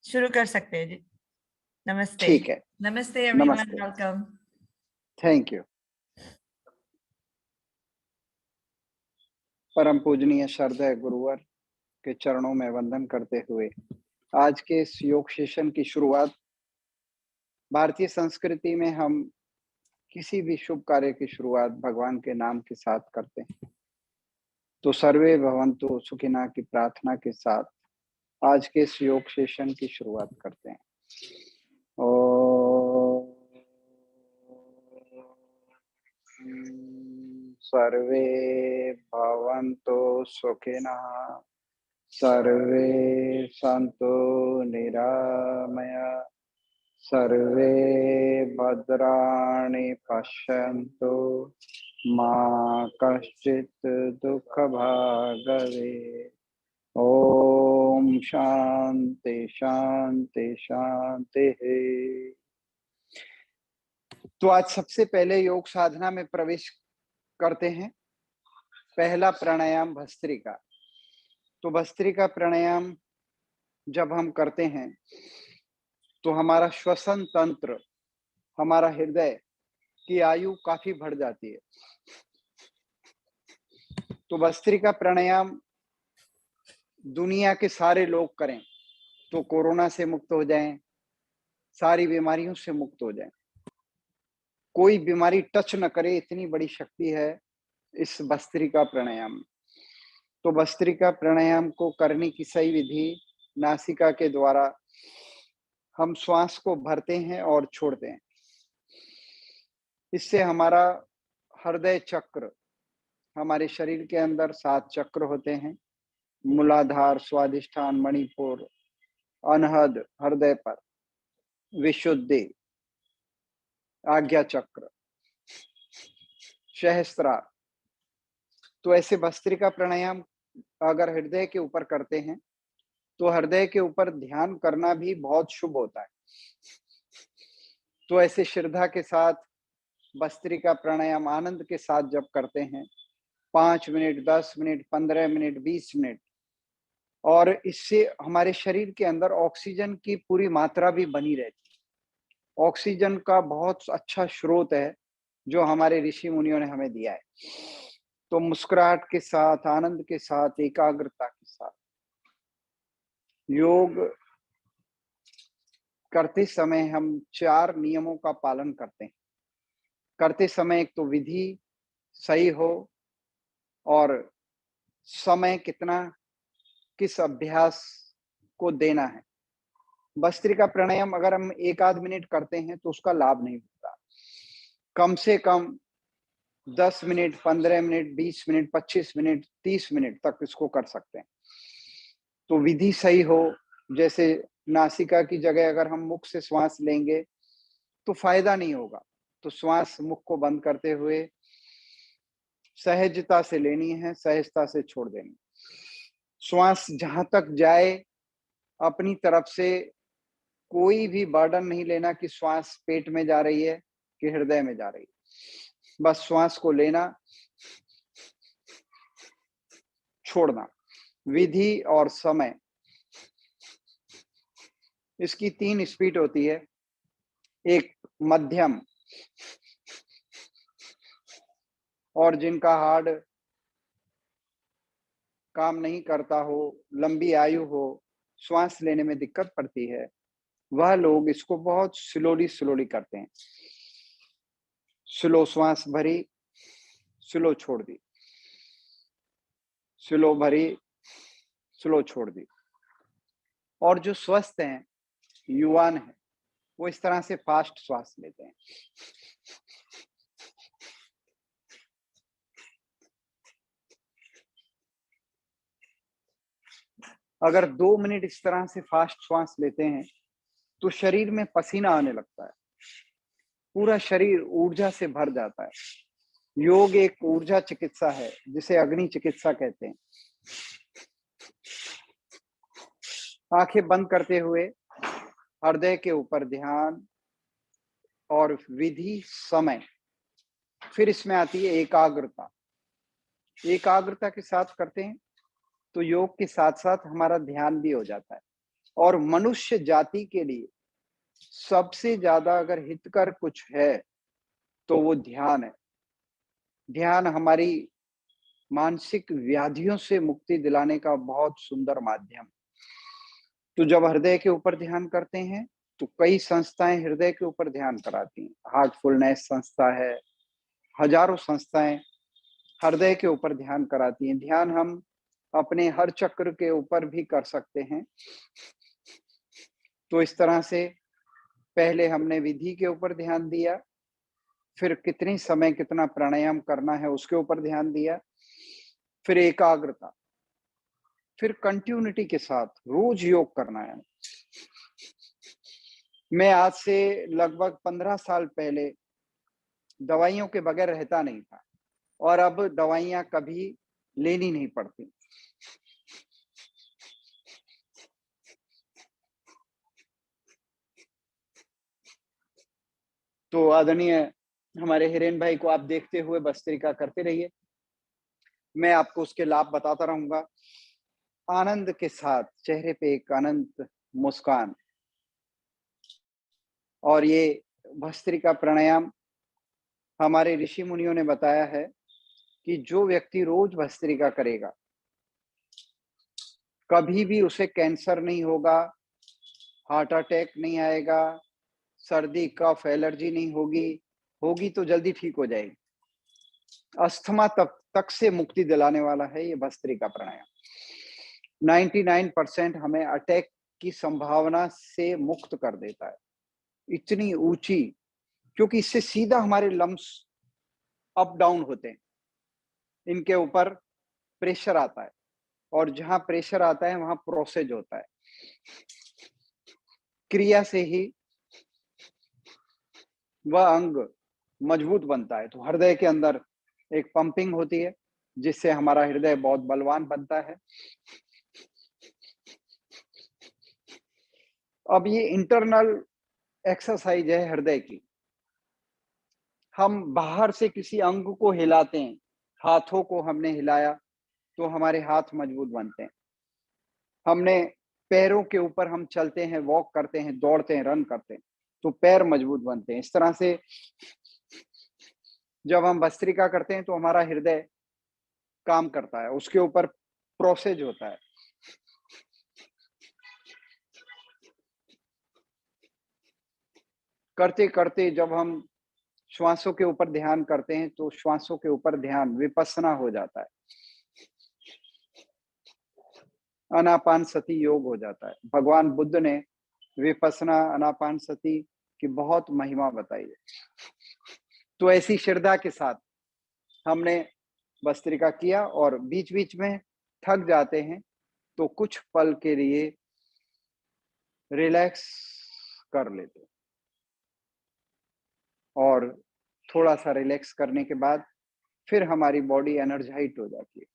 शुरू कर सकते हैं जी। नमस्ते। ठीक है। नमस्ते एवरीवन, नमस्ते। वेलकम। Thank you. परम पूजनीय श्रद्धेय गुरुवर के चरणों में वंदन करते हुए आज के इस योग सेशन की शुरुआत, भारतीय संस्कृति में हम किसी भी शुभ कार्य की शुरुआत भगवान के नाम के साथ करते हैं। तो सर्वे भवन्तु सुखिनः की प्रार्थना के साथ आज के इस योग सेशन की शुरुआत करते हैं। ओम सर्वे भवन्तु सुखिनः, सर्वे सन्तु निरामया, सर्वे भद्राणि पश्यन्तु, मा कश्चित् दुःखभाग् भवेत्। ओम शांति शांति शांति। तो आज सबसे पहले योग साधना में प्रवेश करते हैं। पहला प्राणायाम भस्त्रिका। तो भस्त्रिका प्राणायाम जब हम करते हैं तो हमारा श्वसन तंत्र, हमारा हृदय की आयु काफी बढ़ जाती है। तो भस्त्रिका प्राणायाम दुनिया के सारे लोग करें तो कोरोना से मुक्त हो जाएं, सारी बीमारियों से मुक्त हो जाएं, कोई बीमारी टच न करे, इतनी बड़ी शक्ति है इस भस्त्रिका प्राणायाम में। तो भस्त्रिका प्राणायाम को करने की सही विधि, नासिका के द्वारा हम श्वास को भरते हैं और छोड़ते हैं। इससे हमारा हृदय चक्र, हमारे शरीर के अंदर 7 चक्र होते हैं, मूलाधार, स्वादिष्ठान, मणिपुर, अनहद, हृदय पर, विशुद्धि, आज्ञा चक्र, सहस्त्रार। तो ऐसे भस्त्रिका प्राणायाम अगर हृदय के ऊपर करते हैं तो हृदय के ऊपर ध्यान करना भी बहुत शुभ होता है। तो ऐसे श्रद्धा के साथ भस्त्रिका प्राणायाम आनंद के साथ जब करते हैं, 5 मिनट, 10 मिनट, 15 मिनट, 20 मिनट, और इससे हमारे शरीर के अंदर ऑक्सीजन की पूरी मात्रा भी बनी रहती है। ऑक्सीजन का बहुत अच्छा स्रोत है जो हमारे ऋषि मुनियों ने हमें दिया है। तो मुस्कुराहट के साथ, आनंद के साथ, एकाग्रता के साथ योग करते समय हम 4 नियमों का पालन करते हैं। करते समय एक तो विधि सही हो और समय कितना, किस अभ्यास को देना है। भस्त्रिका प्राणायाम अगर हम 1 आध मिनट करते हैं तो उसका लाभ नहीं होता। कम से कम 10 minute, 15 minute, 20 minute, 25 minute, 30 minute तक इसको कर सकते हैं। तो विधि सही हो, जैसे नासिका की जगह अगर हम मुख से श्वास लेंगे तो फायदा नहीं होगा। तो श्वास मुख को बंद करते हुए सहजता से लेनी है, सहजता से छोड़ देनी। श्वास जहां तक जाए, अपनी तरफ से कोई भी बर्डन नहीं लेना कि श्वास पेट में जा रही है कि हृदय में जा रही है। बस श्वास को लेना, छोड़ना। विधि और समय, इसकी 3 स्पीड होती है। एक मध्यम, और जिनका हार्ट काम नहीं करता हो, लंबी आयु हो, श्वास लेने में दिक्कत पड़ती है, वह लोग इसको बहुत स्लोली करते हैं। स्लो श्वास भरी, स्लो छोड़ दी, स्लो भरी, स्लो छोड़ दी। और जो स्वस्थ हैं, युवान हैं, वो इस तरह से फास्ट श्वास लेते हैं। अगर 2 मिनट इस तरह से फास्ट श्वास लेते हैं तो शरीर में पसीना आने लगता है, पूरा शरीर ऊर्जा से भर जाता है। योग एक ऊर्जा चिकित्सा है जिसे अग्नि चिकित्सा कहते हैं। आंखें बंद करते हुए हृदय के ऊपर ध्यान और विधि, समय, फिर इसमें आती है एकाग्रता। एकाग्रता के साथ करते हैं तो योग के साथ साथ हमारा ध्यान भी हो जाता है। और मनुष्य जाति के लिए सबसे ज्यादा अगर हितकर कुछ है तो वो ध्यान है। ध्यान हमारी मानसिक व्याधियों से मुक्ति दिलाने का बहुत सुंदर माध्यम। तो जब हृदय के ऊपर ध्यान करते हैं तो कई संस्थाएं हृदय के ऊपर ध्यान कराती हैं। हार्टफुलनेस संस्था है, हजारों संस्थाएं हृदय के ऊपर ध्यान कराती हैं। ध्यान हम अपने हर चक्र के ऊपर भी कर सकते हैं। तो इस तरह से पहले हमने विधि के ऊपर ध्यान दिया, फिर कितनी समय कितना प्राणायाम करना है उसके ऊपर ध्यान दिया, फिर एकाग्रता, फिर कंटिन्यूटी के साथ रोज योग करना है। मैं आज से लगभग 15 साल पहले दवाइयों के बगैर रहता नहीं था और अब दवाइयां कभी लेनी नहीं पड़ती। तो आदरणीय हमारे हिरेन भाई को आप देखते हुए भस्त्रिका करते रहिए, मैं आपको उसके लाभ बताता रहूंगा। आनंद के साथ चेहरे पे एक अनंत मुस्कान। और ये भस्त्रिका प्राणायाम हमारे ऋषि मुनियों ने बताया है कि जो व्यक्ति रोज भस्त्रिका करेगा कभी भी उसे कैंसर नहीं होगा, हार्ट अटैक नहीं आएगा, सर्दी कफ एलर्जी नहीं होगी, होगी तो जल्दी ठीक हो जाएगी। अस्थमा तक से मुक्ति दिलाने वाला है ये भस्त्रिका प्राणायाम। 99% हमें अटैक की संभावना से मुक्त कर देता है, इतनी ऊंची, क्योंकि इससे सीधा हमारे लम्स अप डाउन होते हैं, इनके ऊपर प्रेशर आता है और जहां प्रेशर आता है वहां प्रोसेज होता है। क्रिया से ही वह अंग मजबूत बनता है। तो हृदय के अंदर एक पंपिंग होती है जिससे हमारा हृदय बहुत बलवान बनता है। अब ये इंटरनल एक्सरसाइज है हृदय की। हम बाहर से किसी अंग को हिलाते हैं, हाथों को हमने हिलाया तो हमारे हाथ मजबूत बनते हैं। हमने पैरों के ऊपर हम चलते हैं, वॉक करते हैं, दौड़ते हैं, रन करते हैं तो पैर मजबूत बनते हैं। इस तरह से जब हम भस्त्रिका करते हैं तो हमारा हृदय काम करता है, उसके ऊपर प्रोसेज होता है। करते करते जब हम श्वासों के ऊपर ध्यान करते हैं तो श्वासों के ऊपर ध्यान विपස්සना हो जाता है, आनापान सती योग हो जाता है। भगवान बुद्ध ने विपස්සना आनापान सती की बहुत महिमा बताई है। तो ऐसी श्रद्धा के साथ हमने भस्त्रिका किया और बीच बीच में थक जाते हैं तो कुछ पल के लिए रिलैक्स कर लेते हैं और थोड़ा सा रिलैक्स करने के बाद फिर हमारी बॉडी एनर्जाइज हो जाती है।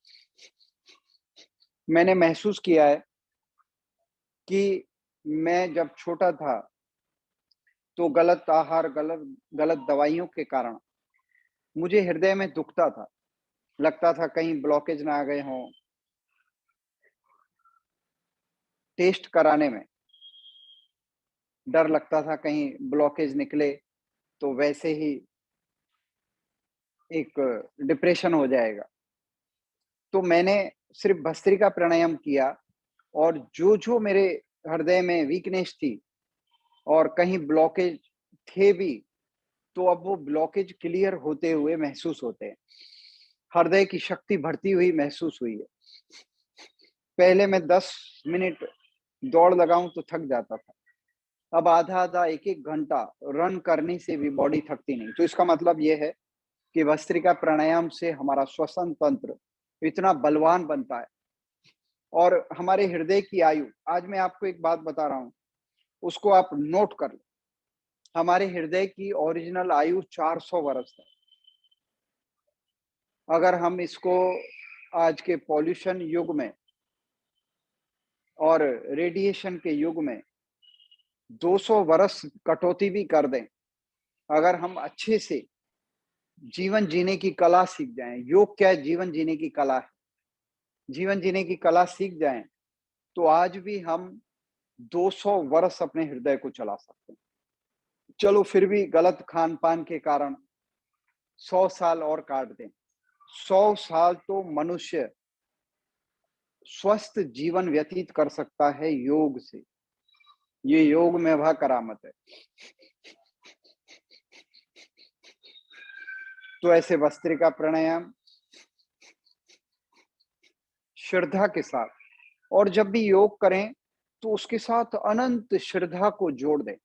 मैंने महसूस किया है कि मैं जब छोटा था तो गलत आहार, गलत दवाइयों के कारण मुझे हृदय में दुखता था, लगता था कहीं ब्लॉकेज ना आ गए हों। टेस्ट कराने में डर लगता था कहीं ब्लॉकेज निकले तो वैसे ही एक डिप्रेशन हो जाएगा। तो मैंने सिर्फ भस्त्रिका प्राणायाम किया और जो मेरे हृदय में वीकनेस थी और कहीं ब्लॉकेज थे भी तो अब वो ब्लॉकेज क्लियर होते हुए महसूस होते हैं। हृदय की शक्ति बढ़ती हुई महसूस हुई है। पहले मैं 10 मिनट दौड़ लगाऊं तो थक जाता था, अब आधा एक एक घंटा रन करने से भी बॉडी थकती नहीं। तो इसका मतलब ये है कि भस्त्रिका प्राणायाम से हमारा श्वसन तंत्र इतना बलवान बनता है और हमारे हृदय की आयु, आज मैं आपको एक बात बता रहा हूं, उसको आप नोट कर लो। हमारे हृदय की ओरिजिनल आयु 400 वर्ष है। अगर हम इसको आज के पॉल्यूशन युग में और रेडिएशन के युग में 200 वर्ष कटौती भी कर दें, अगर हम अच्छे से जीवन जीने की कला सीख जाएं, योग क्या है? जीवन जीने की कला है। जीवन जीने की कला सीख जाएं तो आज भी हम 200 वर्ष अपने हृदय को चला सकते हैं। चलो फिर भी गलत खान पान के कारण 100 साल और काट दें। 100 साल तो मनुष्य स्वस्थ जीवन व्यतीत कर सकता है योग से। ये योग में वह करामत है। तो ऐसे भस्त्रिका प्राणायाम श्रद्धा के साथ, और जब भी योग करें तो उसके साथ अनंत श्रद्धा को जोड़ दें।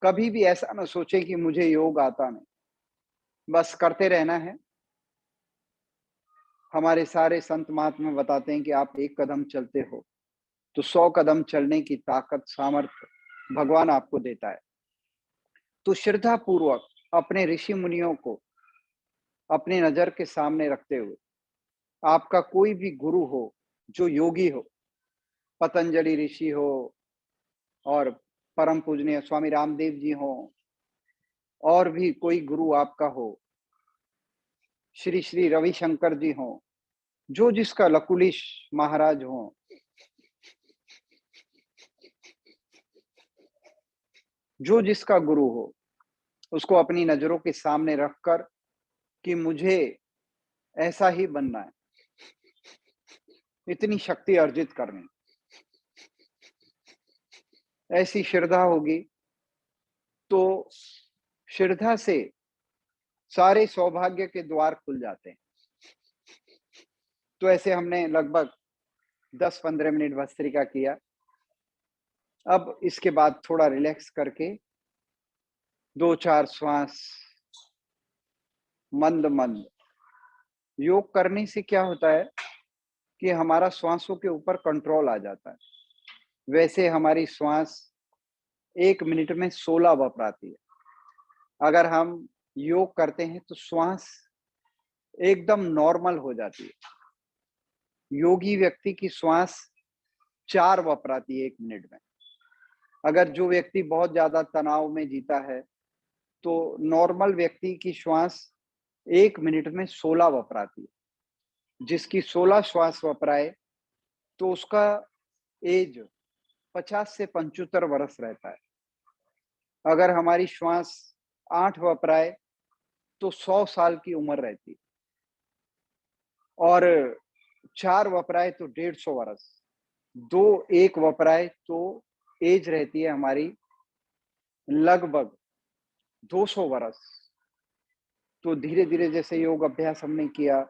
कभी भी ऐसा ना सोचें कि मुझे योग आता नहीं, बस करते रहना है। हमारे सारे संत महात्मा बताते हैं कि आप एक कदम चलते हो तो 100 कदम चलने की ताकत, सामर्थ्य भगवान आपको देता है। तो श्रद्धा पूर्वक अपने ऋषि मुनियों को अपनी नजर के सामने रखते हुए, आपका कोई भी गुरु हो जो योगी हो, पतंजलि ऋषि हो और परम पूजनीय स्वामी रामदेव जी हो, और भी कोई गुरु आपका हो, श्री श्री रविशंकर जी हो, जो जिसका, लकुलिश महाराज हो, जो जिसका गुरु हो, उसको अपनी नजरों के सामने रखकर कि मुझे ऐसा ही बनना है, इतनी शक्ति अर्जित करनी, ऐसी श्रद्धा होगी तो श्रद्धा से सारे सौभाग्य के द्वार खुल जाते हैं। तो ऐसे हमने लगभग 10-15 मिनट भस्त्रिका किया। अब इसके बाद थोड़ा रिलैक्स करके 2-4 श्वास मंद मंद। योग करने से क्या होता है कि हमारा श्वासों के ऊपर कंट्रोल आ जाता है। वैसे हमारी श्वास 1 मिनट में 16 वपराती है। अगर हम योग करते हैं तो श्वास एकदम नॉर्मल हो जाती है। योगी व्यक्ति की श्वास 4 वपराती है 1 मिनट में। अगर जो व्यक्ति बहुत ज्यादा तनाव में जीता है तो नॉर्मल व्यक्ति की श्वास 1 मिनट में 16 वपराती है। जिसकी 16 श्वास वपराए तो उसका एज 50 से 75 वर्ष रहता है। अगर हमारी श्वास 8 वपराए तो 100 साल की उम्र रहती है, और 4 वपराए तो 150 वर्ष, 1 वपराए तो एज रहती है हमारी लगभग 200 वर्ष। तो धीरे धीरे जैसे योग अभ्यास हमने किया,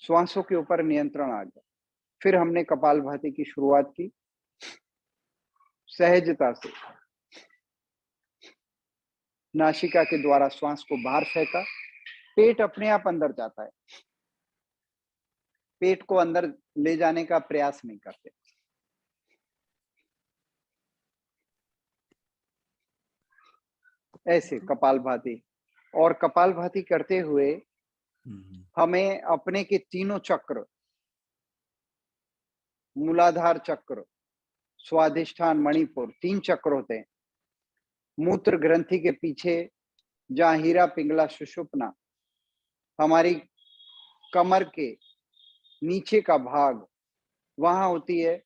श्वासों के ऊपर नियंत्रण आ गया। फिर हमने कपालभाति की शुरुआत की, सहजता से नासिका के द्वारा श्वास को बाहर फेंका। पेट अपने आप अंदर जाता है, पेट को अंदर ले जाने का प्रयास नहीं करते। ऐसे कपालभाति, और कपालभाति करते हुए हमें अपने के तीनों चक्र, मूलाधार चक्र, स्वादिष्ठान, मणिपुर, 3 चक्र होते हैं। मूत्र ग्रंथि के पीछे जहां हीरा पिंगला सुषुप्ना, हमारी कमर के नीचे का भाग, वहां होती है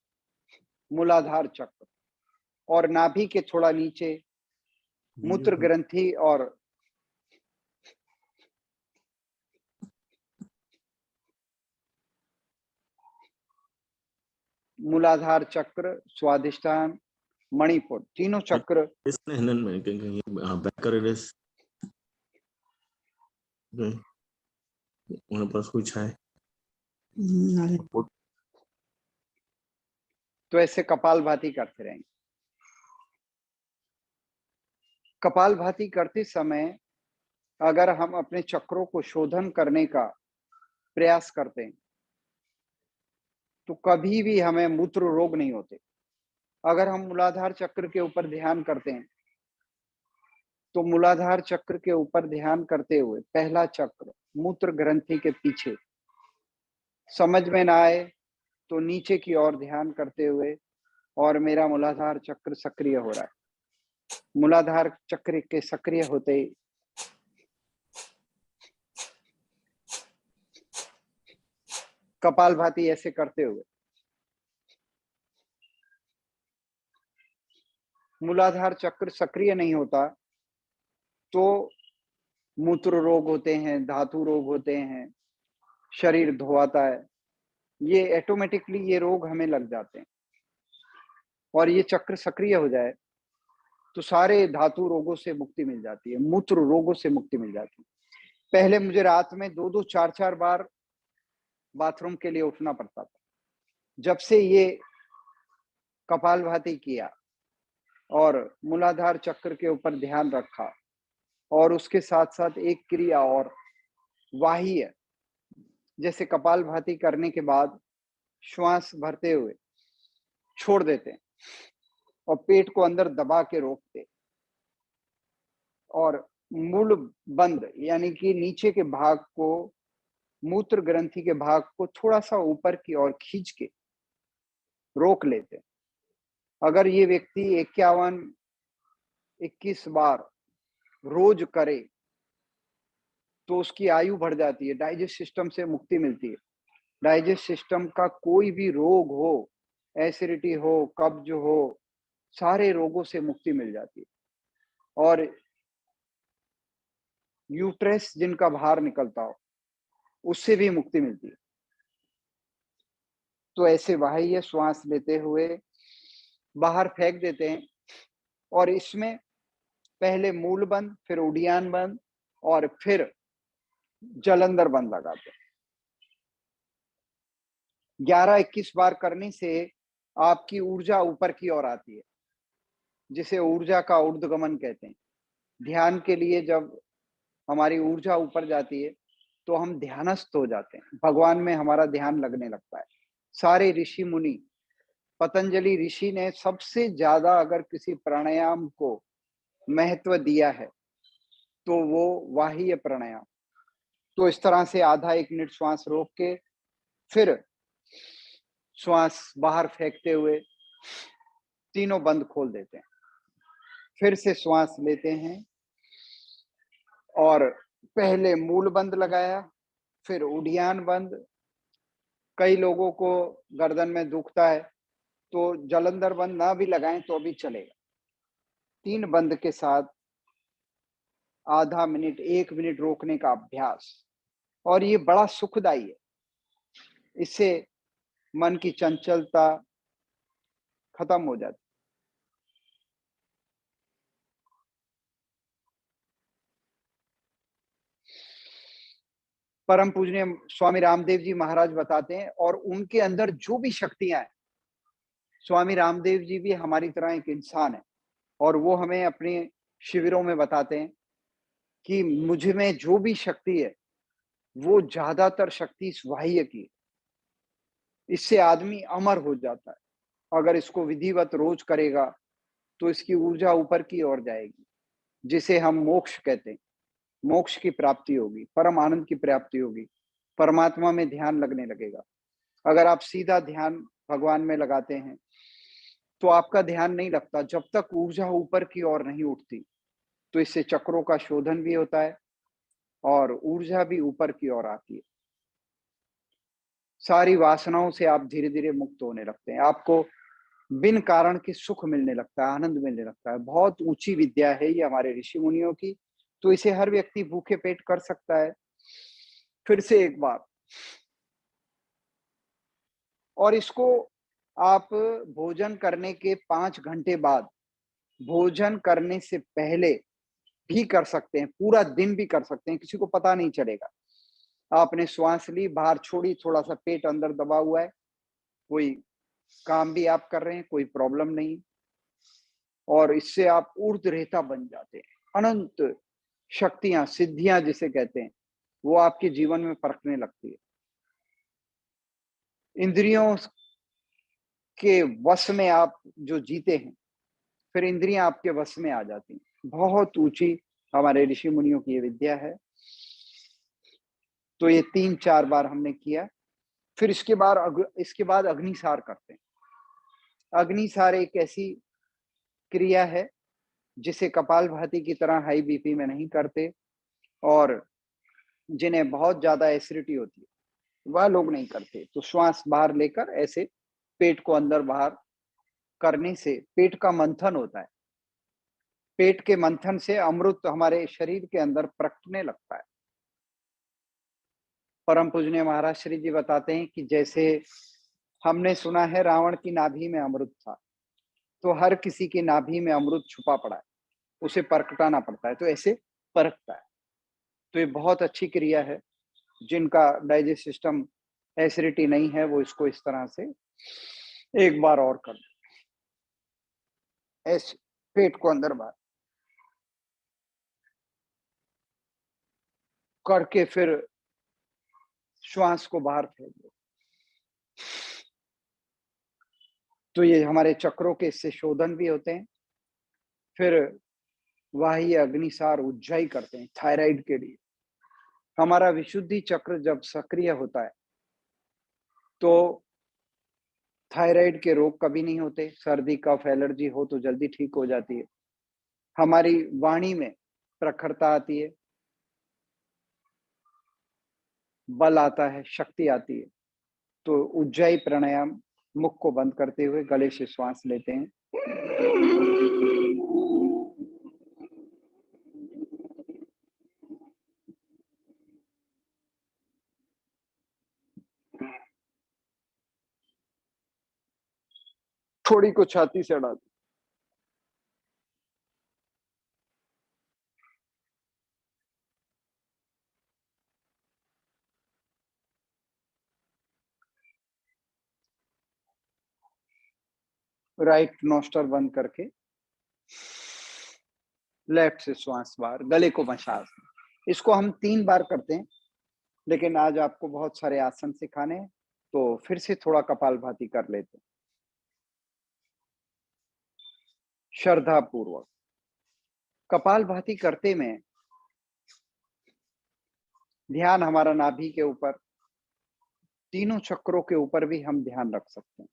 मूलाधार चक्र, और नाभि के थोड़ा नीचे मूत्र ग्रंथि और मूलाधार चक्र, स्वादिष्ठान, मणिपुर, तीनों चक्र। तो ऐसे कपालभाति करते रहेंगे। कपालभाति करते समय अगर हम अपने चक्रों को शोधन करने का प्रयास करते हैं तो कभी भी हमें मूत्र रोग नहीं होते। अगर हम मूलाधार चक्र के ऊपर ध्यान करते हैं तो मूलाधार चक्र के ऊपर ध्यान करते हुए पहला चक्र मूत्र ग्रंथि के पीछे, समझ में ना आए तो नीचे की ओर ध्यान करते हुए, और मेरा मूलाधार चक्र सक्रिय हो रहा है। मूलाधार चक्र के सक्रिय होते ही कपालभाति ऐसे करते हुए मूलाधार चक्र सक्रिय नहीं होता तो मूत्र रोग होते हैं, धातु रोग होते हैं, शरीर धोआता है। ये ऑटोमेटिकली ये रोग हमें लग जाते हैं। और ये चक्र सक्रिय हो जाए तो सारे धातु रोगों से मुक्ति मिल जाती है, मूत्र रोगों से मुक्ति मिल जाती है। पहले मुझे रात में 2-2 4-4 बार बाथरूम के लिए उठना पड़ता था। जब से ये कपालभाति किया और मूलाधार चक्र के ऊपर ध्यान रखा और उसके साथ-साथ एक क्रिया और वाह्य, जैसे कपालभाति करने के बाद श्वास भरते हुए छोड़ देते हैं और पेट को अंदर दबा के रोकते और मूल बंद यानी कि नीचे के भाग को, मूत्र ग्रंथि के भाग को थोड़ा सा ऊपर की ओर खींच के रोक लेते हैं। अगर ये व्यक्ति 51-21 बार रोज करे तो उसकी आयु बढ़ जाती है, डाइजेस्ट सिस्टम से मुक्ति मिलती है। डाइजेस्ट सिस्टम का कोई भी रोग हो, एसिडिटी हो, कब्ज हो, सारे रोगों से मुक्ति मिल जाती है। और यूट्रस जिनका बाहर निकलता हो उससे भी मुक्ति मिलती है। तो ऐसे बाह्य श्वास लेते हुए बाहर फेंक देते हैं और इसमें पहले मूल बंद, फिर उडियान बंद और फिर जलंधर बंद लगाते हैं। 11-21 बार करने से आपकी ऊर्जा ऊपर की ओर आती है, जिसे ऊर्जा का ऊर्ध्वगमन कहते हैं। ध्यान के लिए जब हमारी ऊर्जा ऊपर जाती है तो हम ध्यानस्थ हो जाते हैं, भगवान में हमारा ध्यान लगने लगता है। सारे ऋषि मुनि, पतंजलि ऋषि ने सबसे ज्यादा अगर किसी प्राणायाम को महत्व दिया है तो वो वाह्य प्राणायाम। तो इस तरह से आधा 1 मिनट श्वास रोक के फिर श्वास बाहर फेंकते हुए तीनों बंद खोल देते हैं। फिर से श्वास लेते हैं और पहले मूल बंद लगाया, फिर उडियान बंद। कई लोगों को गर्दन में दुखता है तो जलंधर बंद ना भी लगाएं तो भी चलेगा। 3 बंद के साथ आधा मिनट 1 मिनट रोकने का अभ्यास, और ये बड़ा सुखदाई है। इससे मन की चंचलता खत्म हो जाती। परम पूजनीय स्वामी रामदेव जी महाराज बताते हैं, और उनके अंदर जो भी शक्तियां हैं, स्वामी रामदेव जी भी हमारी तरह एक इंसान है और वो हमें अपने शिविरों में बताते हैं कि मुझ में जो भी शक्ति है वो ज्यादातर शक्ति इस बाह्य की है। इससे आदमी अमर हो जाता है। अगर इसको विधिवत रोज करेगा तो इसकी ऊर्जा ऊपर की ओर जाएगी, जिसे हम मोक्ष कहते हैं। मोक्ष की प्राप्ति होगी, परम आनंद की प्राप्ति होगी, परमात्मा में ध्यान लगने लगेगा। अगर आप सीधा ध्यान भगवान में लगाते हैं तो आपका ध्यान नहीं लगता जब तक ऊर्जा ऊपर की ओर नहीं उठती। तो इससे चक्रों का शोधन भी होता है और ऊर्जा भी ऊपर की ओर आती है। सारी वासनाओं से आप धीरे धीरे मुक्त होने लगते हैं। आपको बिन कारण के सुख मिलने लगता है, आनंद मिलने लगता है। बहुत ऊंची विद्या है ये हमारे ऋषि मुनियों की। तो इसे हर व्यक्ति भूखे पेट कर सकता है। फिर से एक बार, और इसको आप भोजन करने के 5 घंटे बाद, भोजन करने से पहले भी कर सकते हैं, पूरा दिन भी कर सकते हैं, किसी को पता नहीं चलेगा। आपने श्वास ली, बाहर छोड़ी, थोड़ा सा पेट अंदर दबा हुआ है, कोई काम भी आप कर रहे हैं, कोई प्रॉब्लम नहीं, और इससे आप ऊर्ध्वरेता बन जाते हैं। अनंत शक्तियां, सिद्धियां जिसे कहते हैं, वो आपके जीवन में परखने लगती है। इंद्रियों के वश में आप जो जीते हैं, फिर इंद्रियां आपके वश में आ जाती हैं। बहुत ऊंची हमारे ऋषि मुनियों की ये विद्या है। तो ये 3-4 बार हमने किया। फिर इसके बाद अग्निसार करते हैं। अग्निसार एक ऐसी क्रिया है जिसे कपालभाति की तरह हाई बीपी में नहीं करते, और जिन्हें बहुत ज्यादा एसिडिटी होती है वह लोग नहीं करते। तो श्वास बाहर लेकर ऐसे पेट को अंदर बाहर करने से पेट का मंथन होता है। पेट के मंथन से अमृत हमारे शरीर के अंदर प्रकटने लगता है। परम पूजनीय महाराज श्री जी बताते हैं कि जैसे हमने सुना है रावण की नाभि में अमृत था, तो हर किसी की नाभि में अमृत छुपा पड़ा है, उसे परखटाना पड़ता है, तो ऐसे परखता है। तो ये बहुत अच्छी क्रिया है। जिनका डाइजेस्ट सिस्टम एसिडिटी नहीं है वो इसको इस तरह से एक बार और कर दे, ऐसे पेट को अंदर बाहर करके फिर श्वास को बाहर फेंक दो। तो ये हमारे चक्रों के इससे शोधन भी होते हैं। फिर वाह्य अग्निसार उज्जाई करते हैं थायराइड के लिए। हमारा विशुद्धि चक्र जब सक्रिय होता है तो थायराइड के रोग कभी नहीं होते। सर्दी कफ एलर्जी हो तो जल्दी ठीक हो जाती है। हमारी वाणी में प्रखरता आती है, बल आता है, शक्ति आती है। तो उज्जाई प्राणायाम मुख को बंद करते हुए गले से श्वास लेते हैं। थोड़ी को छाती से अड़ा दो। राइट नोस्टर बंद करके लेफ्ट से श्वास बाहर, गले को मसाज। इसको हम 3 बार करते हैं, लेकिन आज आपको बहुत सारे आसन सिखाने हैं, तो फिर से थोड़ा कपालभाति कर लेते हैं श्रद्धा पूर्वक। कपालभाति करते में ध्यान हमारा नाभि के ऊपर, तीनों चक्रों के ऊपर भी हम ध्यान रख सकते हैं।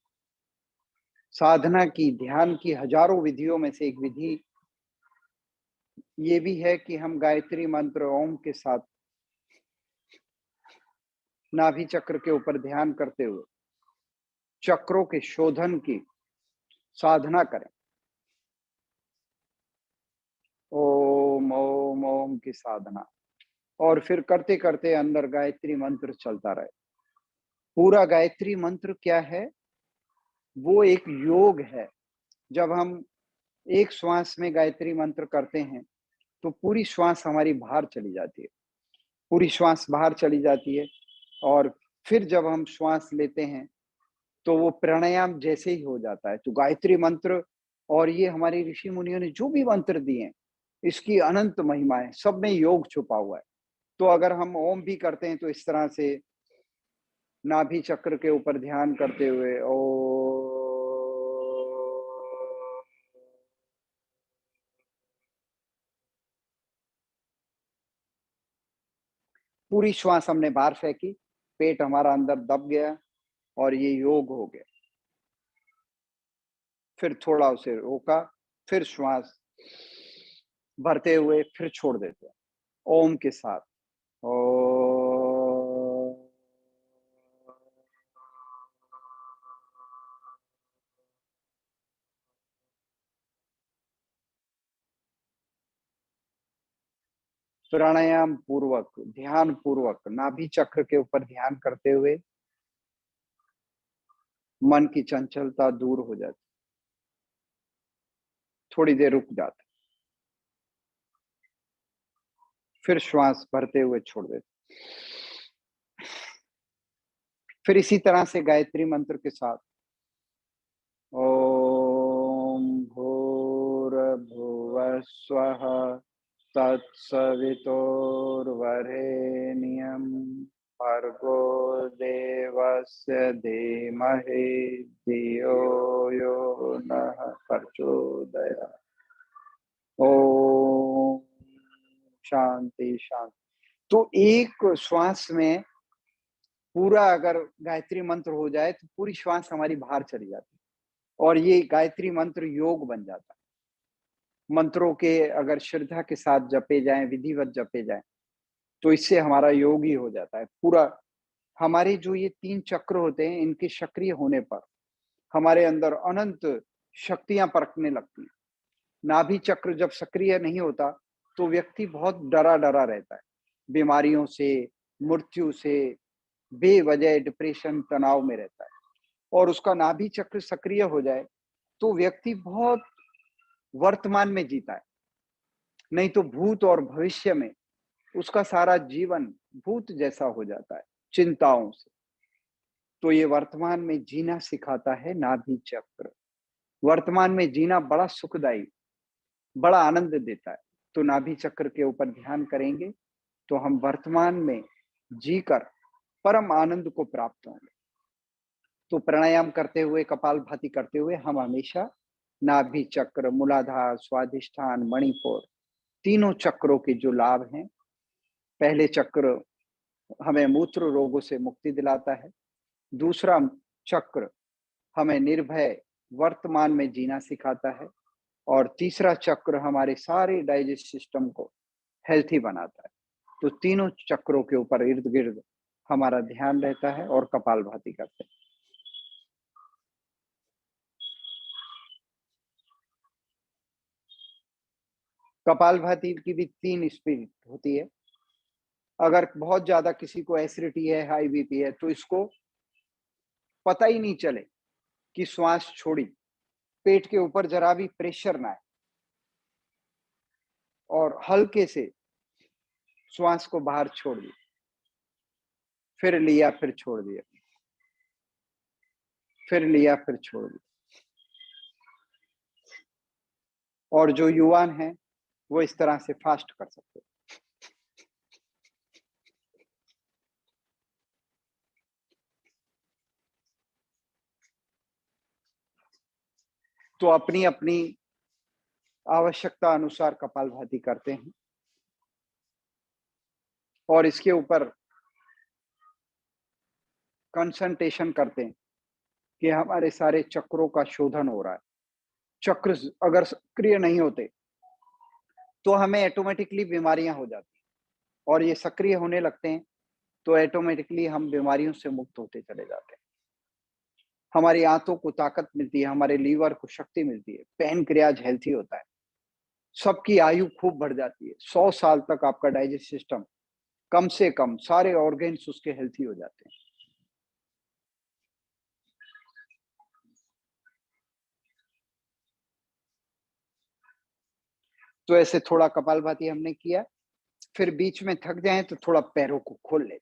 साधना की, ध्यान की हजारों विधियों में से एक विधि ये भी है कि हम गायत्री मंत्र ओम के साथ नाभि चक्र के ऊपर ध्यान करते हुए चक्रों के शोधन की साधना करें। ओम ओम ओम की साधना, और फिर करते करते अंदर गायत्री मंत्र चलता रहे। पूरा गायत्री मंत्र क्या है? वो एक योग है। जब हम एक श्वास में गायत्री मंत्र करते हैं तो पूरी श्वास हमारी बाहर चली जाती है, पूरी श्वास बाहर चली जाती है। और फिर जब हम श्वास लेते हैं तो वो प्राणायाम जैसे ही हो जाता है। तो गायत्री मंत्र और ये हमारे ऋषि मुनियों ने जो भी मंत्र दिए हैं, इसकी अनंत महिमा है, सब में योग छुपा हुआ है। तो अगर हम ओम भी करते हैं तो इस तरह से नाभि चक्र के ऊपर ध्यान करते हुए ओ, पूरी श्वास हमने बाहर फेंकी, पेट हमारा अंदर दब गया और ये योग हो गया। फिर थोड़ा उसे रोका, फिर श्वास भरते हुए फिर छोड़ देते हैं ओम के साथ। ओ, प्राणायाम पूर्वक, ध्यान पूर्वक नाभि चक्र के ऊपर ध्यान करते हुए मन की चंचलता दूर हो जाती, थोड़ी देर रुक जाते, फिर श्वास भरते हुए छोड़ देते। फिर इसी तरह से गायत्री मंत्र के साथ ओम भूर्भुवः स्वः तत्सवितुर्वरेण्यं भर्गो देवस्य धीमहि धियो यो नः प्रचोदयात्। ओम शांति शांति। तो एक श्वास में पूरा अगर गायत्री मंत्र हो जाए तो पूरी श्वास हमारी बाहर चली जाती है और ये गायत्री मंत्र योग बन जाता है। मंत्रों के अगर श्रद्धा के साथ जपे जाएं, विधिवत जपे जाएं, तो इससे हमारा योग ही हो जाता है पूरा। हमारे जो ये 3 चक्र होते हैं, इनके सक्रिय होने पर हमारे अंदर अनंत शक्तियां परखने लगती हैं। नाभि चक्र जब सक्रिय नहीं होता तो व्यक्ति बहुत डरा डरा रहता है, बीमारियों से, मृत्यु से, बेवजह डिप्रेशन, तनाव में रहता है। और उसका नाभि चक्र सक्रिय हो जाए तो व्यक्ति बहुत वर्तमान में जीता है, नहीं तो भूत और भविष्य में उसका सारा जीवन भूत जैसा हो जाता है, चिंताओं से। तो ये वर्तमान में जीना सिखाता है नाभि चक्र। वर्तमान में जीना बड़ा सुखदायी, बड़ा आनंद देता है। तो नाभि चक्र के ऊपर ध्यान करेंगे तो हम वर्तमान में जीकर परम आनंद को प्राप्त होंगे। तो प्राणायाम करते हुए, कपालभाति करते हुए हम हमेशा नाभि चक्र, मूलाधार, स्वादिष्ठान, मणिपुर, तीनों चक्रों के जो लाभ हैं, पहले चक्र हमें मूत्र रोगों से मुक्ति दिलाता है, दूसरा चक्र हमें निर्भय वर्तमान में जीना सिखाता है, और तीसरा चक्र हमारे सारे डाइजेस्ट सिस्टम को हेल्थी बनाता है। तो तीनों चक्रों के ऊपर इर्द गिर्द हमारा ध्यान रहता है और कपालभाति करते हैं। कपालभाति की भी 3 स्पीड होती है। अगर बहुत ज्यादा किसी को एसिडिटी है, हाई बीपी है, तो इसको पता ही नहीं चले कि श्वास छोड़ी, पेट के ऊपर जरा भी प्रेशर ना आए और हल्के से श्वास को बाहर छोड़ दिया, फिर लिया, फिर छोड़ दिया, फिर लिया, फिर छोड़ दिया। और जो युवान हैं वो इस तरह से फास्ट कर सकते हैं। तो अपनी अपनी आवश्यकता अनुसार कपालभाति करते हैं और इसके ऊपर कंसंट्रेशन करते हैं कि हमारे सारे चक्रों का शोधन हो रहा है। चक्र अगर सक्रिय नहीं होते तो हमें ऑटोमेटिकली बीमारियां हो जाती हैं, और ये सक्रिय होने लगते हैं तो ऑटोमेटिकली हम बीमारियों से मुक्त होते चले जाते हैं। हमारी आंतों को ताकत मिलती है, हमारे लीवर को शक्ति मिलती है, पैनक्रियाज हेल्थी होता है, सबकी आयु खूब बढ़ जाती है। 100 साल तक आपका डाइजेस्ट सिस्टम, कम से कम सारे ऑर्गन्स उसके हेल्थी हो जाते हैं। तो ऐसे थोड़ा कपालभाति हमने किया, फिर बीच में थक जाएं तो थोड़ा पैरों को खोल ले।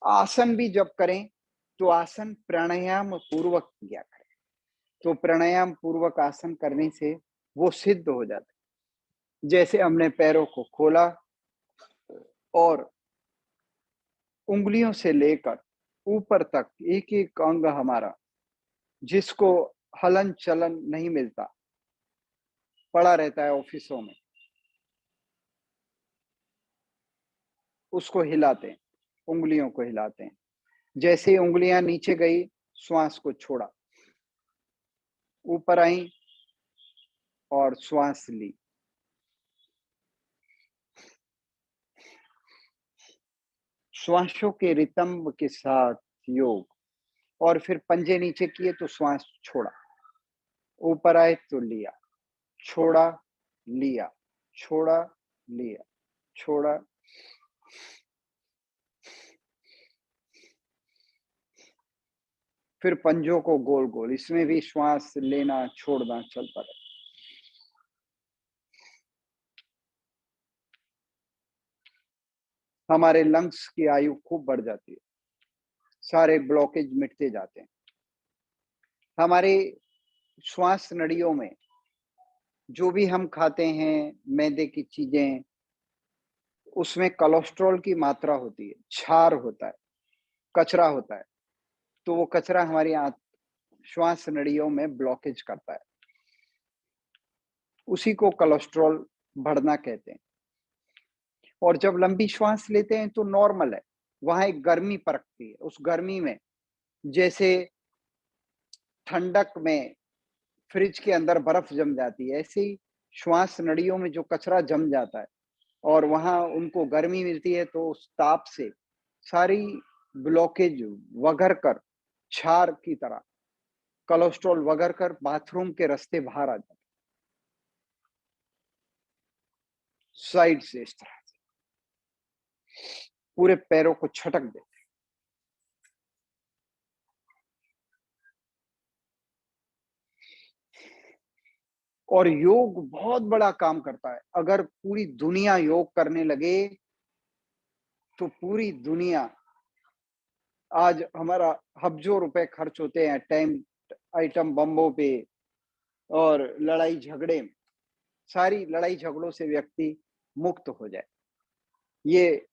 आसन भी जब करें तो आसन प्राणायाम पूर्वक किया करें। तो प्राणायाम पूर्वक आसन करने से वो सिद्ध हो जाता है। जैसे हमने पैरों को खोला और उंगलियों से लेकर ऊपर तक एक एक अंग हमारा, जिसको हलन चलन नहीं मिलता, पड़ा रहता है ऑफिसों में, उसको हिलाते हैं, उंगलियों को हिलाते हैं। जैसे ही उंगलियां नीचे गई, श्वास को छोड़ा, ऊपर आई और श्वास ली। श्वासों के रितंब के साथ योग, और फिर पंजे नीचे किए तो श्वास छोड़ा, ऊपर आए तो लिया, छोड़ा, लिया, छोड़ा, लिया, छोड़ा। फिर पंजों को गोल गोल, इसमें भी श्वास लेना छोड़ना चलता रहे। हमारे लंग्स की आयु खूब बढ़ जाती है, सारे ब्लॉकेज मिटते जाते हैं। हमारे श्वास नलियों में जो भी हम खाते हैं, मैदे की चीजें, उसमें कोलेस्ट्रॉल की मात्रा होती है, क्षार होता है, कचरा होता है। तो वो कचरा हमारी श्वास नलियों में ब्लॉकेज करता है, उसी को कोलेस्ट्रॉल बढ़ना कहते हैं। और जब लंबी श्वास लेते हैं तो नॉर्मल है, वहां एक गर्मी परकती है। उस गर्मी में जैसे ठंडक में फ्रिज के अंदर बर्फ जम जाती है, ऐसे ही श्वास नलियों में जो कचरा जम जाता है और वहां उनको गर्मी मिलती है, तो उस ताप से सारी ब्लॉकेज वगर कर, क्षार की तरह कोलेस्ट्रॉल वगर कर बाथरूम के रास्ते बाहर आ जाता है। साइड से इस तरह से पूरे पैरों को छटक देते। और योग बहुत बड़ा काम करता है। अगर पूरी दुनिया योग करने लगे तो पूरी दुनिया, आज हमारा हब्जों रुपए खर्च होते हैं आइटम बम्बों पे और लड़ाई झगड़े में, सारी लड़ाई झगड़ों से व्यक्ति मुक्त हो जाए। ये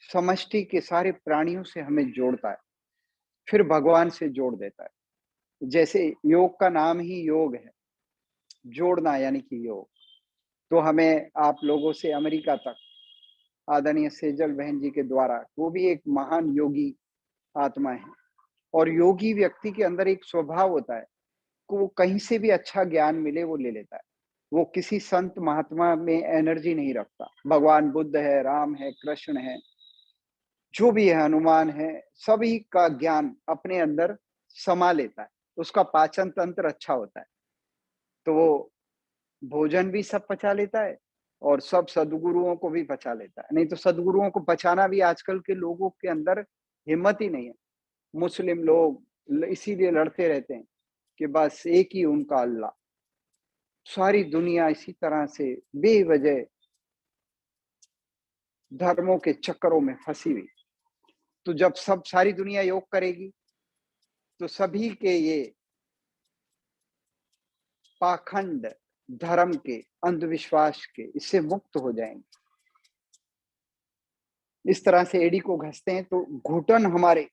समष्टि के सारे प्राणियों से हमें जोड़ता है, फिर भगवान से जोड़ देता है। जैसे योग का नाम ही योग है, जोड़ना यानी कि योग। तो हमें आप लोगों से अमेरिका तक आदरणीय सेजल बहन जी के द्वारा, वो भी एक महान योगी आत्मा है। और योगी व्यक्ति के अंदर एक स्वभाव होता है कि वो कहीं से भी अच्छा ज्ञान मिले वो ले लेता है। वो किसी संत महात्मा में एनर्जी नहीं रखता। भगवान बुद्ध है, राम है, कृष्ण है, जो भी है, हनुमान है, सभी का ज्ञान अपने अंदर समा लेता है। उसका पाचन तंत्र अच्छा होता है, तो वो भोजन भी सब पचा लेता है और सब सद्गुरुओं को भी पचा लेता है। नहीं तो सद्गुरुओं को पचाना भी आजकल के लोगों के अंदर हिम्मत ही नहीं है। मुस्लिम लोग इसीलिए लड़ते रहते हैं कि बस एक ही उनका अल्लाह। सारी दुनिया इसी तरह से बेवजह धर्मों के चक्करों में फंसी हुई। तो जब सारी दुनिया योग करेगी तो सभी के ये पाखंड धर्म के, अंधविश्वास के, इससे मुक्त हो जाएंगे। इस तरह से एड़ी को घसते हैं तो घुटन हमारे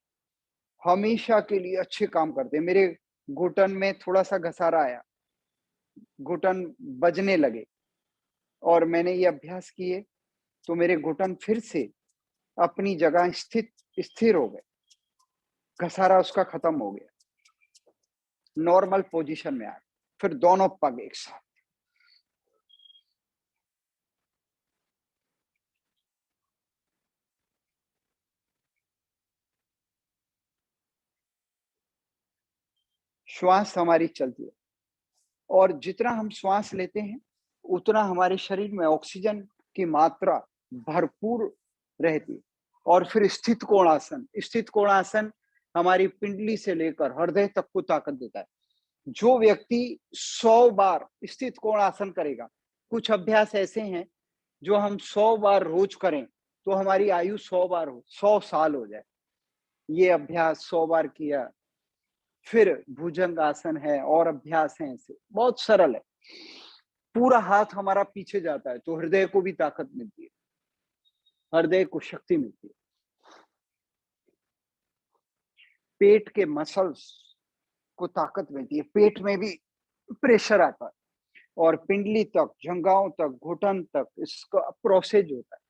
हमेशा के लिए अच्छे काम करते हैं। मेरे घुटन में थोड़ा सा घसारा आया, घुटन बजने लगे और मैंने ये अभ्यास किए तो मेरे घुटन फिर से अपनी जगह स्थिर हो गए। घसारा उसका खत्म हो गया, नॉर्मल पोजीशन में आ गया। फिर दोनों पग एक साथ। श्वास हमारी चलती है और जितना हम श्वास लेते हैं उतना हमारे शरीर में ऑक्सीजन की मात्रा भरपूर रहती है। और फिर स्थित कोणासन, स्थित कोणासन हमारी पिंडली से लेकर हृदय तक को ताकत देता है। जो व्यक्ति 100 बार स्थित कोणासन करेगा, कुछ अभ्यास ऐसे हैं जो हम 100 बार रोज करें तो हमारी आयु 100 बार हो, 100 साल हो जाए। ये अभ्यास 100 बार किया। फिर भुजंग आसन है और अभ्यास है, ऐसे बहुत सरल है। पूरा हाथ हमारा पीछे जाता है तो हृदय को भी ताकत मिलती है, हृदय को शक्ति मिलती है। पेट के मसल्स को ताकत मिलती है, पेट में भी प्रेशर आता है और पिंडली तक, जंघाओं तक, घुटन तक इसका प्रोसेस होता है।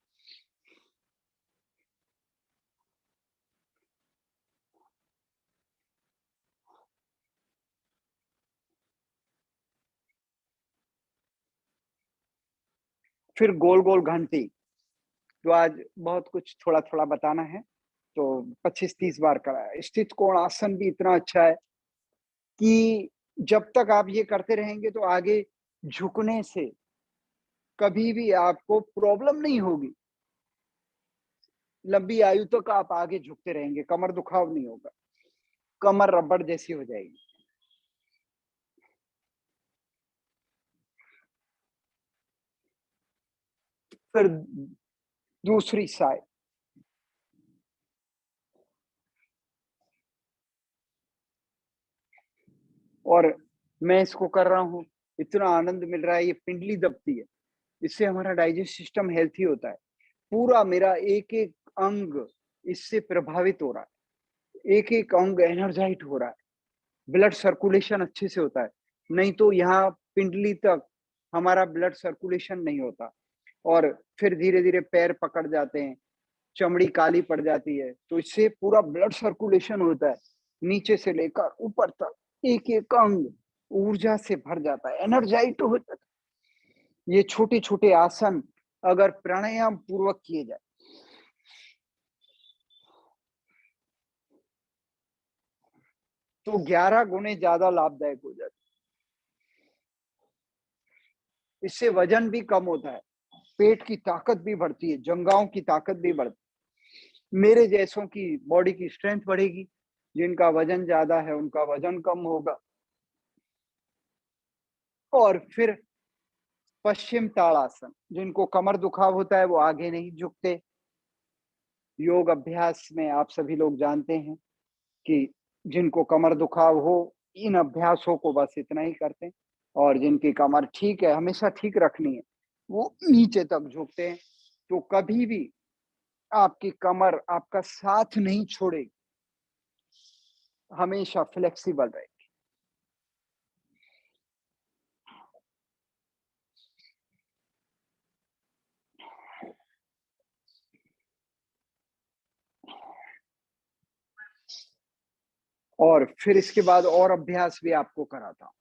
फिर गोल गोल घंटी, तो आज बहुत कुछ थोड़ा थोड़ा बताना है तो 25-30 बार करा है। स्थित कोण आसन भी इतना अच्छा है कि जब तक आप ये करते रहेंगे तो आगे झुकने से कभी भी आपको प्रॉब्लम नहीं होगी। लंबी आयु तक आप आगे झुकते रहेंगे, कमर दुखाव नहीं होगा, कमर रबड़ जैसी हो जाएगी। फिर दूसरी साइड, और मैं इसको कर रहा हूँ, इतना आनंद मिल रहा है। ये पिंडली दबती है, इससे हमारा डाइजेस्ट सिस्टम हेल्थी होता है। पूरा मेरा एक एक अंग इससे प्रभावित हो रहा है, एक एक अंग एनर्जाइट हो रहा है, ब्लड सर्कुलेशन अच्छे से होता है। नहीं तो यहाँ पिंडली तक हमारा ब्लड सर्कुलेशन नहीं होता और फिर धीरे धीरे पैर पकड़ जाते हैं, चमड़ी काली पड़ जाती है। तो इससे पूरा ब्लड सर्कुलेशन होता है, नीचे से लेकर ऊपर तक एक एक अंग ऊर्जा से भर जाता है, एनर्जाइट हो जाता है। ये छोटे छोटे आसन अगर प्राणायाम पूर्वक किए जाए तो 11 गुने ज्यादा लाभदायक हो जाता है। इससे वजन भी कम होता है। पेट की ताकत भी बढ़ती है, जंघाओं की ताकत भी बढ़ती है, मेरे जैसों की बॉडी की स्ट्रेंथ बढ़ेगी, जिनका वजन ज्यादा है उनका वजन कम होगा। और फिर पश्चिम ताड़ासन, जिनको कमर दुखाव होता है वो आगे नहीं झुकते। योग अभ्यास में आप सभी लोग जानते हैं कि जिनको कमर दुखाव हो, इन अभ्यासों को बस इतना ही करते हैं, और जिनकी कमर ठीक है, हमेशा ठीक रखनी है, वो नीचे तक झुकते हैं। तो कभी भी आपकी कमर आपका साथ नहीं छोड़ेगी, हमेशा फ्लेक्सिबल रहेगी। और फिर इसके बाद और अभ्यास भी आपको कराता हूँ।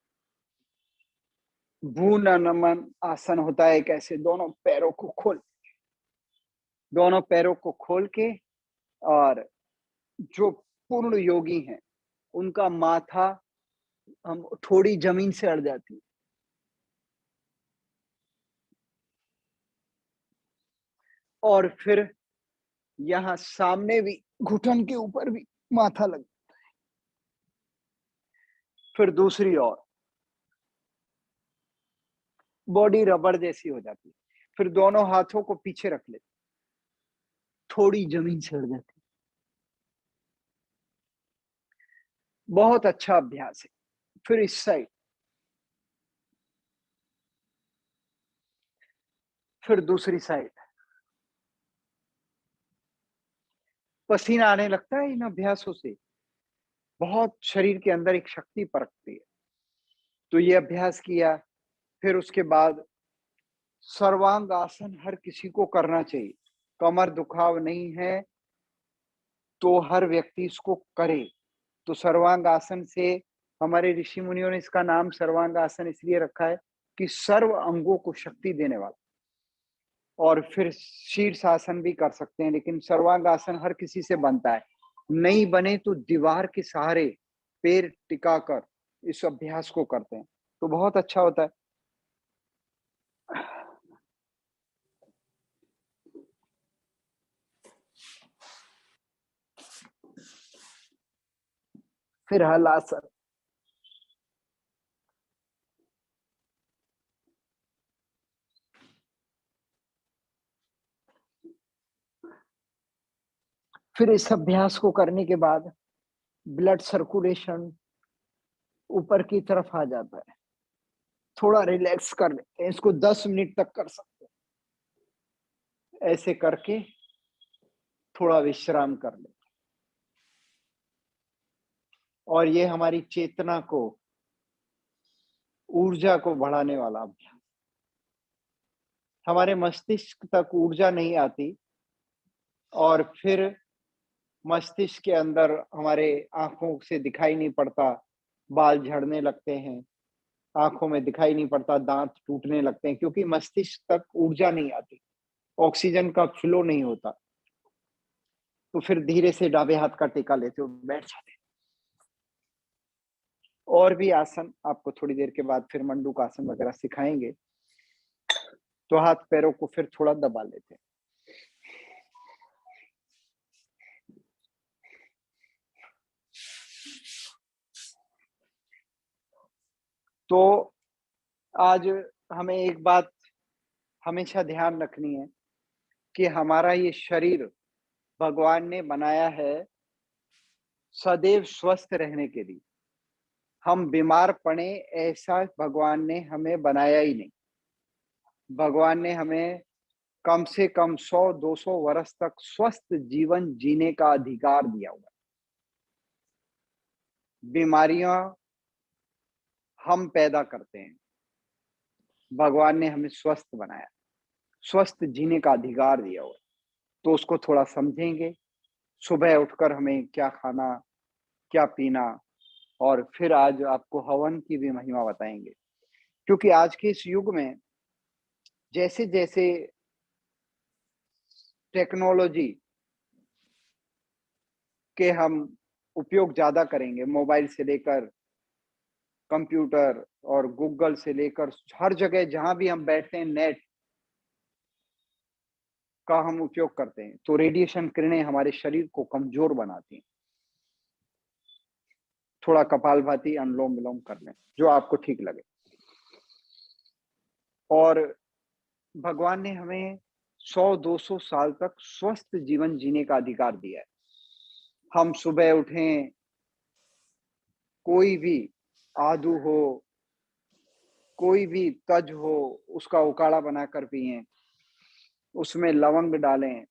भूना नमन आसन होता है, कैसे दोनों पैरों को खोल के, और जो पूर्ण योगी हैं उनका माथा हम थोड़ी जमीन से अड़ जाती है, और फिर यहाँ सामने भी घुटन के ऊपर भी माथा लग, फिर दूसरी ओर बॉडी रबड़ जैसी हो जाती है, फिर दोनों हाथों को पीछे रख लेते, थोड़ी जमीन से अड़ जाती। बहुत अच्छा अभ्यास है। फिर इस साइड, फिर दूसरी साइड। पसीना आने लगता है इन अभ्यासों से, बहुत शरीर के अंदर एक शक्ति पनपती है। तो ये अभ्यास किया, फिर उसके बाद सर्वांग आसन हर किसी को करना चाहिए। कमर दुखाव नहीं है तो हर व्यक्ति इसको करे। तो सर्वांग आसन से, हमारे ऋषि मुनियों ने इसका नाम सर्वांग आसन इसलिए रखा है कि सर्व अंगों को शक्ति देने वाला। और फिर शीर्षासन भी कर सकते हैं, लेकिन सर्वांग आसन हर किसी से बनता है। नहीं बने तो दीवार के सहारे पैर टिकाकर इस अभ्यास को करते हैं, तो बहुत अच्छा होता है। फिर हलासन। फिर इस अभ्यास को करने के बाद ब्लड सर्कुलेशन ऊपर की तरफ आ जाता है। थोड़ा रिलैक्स कर लेते हैं, इसको 10 मिनट तक कर सकते हैं। ऐसे करके थोड़ा विश्राम कर लेते हैं। और ये हमारी चेतना को, ऊर्जा को बढ़ाने वाला अभ्यास। हमारे मस्तिष्क तक ऊर्जा नहीं आती, और फिर मस्तिष्क के अंदर हमारे आंखों से दिखाई नहीं पड़ता, बाल झड़ने लगते हैं, आंखों में दिखाई नहीं पड़ता, दांत टूटने लगते हैं, क्योंकि मस्तिष्क तक ऊर्जा नहीं आती, ऑक्सीजन का फ्लो नहीं होता। तो फिर धीरे से डाबे हाथ का टेका लेते हो, बैठ जाते हैं। और भी आसन आपको थोड़ी देर के बाद फिर मंडूक आसन वगैरह सिखाएंगे। तो हाथ पैरों को फिर थोड़ा दबा लेते हैं। तो आज हमें एक बात हमेशा ध्यान रखनी है कि हमारा ये शरीर भगवान ने बनाया है सदैव स्वस्थ रहने के लिए। हम बीमार पड़े ऐसा भगवान ने हमें बनाया ही नहीं। भगवान ने हमें कम से कम 100-200 वर्ष तक स्वस्थ जीवन जीने का अधिकार दिया हुआ है। बीमारियां हम पैदा करते हैं, भगवान ने हमें स्वस्थ बनाया, स्वस्थ जीने का अधिकार दिया हुआ है। तो उसको थोड़ा समझेंगे, सुबह उठकर हमें क्या खाना, क्या पीना, और फिर आज आपको हवन की भी महिमा बताएंगे। क्योंकि आज के इस युग में जैसे जैसे टेक्नोलॉजी के हम उपयोग ज्यादा करेंगे, मोबाइल से लेकर कंप्यूटर और गूगल से लेकर हर जगह जहां भी हम बैठते हैं, नेट, का हम उपयोग करते हैं तो रेडिएशन किरणें हमारे शरीर को कमजोर बनाती हैं। थोड़ा कपालभाति अनुलोम विलोम कर लें, जो आपको ठीक लगे। और भगवान ने हमें 100-200 साल तक स्वस्थ जीवन जीने का अधिकार दिया है। हम सुबह उठें, कोई भी आदू हो, कोई भी तज हो, उसका उकाड़ा बनाकर पिएं, उसमें लवंग डालें,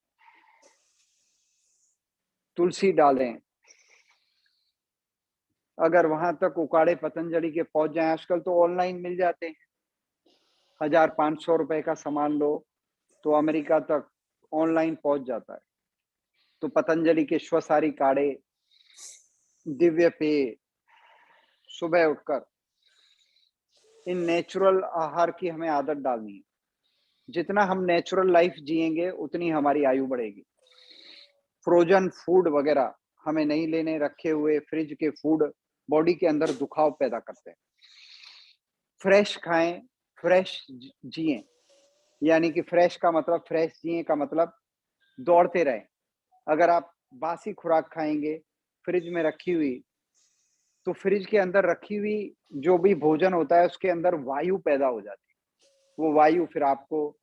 तुलसी डालें। अगर वहां तक उकाड़े पतंजलि के पहुंच जाएं, आजकल तो ऑनलाइन मिल जाते हैं, 1500 रुपए का सामान लो तो अमेरिका तक ऑनलाइन पहुंच जाता है। तो पतंजलि के श्वसारी काढ़े, दिव्य पेय, सुबह उठकर इन नेचुरल आहार की हमें आदत डालनी है। जितना हम नेचुरल लाइफ जिएंगे उतनी हमारी आयु बढ़ेगी। फ्रोजन फूड वगैरह हमें नहीं लेने, रखे हुए फ्रिज के फूड बॉडी के अंदर दुखाव पैदा करते हैं। फ्रेश खाएं, फ्रेश जिएं। यानी कि फ्रेश का मतलब, फ्रेश जिए का मतलब दौड़ते रहें। अगर आप बासी खुराक खाएंगे फ्रिज में रखी हुई, तो फ्रिज के अंदर रखी हुई जो भी भोजन होता है उसके अंदर वायु पैदा हो जाती है। वो वायु फिर आपको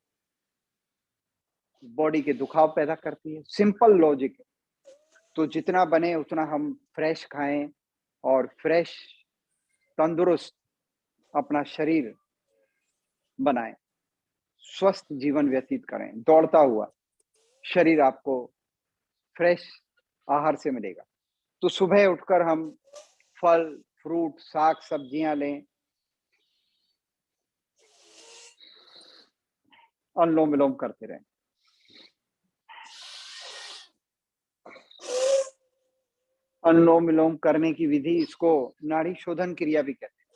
बॉडी के दुखाव पैदा करती है। सिंपल लॉजिक है। तो जितना बने उतना हम फ्रेश खाएं और फ्रेश तंदुरुस्त अपना शरीर बनाएं, स्वस्थ जीवन व्यतीत करें। दौड़ता हुआ शरीर आपको फ्रेश आहार से मिलेगा। तो सुबह उठकर हम फल, फ्रूट, साग सब्जियां लें, अनुलोम विलोम करते रहें। अनुलोम विलोम करने की विधि, इसको नाड़ी शोधन क्रिया भी कहते हैं।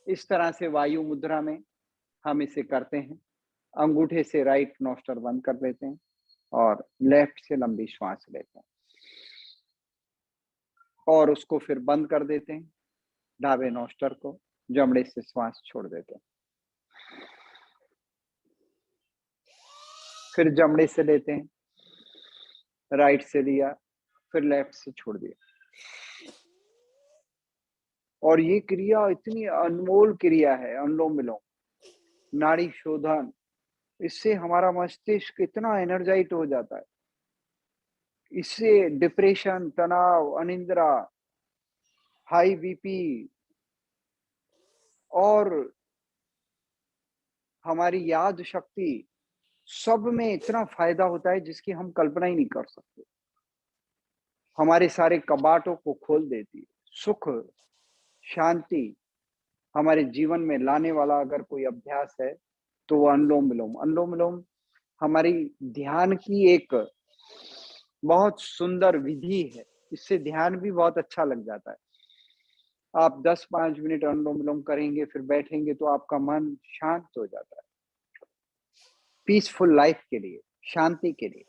इस तरह से वायु मुद्रा में हम इसे करते हैं। अंगूठे से राइट नोस्ट्रल बंद कर देते हैं और लेफ्ट से लंबी श्वास लेते हैं और उसको फिर बंद कर देते हैं। ढाबे नोस्ट्रल को जमड़े से श्वास छोड़ देते हैं। फिर जमड़े से लेते हैं, राइट से लिया, फिर लेफ्ट से छोड़ दिया। और ये क्रिया इतनी अनमोल क्रिया है, अनुलोम विलोम, नाड़ी शोधन। इससे हमारा मस्तिष्क इतना एनर्जाइट हो जाता है। इससे डिप्रेशन, तनाव, अनिद्रा, हाई बीपी और हमारी याद शक्ति, सब में इतना फायदा होता है जिसकी हम कल्पना ही नहीं कर सकते। हमारे सारे कबाटों को खोल देती है। सुख, शांति हमारे जीवन में लाने वाला अगर कोई अभ्यास है तो वो अनुलोम विलोम। अनुलोम विलोम हमारी ध्यान की एक बहुत सुंदर विधि है। इससे ध्यान भी बहुत अच्छा लग जाता है। आप 10-5 मिनट अनुलोम विलोम करेंगे, फिर बैठेंगे तो आपका मन शांत हो जाता है। पीसफुल लाइफ के लिए, शांति के लिए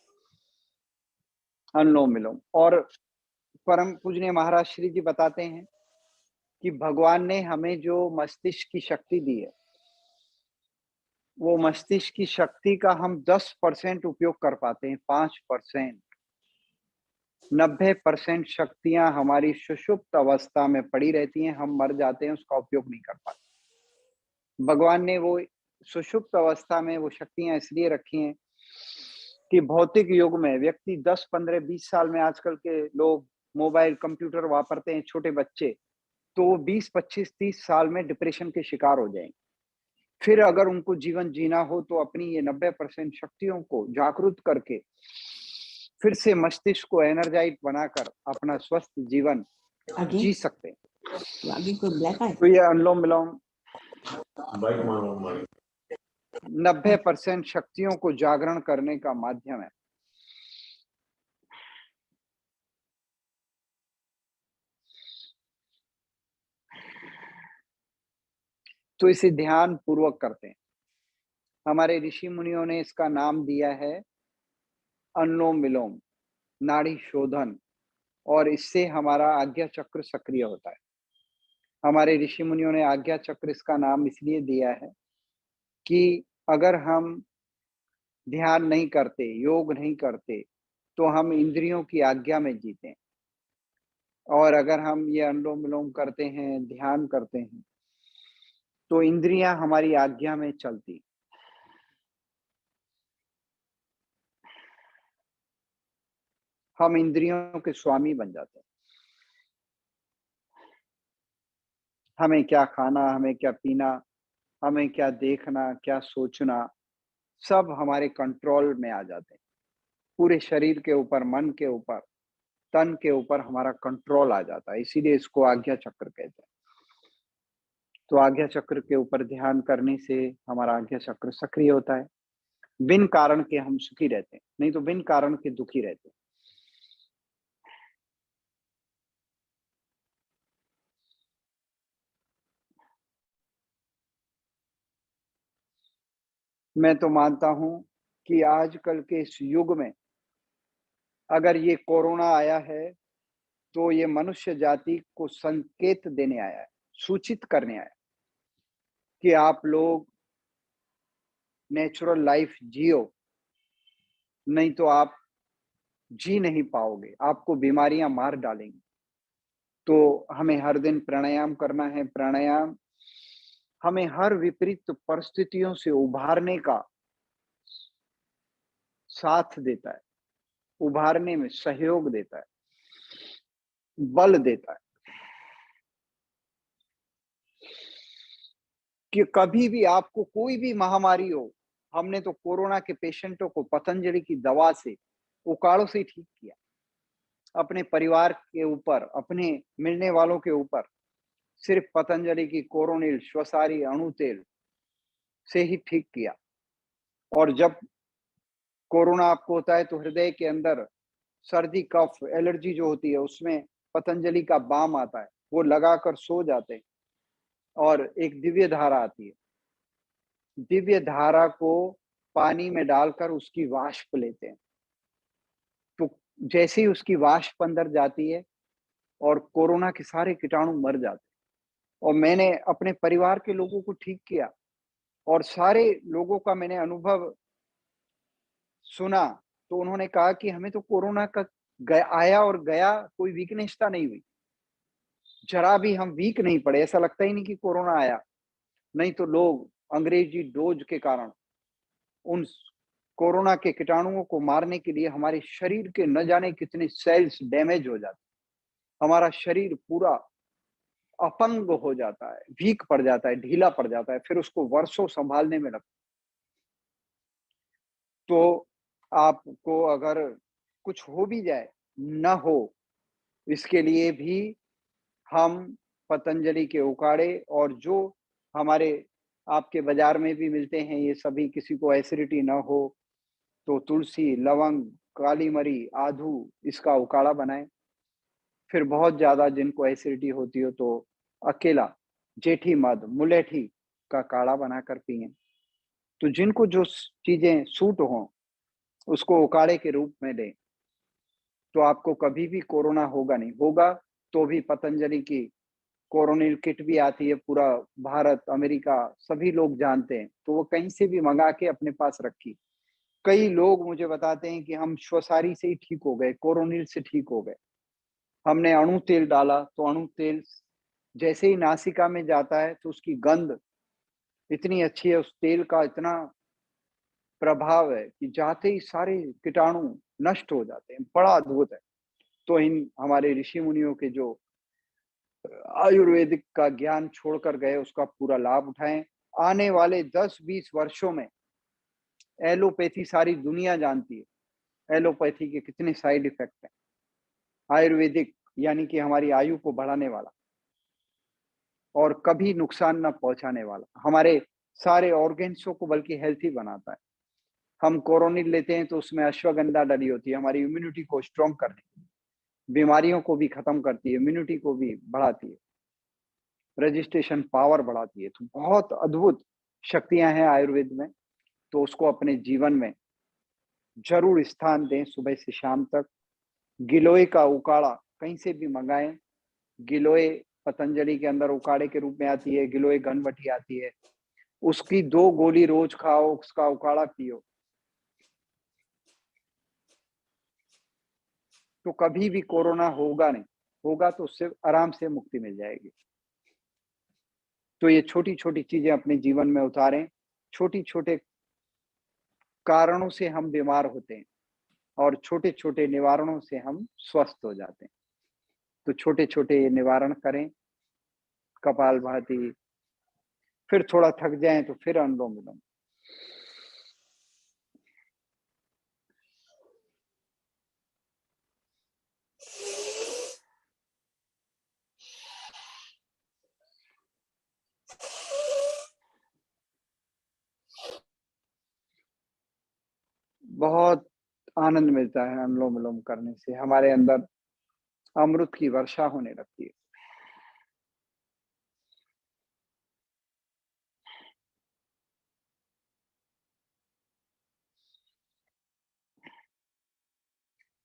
अनुलोम विलोम। और परम पूजनीय महाराज श्री जी बताते हैं कि भगवान ने हमें जो मस्तिष्क की शक्ति दी है, वो मस्तिष्क की शक्ति का हम 10% उपयोग कर पाते हैं। 5%, 90% शक्तियां हमारी सुषुप्त अवस्था में पड़ी रहती हैं। हम मर जाते हैं, उसका उपयोग नहीं कर पाते। भगवान ने वो सुषुप्त अवस्था में वो शक्तियां इसलिए रखी हैं कि भौतिक युग में व्यक्ति 10, 15, 20 साल में, आजकल के लोग मोबाइल, कंप्यूटर वापरते हैं, छोटे बच्चे, तो वो 20, 25, 30 साल में डिप्रेशन के शिकार हो जाएंगे। फिर अगर उनको जीवन जीना हो तो अपनी ये 90% शक्तियों को जागृत करके फिर से मस्तिष्क को एनर्जाइज बनाकर अपना स्वस्थ जीवन जी सकते हैं। आगे कोई ब्लैक है? तो ये अनुलोम विलोम 90% शक्तियों को जागरण करने का माध्यम है। तो इसे ध्यान पूर्वक करते हैं। हमारे ऋषि मुनियों ने इसका नाम दिया है अनुलोम विलोम, नाड़ी शोधन। और इससे हमारा आज्ञा चक्र सक्रिय होता है। हमारे ऋषि मुनियों ने आज्ञा चक्र इसका नाम इसलिए दिया है कि अगर हम ध्यान नहीं करते, योग नहीं करते, तो हम इंद्रियों की आज्ञा में जीते हैं। और अगर हम ये अनुलोम-विलोम करते हैं, ध्यान करते हैं, तो इंद्रियां हमारी आज्ञा में चलती। हम इंद्रियों के स्वामी बन जाते हैं। हमें क्या खाना, हमें क्या पीना, हमें क्या देखना, क्या सोचना, सब हमारे कंट्रोल में आ जाते हैं। पूरे शरीर के ऊपर, मन के ऊपर, तन के ऊपर हमारा कंट्रोल आ जाता है, इसीलिए इसको आज्ञा चक्र कहते हैं। तो आज्ञा चक्र के ऊपर ध्यान करने से हमारा आज्ञा चक्र सक्रिय होता है। बिन कारण के हम सुखी रहते हैं, नहीं तो बिन कारण के दुखी रहते हैं। मैं तो मानता हूँ कि आजकल के इस युग में अगर ये कोरोना आया है, तो ये मनुष्य जाति को संकेत देने आया है, सूचित करने आया है कि आप लोग नेचुरल लाइफ जियो, नहीं तो आप जी नहीं पाओगे, आपको बीमारियां मार डालेंगी। तो हमें हर दिन प्राणायाम करना है। प्राणायाम हमें हर विपरीत परिस्थितियों से उभारने का साथ देता है, उभारने में सहयोग देता है, बल देता है। कि कभी भी आपको कोई भी महामारी हो, हमने तो कोरोना के पेशेंटों को पतंजलि की दवा से, उकाड़ों से ही ठीक किया। अपने परिवार के ऊपर, अपने मिलने वालों के ऊपर सिर्फ पतंजलि की कोरोनिल, श्वसारी, अणु तेल से ही ठीक किया। और जब कोरोना आपको होता है तो हृदय के अंदर सर्दी, कफ, एलर्जी जो होती है उसमें पतंजलि का बाम आता है, वो लगाकर सो जाते हैं और एक दिव्य धारा आती है। दिव्य धारा को पानी में डालकर उसकी वाष्प लेते हैं। तो जैसे ही उसकी वाष्प अंदर जाती है और कोरोना के सारे कीटाणु मर जाते हैं। और मैंने अपने परिवार के लोगों को ठीक किया और सारे लोगों का मैंने अनुभव सुना, तो उन्होंने कहा कि हमें तो कोरोना का आया और गया, कोई वीकनेसता नहीं हुई। जरा भी हम वीक नहीं पड़े, ऐसा लगता ही नहीं कि कोरोना आया। नहीं तो लोग अंग्रेजी डोज के कारण उन कोरोना के कीटाणुओं को मारने के लिए हमारे शरीर के न जाने कितने सेल्स डैमेज हो जाते हैं। हमारा शरीर पूरा अपंग हो जाता है, वीक पड़ जाता है, ढीला पड़ जाता है, फिर उसको वर्षों संभालने में लगता है। तो आपको अगर कुछ हो भी जाए, ना हो, इसके लिए भी हम पतंजलि के उकाड़े और जो हमारे आपके बाजार में भी मिलते हैं, ये सभी, किसी को एसिडिटी ना हो तो तुलसी, लवंग, काली मरी, आदू, इसका उकाड़ा बनाएं। फिर बहुत ज्यादा जिनको एसिडिटी होती हो तो अकेला जेठी मध, मुलेठी का काढ़ा बनाकर पिए। तो जिनको जो चीजें सूट हो उसको उकाड़े के रूप में लें, तो आपको कभी भी कोरोना होगा नहीं। होगा तो भी पतंजलि की कोरोनिल किट भी आती है, पूरा भारत, अमेरिका सभी लोग जानते हैं, तो वो कहीं से भी मंगा के अपने पास रखी। कई लोग मुझे बताते हैं कि हम श्वसारी से ही ठीक हो गए, कोरोनिल से ठीक हो गए। हमने अणु तेल डाला तो अणु तेल जैसे ही नासिका में जाता है तो उसकी गंध इतनी अच्छी है, उस तेल का इतना प्रभाव है कि जाते ही सारे कीटाणु नष्ट हो जाते हैं। बड़ा अद्भुत है। तो इन हमारे ऋषि मुनियों के जो आयुर्वेदिक का ज्ञान छोड़कर गए, उसका पूरा लाभ उठाएं। आने वाले 10-20 वर्षों में एलोपैथी सारी दुनिया जानती है, एलोपैथी के कितने साइड इफेक्ट हैं। आयुर्वेदिक यानी कि हमारी आयु को बढ़ाने वाला और कभी नुकसान ना पहुंचाने वाला, हमारे सारे ऑर्गेन्सों को बल्कि हेल्थी बनाता है। हम कोरोनिल लेते हैं तो उसमें अश्वगंधा डली होती है, हमारी इम्यूनिटी को स्ट्रॉन्ग करने के लिए, बीमारियों को भी खत्म करती है, इम्यूनिटी को भी बढ़ाती है, रजिस्ट्रेशन पावर बढ़ाती है। तो बहुत अद्भुत शक्तियां हैं आयुर्वेद में। तो उसको अपने जीवन में जरूर स्थान दें। सुबह से शाम तक गिलोय का उकाड़ा कहीं से भी मंगाएं। गिलोय पतंजलि के अंदर उकाड़े के रूप में आती है, गिलोय घनबटी आती है, उसकी 2 गोली रोज खाओ, उसका उकाड़ा पियो। तो कभी भी कोरोना होगा नहीं, होगा तो उससे आराम से मुक्ति मिल जाएगी। तो ये छोटी-छोटी चीज़ें अपने जीवन में उतारें, छोटे-छोटे कारणों से हम बीमार होते हैं और छोटे-छोटे निवारणों से हम स्वस्थ हो जाते हैं। तो छोटे-छोटे निवारण करें, कपालभाति, फिर थोड़ा थक जाएँ तो फिर अनुलोम-विलोम। बहुत आनंद मिलता है अनुलोम-विलोम करने से, हमारे अंदर अमृत की वर्षा होने लगती है।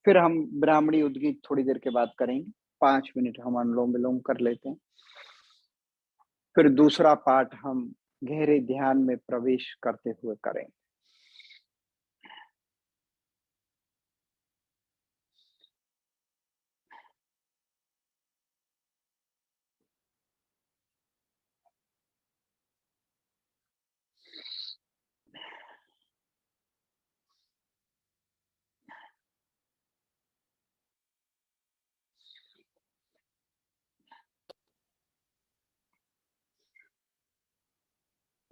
फिर हम ब्राह्मणी उद्गीत थोड़ी देर के बाद करेंगे, 5 मिनट हम अनुलोम-विलोम कर लेते हैं। फिर दूसरा पार्ट हम गहरे ध्यान में प्रवेश करते हुए करेंगे।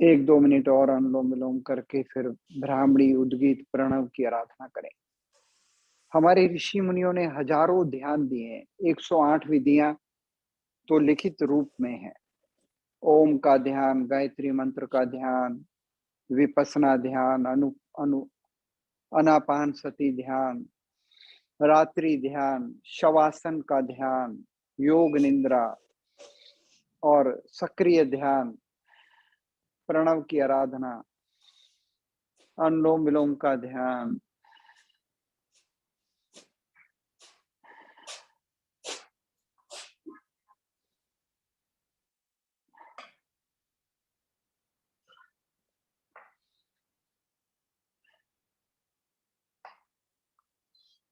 एक 2 मिनट और अनुलोम-विलोम करके फिर ब्राह्मणी उद्गीत प्रणव की आराधना करें। हमारे ऋषि मुनियों ने हजारों ध्यान दिए हैं, 108 विधियां तो लिखित रूप में है। ओम का ध्यान, गायत्री मंत्र का ध्यान, विपස්සना ध्यान, अनु अनु अनापान सती ध्यान, रात्रि ध्यान, शवासन का ध्यान, योग निद्रा और सक्रिय ध्यान, प्रणव की आराधना, अनुलोम विलोम का ध्यान।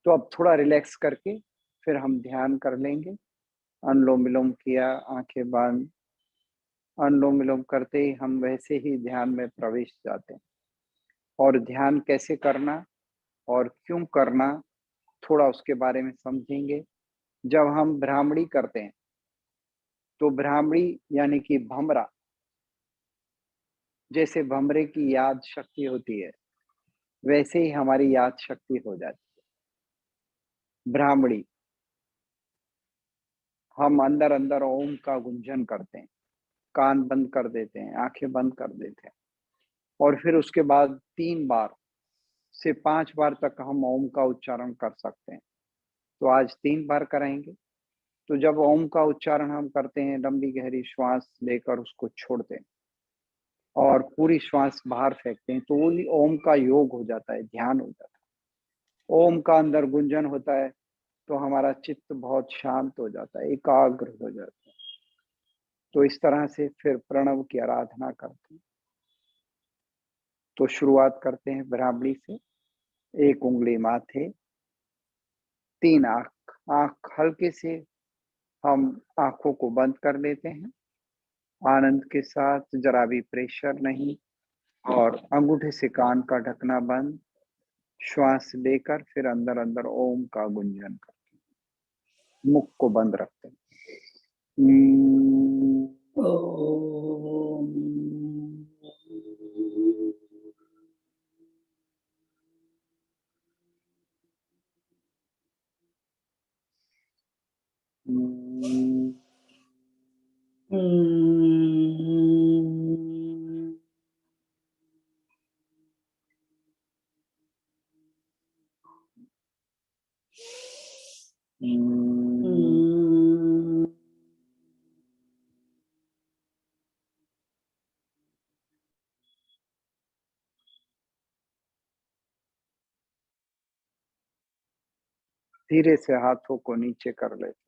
तो अब थोड़ा रिलैक्स करके फिर हम ध्यान कर लेंगे। अनुलोम विलोम किया, आंखें बंद। अनुलोम विलोम करते ही हम वैसे ही ध्यान में प्रवेश जाते हैं। और ध्यान कैसे करना और क्यों करना, थोड़ा उसके बारे में समझेंगे। जब हम ब्राह्मणी करते हैं तो ब्राह्मणी यानी कि भमरा, जैसे भमरे की याद शक्ति होती है वैसे ही हमारी याद शक्ति हो जाती है। ब्राह्मणी, हम अंदर अंदर ओम का गुंजन करते हैं, कान बंद कर देते हैं, आंखें बंद कर देते हैं और फिर उसके बाद 3 बार से 5 बार तक हम ओम का उच्चारण कर सकते हैं। तो आज 3 बार करेंगे। तो जब ओम का उच्चारण हम करते हैं, लंबी गहरी श्वास लेकर उसको छोड़ते हैं और पूरी श्वास बाहर फेंकते हैं, तो वो ओम का योग हो जाता है, ध्यान हो जाता है। ओम का अंदर गुंजन होता है तो हमारा चित्त बहुत शांत हो जाता है, एकाग्र हो जाता है। तो इस तरह से फिर प्रणव की आराधना करते हैं। तो शुरुआत करते हैं ब्राह्मणी से। 1 उंगली माथे, 3 आँख, आँख हल्के से हम आँखों को बंद कर लेते हैं, आनंद के साथ, जरा भी प्रेशर नहीं, और अंगूठे से कान का ढकना बंद, श्वास लेकर फिर अंदर अंदर ओम का गुंजन करते हैं, मुख को बंद रखते हैं। ओम। धीरे से हाथों को नीचे कर लेते,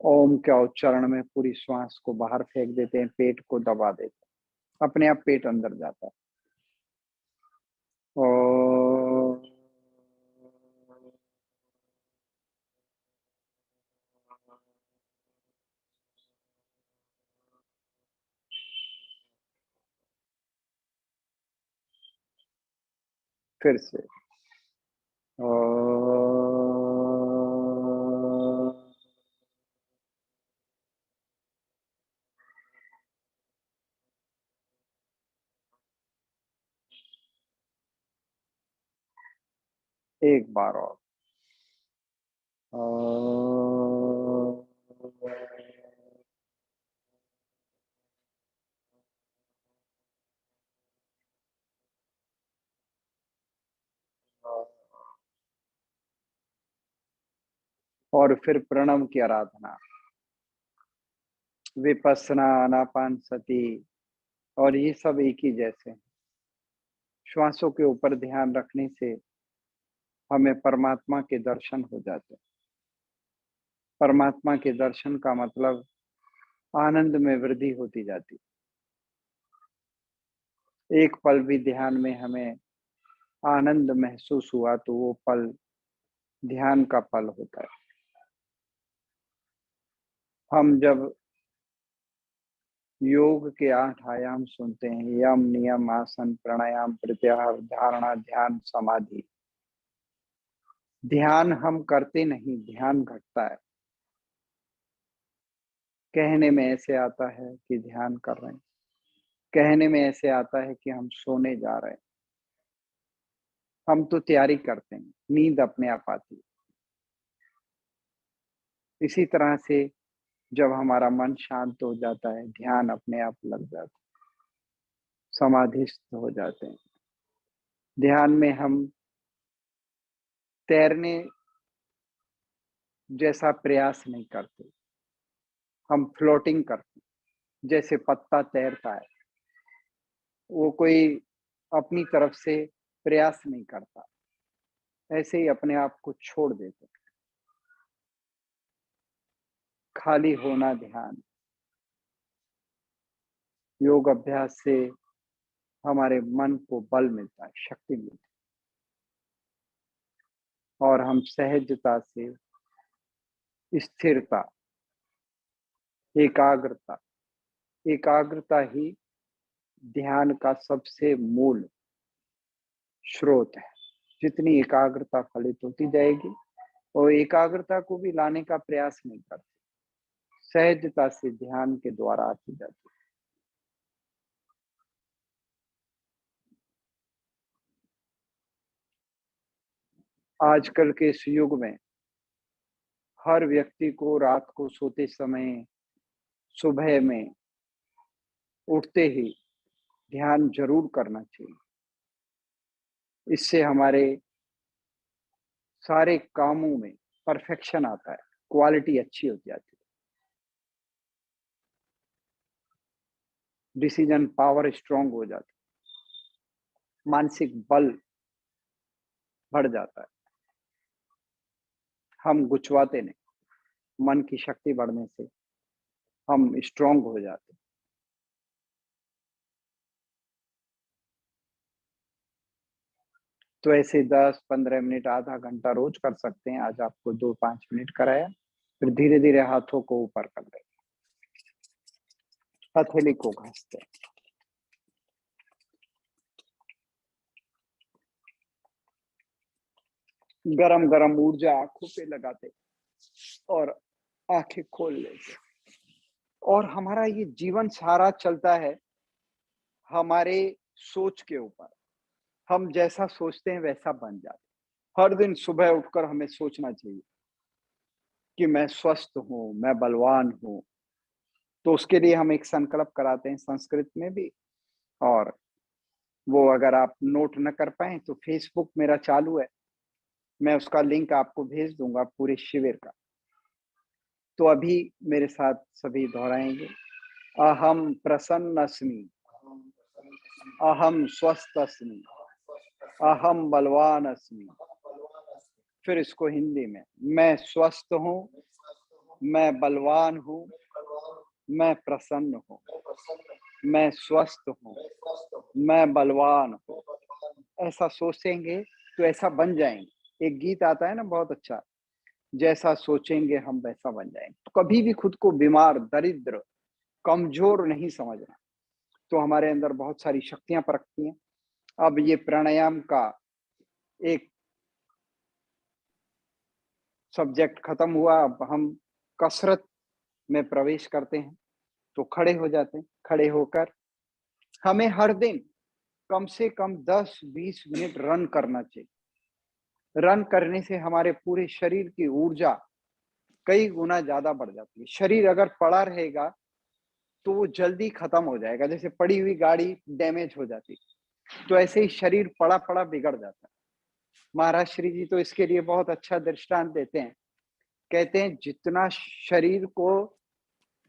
ओम के उच्चारण में पूरी श्वास को बाहर फेंक देते हैं, पेट को दबा देते हैं, अपने आप पेट अंदर जाता है। ओ फिर से ओ, एक बार और ओ, और फिर प्रणव की आराधना, विपස්සना, आनापान सती, और ये सब एक ही जैसे हैं। श्वासों के ऊपर ध्यान रखने से हमें परमात्मा के दर्शन हो जाते हैं। परमात्मा के दर्शन का मतलब आनंद में वृद्धि होती जाती है। एक पल भी ध्यान में हमें आनंद महसूस हुआ तो वो पल ध्यान का पल होता है। हम जब योग के 8 आयाम सुनते हैं, यम, नियम, आसन, प्राणायाम, प्रत्याहार, धारणा, ध्यान, समाधि, ध्यान हम करते नहीं, ध्यान घटता है। कहने में ऐसे आता है कि ध्यान कर रहे हैं, कहने में ऐसे आता है कि हम सोने जा रहे हैं। हम तो तैयारी करते हैं, नींद अपने आप आती है। इसी तरह से जब हमारा मन शांत हो जाता है, ध्यान अपने आप लग जाता है, समाधिस्थ हो जाते हैं। ध्यान में हम तैरने जैसा प्रयास नहीं करते, हम फ्लोटिंग करते हैं। जैसे पत्ता तैरता है, वो कोई अपनी तरफ से प्रयास नहीं करता, ऐसे ही अपने आप को छोड़ देते। खाली होना ध्यान। योग अभ्यास से हमारे मन को बल मिलता है, शक्ति मिलती है, और हम सहजता से स्थिरता, एकाग्रता, एकाग्रता ही ध्यान का सबसे मूल स्रोत है। जितनी एकाग्रता फलित होती जाएगी, और एकाग्रता को भी लाने का प्रयास नहीं करते, सहजता से ध्यान के द्वारा आती जाती है। आजकल के इस युग में हर व्यक्ति को रात को सोते समय, सुबह में उठते ही ध्यान जरूर करना चाहिए। इससे हमारे सारे कामों में परफेक्शन आता है, क्वालिटी अच्छी हो जाती है, डिसीजन पावर स्ट्रांग हो जाती है, मानसिक बल बढ़ जाता है। हम गुचवाते नहीं, मन की शक्ति बढ़ने से हम स्ट्रांग हो जाते हैं। तो ऐसे 10-15 मिनट, आधा घंटा रोज कर सकते हैं। आज आपको 2-5 मिनट कराया, फिर धीरे धीरे हाथों को ऊपर कर लें, हथेली को घसते हैं। गरम गरम ऊर्जा आंखों पे लगाते और आंखें खोल लेते। और हमारा ये जीवन सारा चलता है हमारे सोच के ऊपर। हम जैसा सोचते हैं वैसा बन जाते हैं। हर दिन सुबह उठकर हमें सोचना चाहिए कि मैं स्वस्थ हूँ, मैं बलवान हूँ। तो उसके लिए हम एक संकल्प कराते हैं संस्कृत में भी, और वो अगर आप नोट न कर पाए तो फेसबुक मेरा चालू है, मैं उसका लिंक आपको भेज दूंगा पूरे शिविर का। तो अभी मेरे साथ सभी दोहराएंगे। अहम प्रसन्न अस्मि, अहम स्वस्थ अस्मि, अहम बलवान अस्मि। फिर इसको हिंदी में, मैं स्वस्थ हूँ, मैं बलवान हूँ, मैं प्रसन्न हूँ, मैं स्वस्थ हूँ, मैं बलवान हूँ। ऐसा सोचेंगे तो ऐसा बन जाएंगे। एक गीत आता है ना बहुत अच्छा, जैसा सोचेंगे हम वैसा बन जाएंगे। तो कभी भी खुद को बीमार, दरिद्र, कमजोर नहीं समझना। तो हमारे अंदर बहुत सारी शक्तियां परखती हैं। अब ये प्राणायाम का एक सब्जेक्ट खत्म हुआ, अब हम कसरत में प्रवेश करते हैं। तो खड़े हो जाते हैं। खड़े होकर हमें हर दिन कम से कम 10-20 मिनट रन करना चाहिए। रन करने से हमारे पूरे शरीर की ऊर्जा कई गुना ज्यादा बढ़ जाती है। शरीर अगर पड़ा रहेगा तो वो जल्दी खत्म हो जाएगा, जैसे पड़ी हुई गाड़ी डैमेज हो जाती है, तो ऐसे ही शरीर पड़ा पड़ा बिगड़ जाता है। महाराज श्री जी तो इसके लिए बहुत अच्छा दृष्टांत देते हैं। कहते हैं जितना शरीर को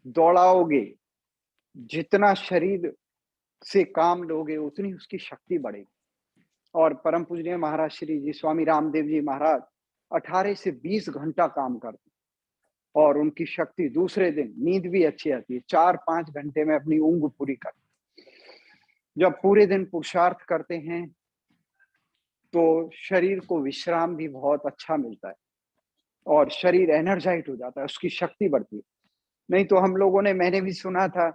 दौड़ाओगे, जितना शरीर से काम लोगे, उतनी उसकी शक्ति बढ़ेगी। और परम पूजनीय महाराज श्री जी स्वामी रामदेव जी महाराज 18 से 20 घंटा काम करते और उनकी शक्ति दूसरे दिन नींद भी अच्छी आती है। 4-5 घंटे में अपनी ऊंघ पूरी करते। जब पूरे दिन पुरुषार्थ करते हैं तो शरीर को विश्राम भी बहुत अच्छा मिलता है और शरीर एनर्जाइट हो जाता है, उसकी शक्ति बढ़ती है। नहीं तो हम लोगों ने, मैंने भी सुना था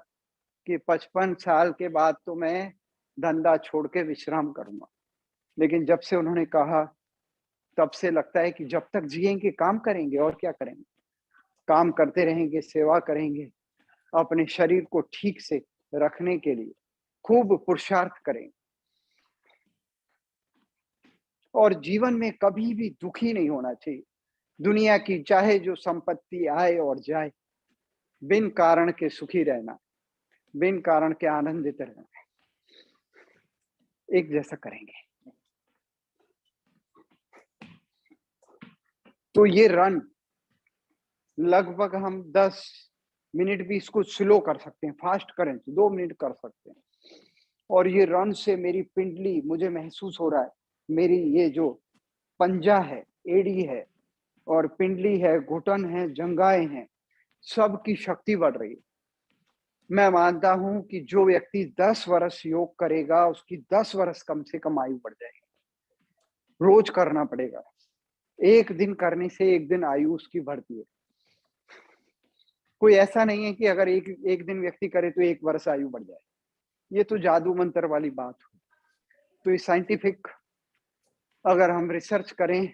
कि 55 साल के बाद तो मैं धंधा छोड़ के विश्राम करूंगा, लेकिन जब से उन्होंने कहा तब से लगता है कि जब तक जिएंगे काम करेंगे और क्या करेंगे। काम करते रहेंगे, सेवा करेंगे, अपने शरीर को ठीक से रखने के लिए खूब पुरुषार्थ करेंगे और जीवन में कभी भी दुखी नहीं होना चाहिए। दुनिया की चाहे जो संपत्ति आए और जाए, बिन कारण के सुखी रहना, बिन कारण के आनंदित रहना, एक जैसा करेंगे। तो ये रन लगभग हम 10 मिनट भी इसको स्लो कर सकते हैं, फास्ट करें तो 2 मिनट कर सकते हैं। और ये रन से मेरी पिंडली, मुझे महसूस हो रहा है मेरी ये जो पंजा है, एड़ी है और पिंडली है, घुटन है, जंघाएं हैं, सबकी शक्ति बढ़ रही है। मैं मानता हूं कि जो व्यक्ति 10 वर्ष योग करेगा उसकी 10 वर्ष कम से कम आयु बढ़ जाएगी। रोज करना पड़ेगा। एक दिन करने से एक दिन आयु उसकी बढ़ती है। कोई ऐसा नहीं है कि अगर एक दिन व्यक्ति करे तो 1 वर्ष आयु बढ़ जाए। ये तो जादू मंत्र वाली बात हुई। तो ये साइंटिफिक अगर हम रिसर्च करें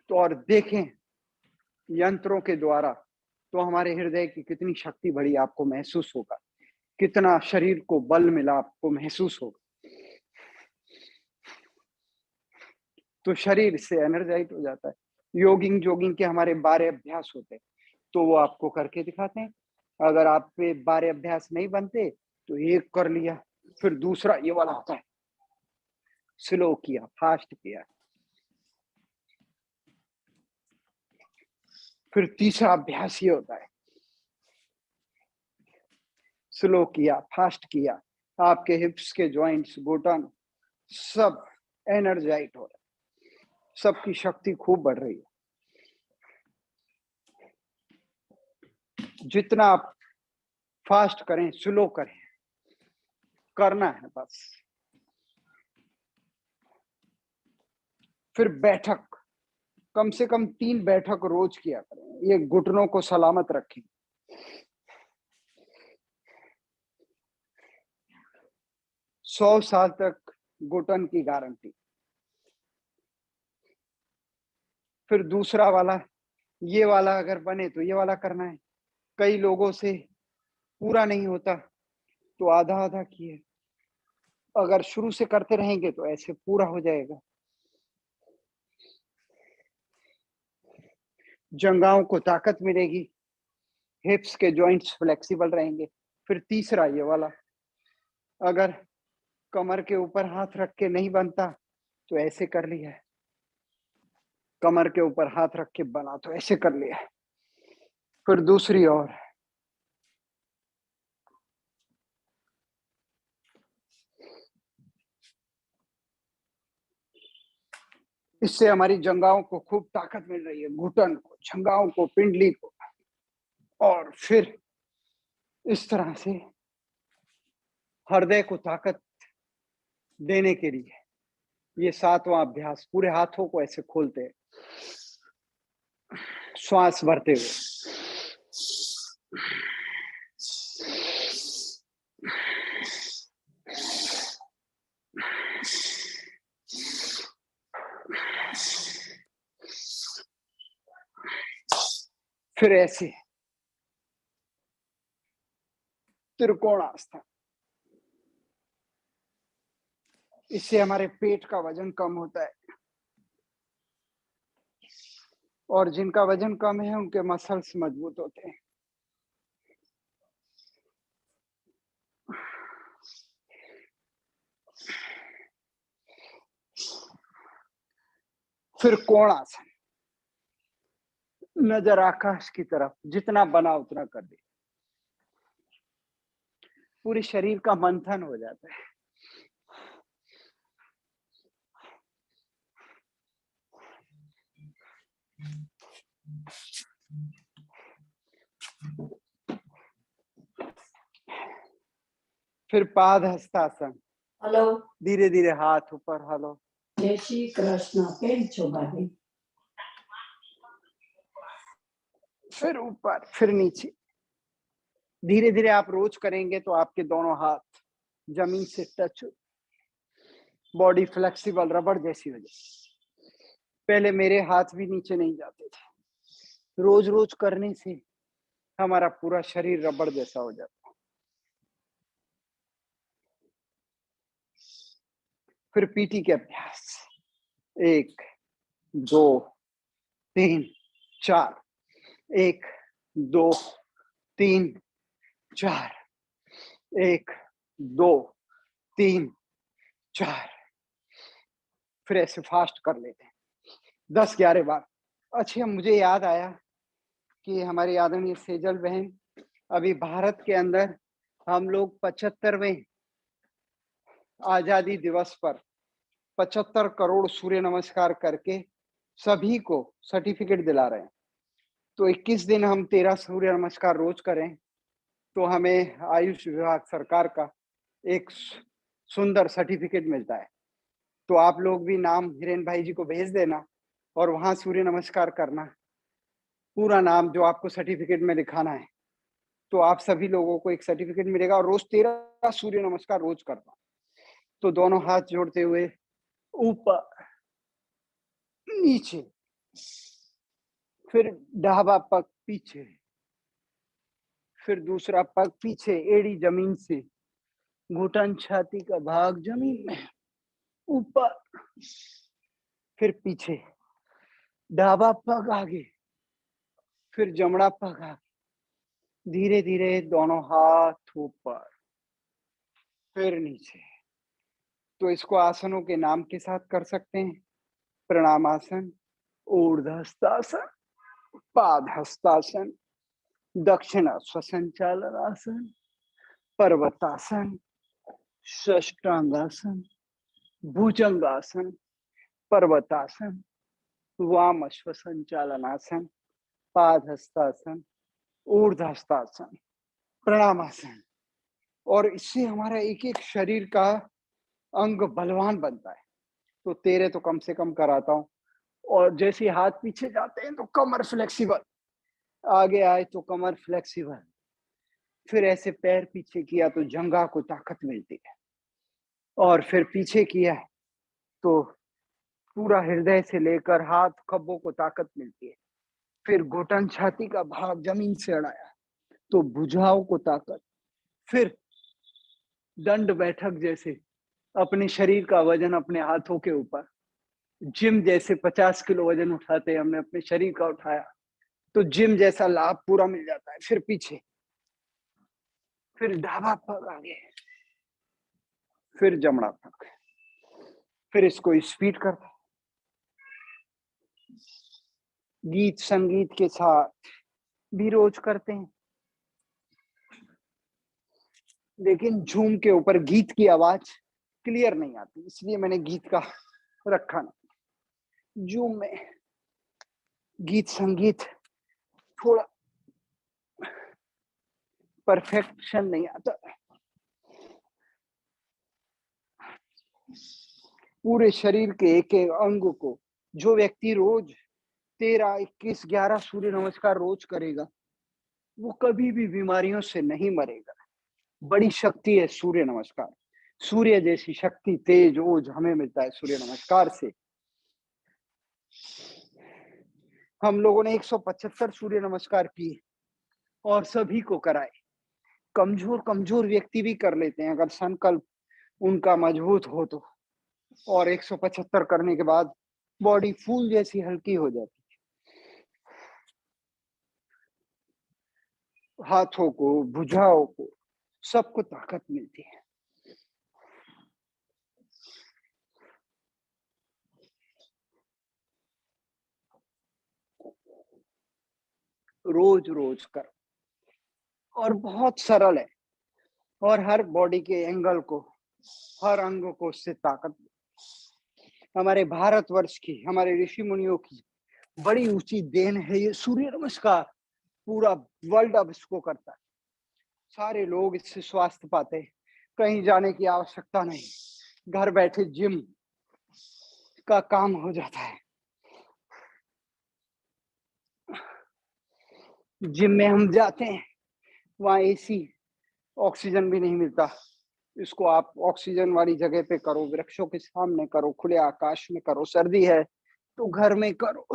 तो और देखें यंत्रों के द्वारा, तो हमारे हृदय की कितनी शक्ति बढ़ी आपको महसूस होगा, कितना शरीर को बल मिला आपको महसूस होगा। तो शरीर से एनर्जाइज हो जाता है। जोगिंग के हमारे 12 अभ्यास होते हैं, तो वो आपको करके दिखाते हैं। अगर आप पे 12 अभ्यास नहीं बनते तो एक कर लिया, फिर दूसरा ये वाला होता है, स्लो किया, फास्ट किया, फिर तीसरा अभ्यास ये होता है, स्लो किया, फास्ट किया, आपके हिप्स के जॉइंट्स, घुटन सब एनर्जाइट हो रहे, सबकी शक्ति खूब बढ़ रही है। जितना आप फास्ट करें, स्लो करें, करना है बस। फिर बैठक, कम से कम 3 बैठक रोज किया करें, ये घुटनों को सलामत रखें। सौ साल तक घुटन की गारंटी। फिर दूसरा वाला, ये वाला अगर बने तो ये वाला करना है। कई लोगों से पूरा नहीं होता तो आधा आधा किए, अगर शुरू से करते रहेंगे तो ऐसे पूरा हो जाएगा। जंघाओं को ताकत मिलेगी, हिप्स के जॉइंट्स फ्लेक्सिबल रहेंगे। फिर तीसरा ये वाला, अगर कमर के ऊपर हाथ रख के नहीं बनता तो ऐसे कर लिया है, कमर के ऊपर हाथ रख के बना तो ऐसे कर लिया है। फिर दूसरी ओर, इससे हमारी जंघाओं को खूब ताकत मिल रही है, घुटन को, जंघाओं को, पिंडली को। और फिर इस तरह से हृदय को ताकत देने के लिए ये 7वां अभ्यास, पूरे हाथों को ऐसे खोलते हैं, श्वास भरते हुए। फिर ऐसे त्रिकोणासन। इससे हमारे पेट का वजन कम होता है और जिनका वजन कम है उनके मसल्स मजबूत होते हैं। फिर कोणासन। नजर आकाश की तरफ, जितना बना उतना कर दे। पूरे शरीर का मंथन हो जाता है। फिर पाद हस्तासन। हेलो, धीरे धीरे हाथ ऊपर। हेलो, जय श्री कृष्ण। केम छो भाभी? फिर ऊपर, फिर नीचे। धीरे धीरे आप रोज करेंगे तो आपके दोनों हाथ जमीन से टच हो, बॉडी फ्लेक्सिबल रबड़ जैसी हो जाए। पहले मेरे हाथ भी नीचे नहीं जाते थे। रोज रोज करने से हमारा पूरा शरीर रबड़ जैसा हो जाता है। फिर पीटी के अभ्यास। 1 2 3 4। 1 2 3 4। 1 2 3 4। फिर ऐसे फास्ट कर लेते हैं 10-11 बार। अच्छा, मुझे याद आया कि हमारी आदरणीय सेजल बहन, अभी भारत के अंदर हम लोग 75वें आजादी दिवस पर 75 करोड़ सूर्य नमस्कार करके सभी को सर्टिफिकेट दिला रहे हैं। तो 21 दिन हम 13 सूर्य नमस्कार रोज करें तो हमें आयुष विभाग सरकार का एक सुंदर सर्टिफिकेट मिलता है। तो आप लोग भी नाम हिरेन भाई जी को भेज देना और वहां सूर्य नमस्कार करना। पूरा नाम जो आपको सर्टिफिकेट में लिखाना है, तो आप सभी लोगों को एक सर्टिफिकेट मिलेगा। और रोज 13 सूर्य नमस्कार रोज करना। तो दोनों हाथ जोड़ते हुए ऊपर नीचे, फिर ढाबा पग पीछे, फिर दूसरा पग पीछे, एड़ी जमीन से, घुटन छाती का भाग जमीन में, ऊपर, फिर पीछे, ढाबा पग आगे, फिर जमड़ा पग आगे। धीरे धीरे दोनों हाथ ऊपर, फिर नीचे। तो इसको आसनों के नाम के साथ कर सकते हैं। प्रणामासन, ऊर्ध्वहस्तासन, पाद हस्तासन, दक्षिण स्वसंचालन आसन, पर्वतासन, षष्टांगासन, भुजंगासन, पर्वतासन, वाम स्वसंचालनासन, पाद हस्तासन, ऊर्ध्वहस्तासन, प्रणामासन। और इससे हमारा एक एक शरीर का अंग बलवान बनता है। तो 13 तो कम से कम कराता हूँ। और जैसे हाथ पीछे जाते हैं तो कमर फ्लेक्सिबल, आगे आए तो कमर फ्लेक्सिबल, फिर ऐसे पैर पीछे किया तो जंघा को ताकत मिलती है, और फिर पीछे किया तो पूरा हृदय से लेकर हाथ खब्बों को ताकत मिलती है। फिर घुटन छाती का भाग जमीन से अड़ाया तो भुजाओं को ताकत। फिर दंड बैठक जैसे अपने शरीर का वजन अपने हाथों के ऊपर, जिम जैसे 50 किलो वजन उठाते हैं, हमने अपने शरीर का उठाया तो जिम जैसा लाभ पूरा मिल जाता है। फिर पीछे, फिर ढाबा पग आगे, फिर जमड़ा पग, फिर इसको स्पीड कर। गीत संगीत के साथ भी रोज करते हैं, लेकिन झूम के ऊपर गीत की आवाज क्लियर नहीं आती, इसलिए मैंने गीत का रखा नहीं। झूम में गीत संगीत थोड़ा परफेक्शन नहीं आता। पूरे शरीर के एक एक अंग को, जो व्यक्ति रोज 13, 21, 11 सूर्य नमस्कार रोज करेगा, वो कभी भी बीमारियों से नहीं मरेगा। बड़ी शक्ति है सूर्य नमस्कार। सूर्य जैसी शक्ति, तेज, ओज हमें मिलता है सूर्य नमस्कार से। हम लोगों ने 175 सूर्य नमस्कार किए और सभी को कराए। कमजोर व्यक्ति भी कर लेते हैं अगर संकल्प उनका मजबूत हो तो। और 175 करने के बाद बॉडी फूल जैसी हल्की हो जाती है। हाथों को, भुजाओं को, सबको ताकत मिलती है। रोज रोज कर, और बहुत सरल है, और हर बॉडी के एंगल को, हर अंग को उससे ताकत। हमारे भारतवर्ष की, हमारे ऋषि मुनियों की बड़ी ऊंची देन है ये सूर्य नमस्कार। पूरा वर्ल्ड अब इसको करता है। सारे लोग इससे स्वास्थ्य पाते हैं, कहीं जाने की आवश्यकता नहीं, घर बैठे जिम का काम हो जाता है। जिम में हम जाते हैं, वहां एसी, ऑक्सीजन भी नहीं मिलता। इसको आप ऑक्सीजन वाली जगह पे करो, वृक्षों के सामने करो, खुले आकाश में करो। सर्दी है तो घर में करो।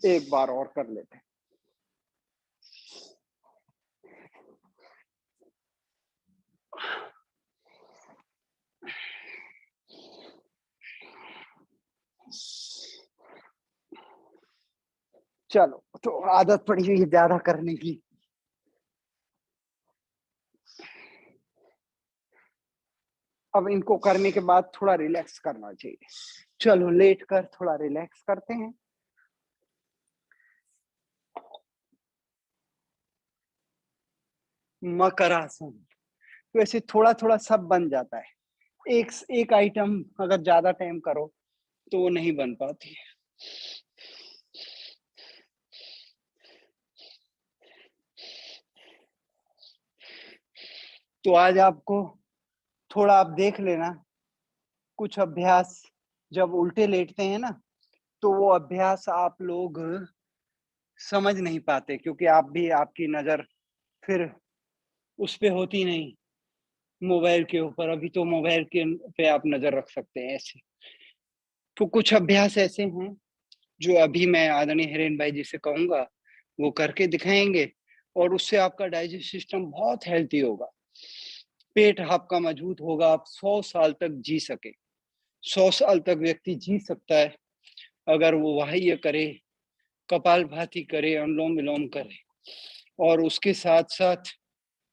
एक बार और कर लेते हैं। चलो, तो आदत पड़ी हुई है ज्यादा करने की। अब इनको करने के बाद थोड़ा रिलैक्स करना चाहिए। चलो, लेट कर थोड़ा रिलैक्स करते हैं। मकरासन, तो ऐसे थोड़ा थोड़ा सब बन जाता है। एक आइटम अगर ज्यादा टाइम करो तो वो नहीं बन पाती है। तो आज आपको थोड़ा आप देख लेना, कुछ अभ्यास जब उल्टे लेटते हैं ना, तो वो अभ्यास आप लोग समझ नहीं पाते, क्योंकि आप भी, आपकी नजर फिर उस पे होती नहीं, मोबाइल के ऊपर। अभी तो मोबाइल के पे आप नजर रख सकते हैं ऐसे। तो कुछ अभ्यास ऐसे हैं जो अभी मैं आदरणीय हिरेन भाई जी से कहूंगा, वो करके दिखाएंगे, और उससे आपका डाइजेस्ट सिस्टम बहुत हेल्थी होगा। पेट आपका मजबूत होगा, आप 100 साल तक जी सके। 100 साल तक व्यक्ति जी सकता है अगर वो बाह्य करे, कपालभाति करे, अनुलोम विलोम करे। और उसके साथ साथ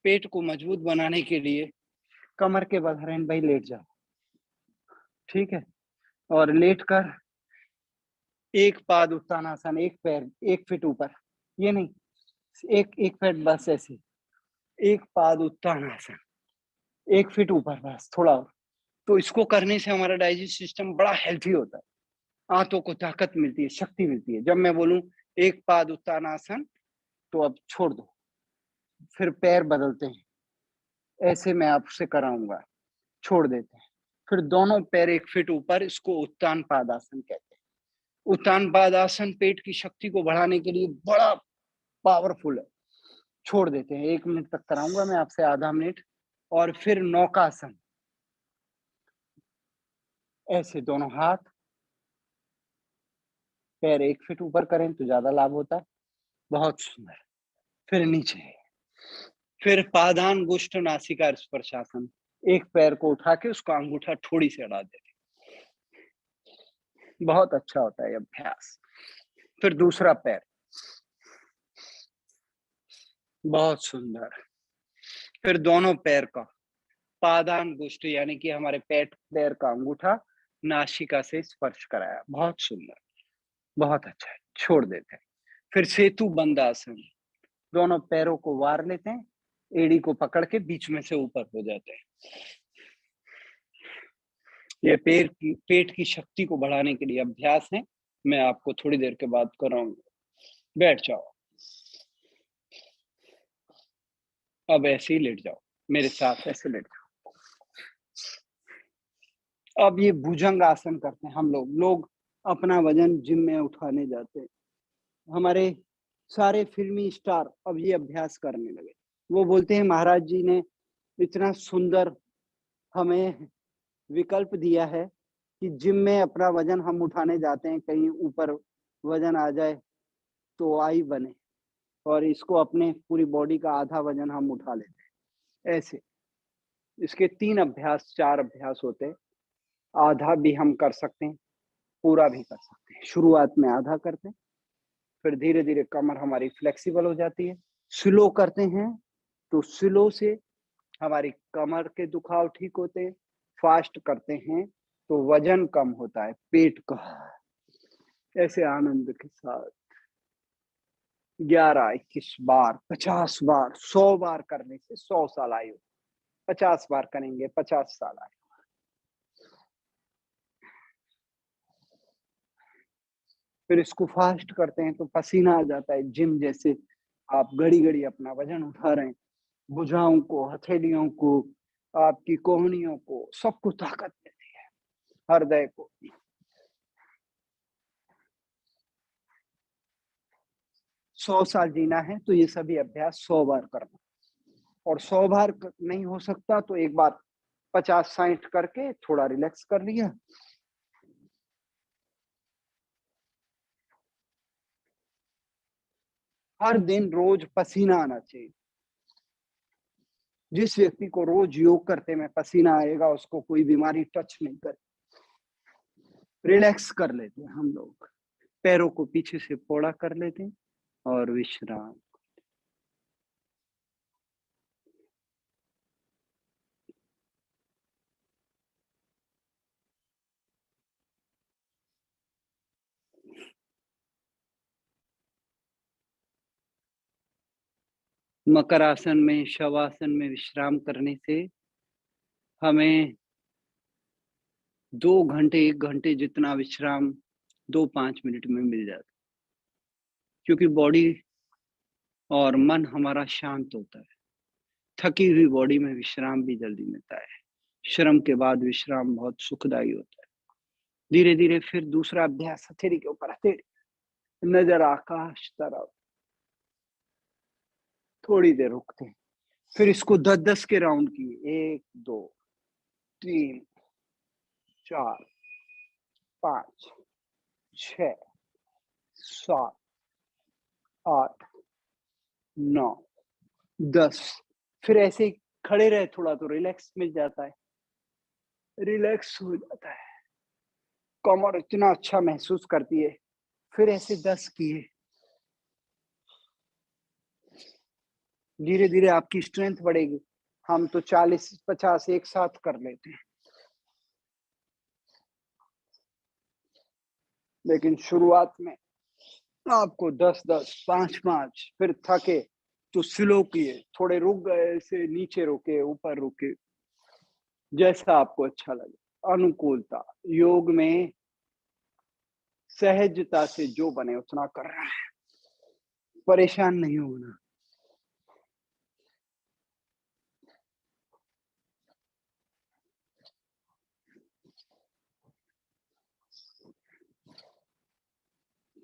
पेट को मजबूत बनाने के लिए कमर के बल हिरेन भाई लेट जाओ, ठीक है? और लेट कर एक पाद उत्तानासन, एक पैर 1 फीट ऊपर, ये नहीं, एक फीट बस, ऐसे एक पाद उत्तानासन 1 फीट ऊपर, बस थोड़ा और। तो इसको करने से हमारा डाइजेस्ट सिस्टम बड़ा हेल्थी होता है, आंतों को ताकत मिलती है, शक्ति मिलती है। जब मैं बोलूं एक पाद उत्तानासन, तो अब छोड़ दो, फिर पैर बदलते हैं, ऐसे मैं आपसे कराऊंगा, छोड़ देते हैं, फिर दोनों पैर 1 फीट ऊपर, इसको उत्तान पादासन कहते हैं। उत्तान पादासन पेट की शक्ति को बढ़ाने के लिए बड़ा पावरफुल है। छोड़ देते हैं, 1 मिनट तक कराऊंगा मैं आपसे, आधा मिनट। और फिर नौकासन, ऐसे दोनों हाथ, पैर 1 फीट ऊपर करें तो ज्यादा लाभ होता है। बहुत सुंदर। फिर नीचे, फिर पादान गुष्ठ नासिका स्पर्शासन, एक पैर को उठा के उसका अंगूठा थोड़ी से अड़ा देते, बहुत अच्छा होता है अभ्यास। फिर दूसरा पैर, बहुत सुंदर। फिर दोनों पैर का पादान गुष्ठ, यानी कि हमारे पेट पैर का अंगूठा नासिका से स्पर्श कराया, बहुत सुंदर, बहुत अच्छा है। छोड़ देते हैं। फिर सेतु बंदासन, दोनों पैरों को वार लेते हैं, एड़ी को पकड़ के बीच में से ऊपर हो जाते हैं। ये पेट की शक्ति को बढ़ाने के लिए अभ्यास है। मैं आपको थोड़ी देर के बाद कराऊंगा। बैठ जाओ, अब ऐसे ही लेट जाओ, मेरे साथ ऐसे लेट जाओ। अब ये भुजंग आसन करते हैं हम लोग अपना वजन जिम में उठाने जाते हैं। हमारे सारे फिल्मी स्टार अब ये अभ्यास करने लगे। वो बोलते हैं महाराज जी ने इतना सुंदर हमें विकल्प दिया है कि जिम में अपना वजन हम उठाने जाते हैं, कहीं ऊपर वजन आ जाए तो आई बने, और इसको अपने पूरी बॉडी का आधा वजन हम उठा लेते हैं। ऐसे इसके 3 अभ्यास 4 अभ्यास होते हैं। आधा भी हम कर सकते हैं, पूरा भी कर सकते हैं। शुरुआत में आधा करते हैं, फिर धीरे धीरे कमर हमारी फ्लेक्सिबल हो जाती है। स्लो करते हैं तो स्लो से हमारी कमर के दुखाव ठीक होते हैं। फास्ट करते हैं तो वजन कम होता है पेट का। ऐसे आनंद के साथ 11, 21 बार, 50 बार, 100 बार करने से 100 साल आयु, 50 बार करेंगे 50 साल आयु। फिर इसको फास्ट करते हैं तो पसीना आ जाता है। जिम जैसे आप घड़ी-घड़ी अपना वजन उठा रहे हैं। भुजाओं को, हथेलियों को, आपकी कोहनियों को, सबको ताकत देती है, हृदय को। सौ साल जीना है तो ये सभी अभ्यास 100 बार करना, और 100 बार नहीं हो सकता तो एक बार 50-60 करके थोड़ा रिलैक्स कर लिया। हर दिन रोज पसीना आना चाहिए। जिस व्यक्ति को रोज योग करते में पसीना आएगा उसको कोई बीमारी टच नहीं करे। रिलैक्स कर लेते हैं हम लोग, पैरों को पीछे से फोड़ा कर लेते हैं और विश्राम। मकर आसन में, शवासन में विश्राम करने से हमें 2 घंटे 1 घंटे जितना विश्राम 2-5 मिनट में मिल जाता है, क्योंकि बॉडी और मन हमारा शांत होता है। थकी हुई बॉडी में विश्राम भी जल्दी मिलता है। श्रम के बाद विश्राम बहुत सुखदायी होता है। धीरे धीरे फिर दूसरा अभ्यास, हथेली के ऊपर हथेली, नजर आकाश तरफ, थोड़ी देर रुकते हैं। फिर इसको 10-10 के राउंड किए। 1 2 3 4 5 6 7 8 9 10। फिर ऐसे ही खड़े रहे थोड़ा तो रिलैक्स मिल जाता है, रिलैक्स हो जाता है, कमर इतना अच्छा महसूस करती है। फिर ऐसे 10 किए। धीरे धीरे आपकी स्ट्रेंथ बढ़ेगी। हम तो 40-50 एक साथ कर लेते हैं, लेकिन शुरुआत में आपको 10-10, 5-5, फिर थके तो स्लो किए, थोड़े रुक गए, से नीचे रुके, ऊपर रुके, जैसा आपको अच्छा लगे। अनुकूलता, योग में सहजता से जो बने उतना कर रहा है, परेशान नहीं होना।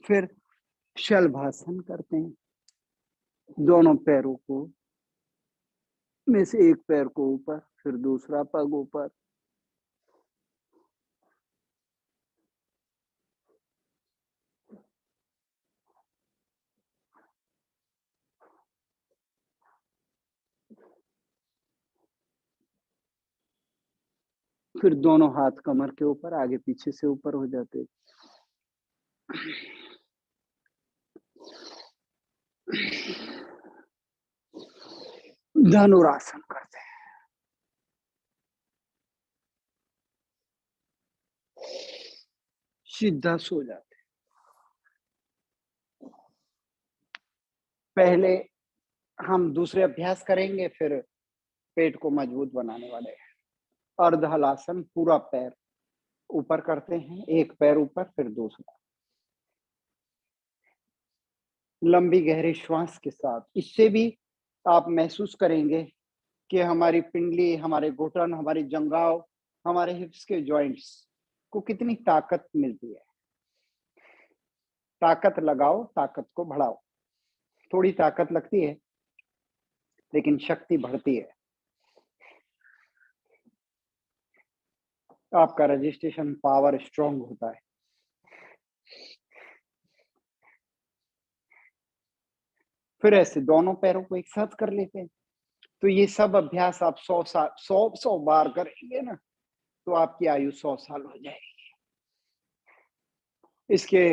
फिर शलभासन करते हैं। दोनों पैरों को में से एक पैर को ऊपर, फिर दूसरा पग ऊपर। फिर दोनों हाथ कमर के ऊपर, आगे पीछे से ऊपर हो जाते। धनुरासन करते हैं। सीधा सो जाते। पहले हम दूसरे अभ्यास करेंगे, फिर पेट को मजबूत बनाने वाले हैं। अर्ध हलासन, पूरा पैर ऊपर करते हैं, एक पैर ऊपर फिर दूसरा। लंबी गहरी श्वास के साथ। इससे भी आप महसूस करेंगे कि हमारी पिंडली, हमारे घुटन, हमारी जंघाव, हमारे हिप्स के जॉइंट्स को कितनी ताकत मिलती है। ताकत लगाओ, ताकत को बढ़ाओ। थोड़ी ताकत लगती है लेकिन शक्ति बढ़ती है। आपका रजिस्ट्रेशन पावर स्ट्रांग होता है। फिर ऐसे दोनों पैरों को एक साथ कर लेते हैं। तो ये सब अभ्यास आप 100 बार करेंगे ना, तो आपकी आयु 100 साल हो जाएगी। इसके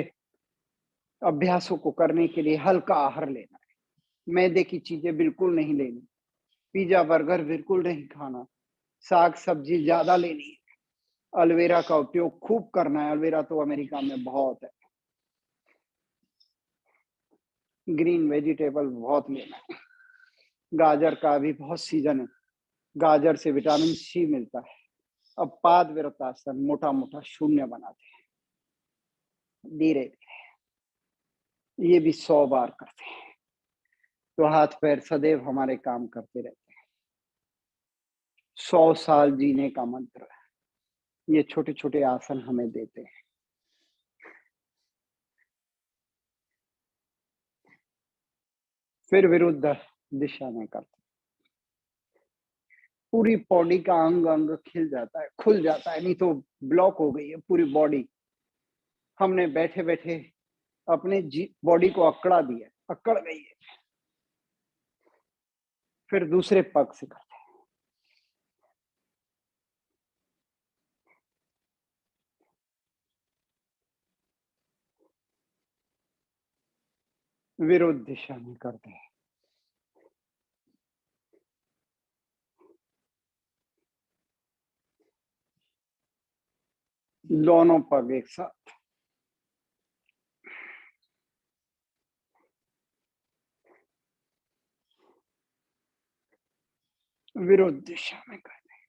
अभ्यासों को करने के लिए हल्का आहार लेना है। मैदे की चीजें बिल्कुल नहीं लेनी, पिज्जा बर्गर बिल्कुल नहीं खाना, साग सब्जी ज्यादा लेनी है, एलोवेरा का उपयोग खूब करना है। एलोवेरा तो अमेरिका में बहुत है। ग्रीन वेजिटेबल बहुत लेना है। गाजर का भी बहुत सीजन है, गाजर से विटामिन सी मिलता है। अब पाद विरतासन मोटा मोटा शून्य बनाते हैं धीरे धीरे। ये भी 100 बार करते हैं तो हाथ पैर सदैव हमारे काम करते रहते हैं। 100 साल जीने का मंत्र है। ये छोटे छोटे आसन हमें देते हैं। फिर विरुद्ध दिशा में करते हैं। पूरी बॉडी का अंग अंग खिल जाता है, खुल जाता है, नहीं तो ब्लॉक हो गई है पूरी बॉडी। हमने बैठे बैठे अपने बॉडी को अकड़ा दिया, अकड़ गई है। फिर दूसरे पग से करते हैं। विरुद्ध दिशा में करते हैं। दोनों पग एक साथ। विरुद्ध दिशा में करते हैं।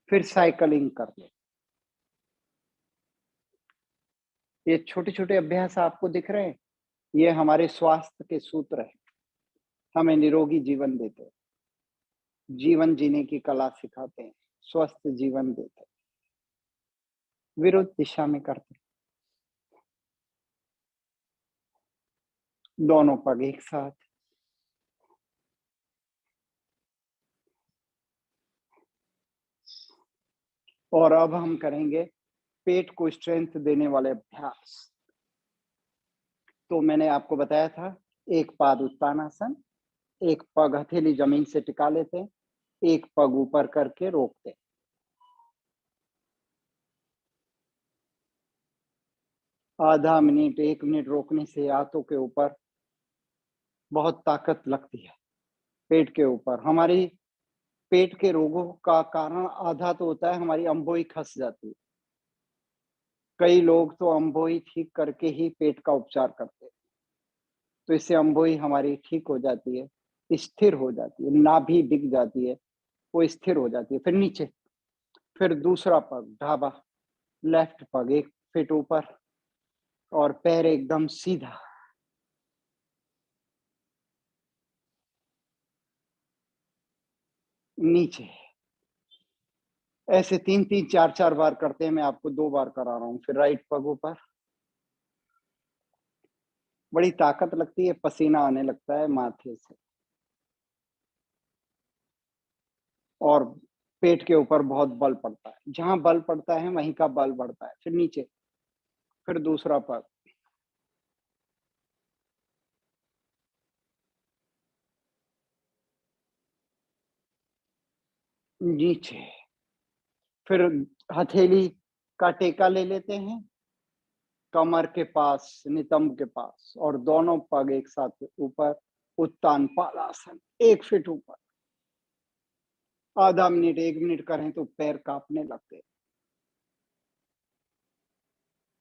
फिर साइकिलिंग कर ले। ये छोटे छोटे अभ्यास आपको दिख रहे हैं, ये हमारे स्वास्थ्य के सूत्र है। हमें निरोगी जीवन देते हैं, जीवन जीने की कला सिखाते हैं, स्वस्थ जीवन देते हैं। विरुद्ध दिशा में करते हैं। दोनों पग एक साथ। और अब हम करेंगे पेट को स्ट्रेंथ देने वाले अभ्यास। तो मैंने आपको बताया था, एक पाद उत्तानासन, एक पग हथेली जमीन से टिका लेते हैं, एक पग ऊपर करके रोकते हैं। आधा मिनट 1 मिनट रोकने से हाथों के ऊपर बहुत ताकत लगती है। पेट के ऊपर हमारी पेट के रोगों का कारण आधा तो होता है हमारी अम्बोई खस जाती है। कई लोग तो अम्बोई ठीक करके ही पेट का उपचार करते हैं, तो इससे अम्बोई हमारी ठीक हो जाती है, स्थिर हो जाती है, नाभि दिख जाती है, वो स्थिर हो जाती है। फिर नीचे, फिर दूसरा पग ढाबा, लेफ्ट पग 1 फीट ऊपर और पैर एकदम सीधा। नीचे ऐसे 3-3 4-4 बार करते हैं। मैं आपको 2 बार करा रहा हूँ। फिर राइट पग ऊपर। बड़ी ताकत लगती है, पसीना आने लगता है माथे से और पेट के ऊपर बहुत बल पड़ता है। जहां बल पड़ता है वहीं का बल बढ़ता है। फिर नीचे, फिर दूसरा पग, नीचे, फिर हथेली का टेका ले लेते हैं कमर के पास, नितंब के पास, और दोनों पग एक साथ ऊपर, उत्तान पालासन 1 फीट ऊपर। आधा मिनट 1 मिनट करें तो पैर कांपने लगते हैं।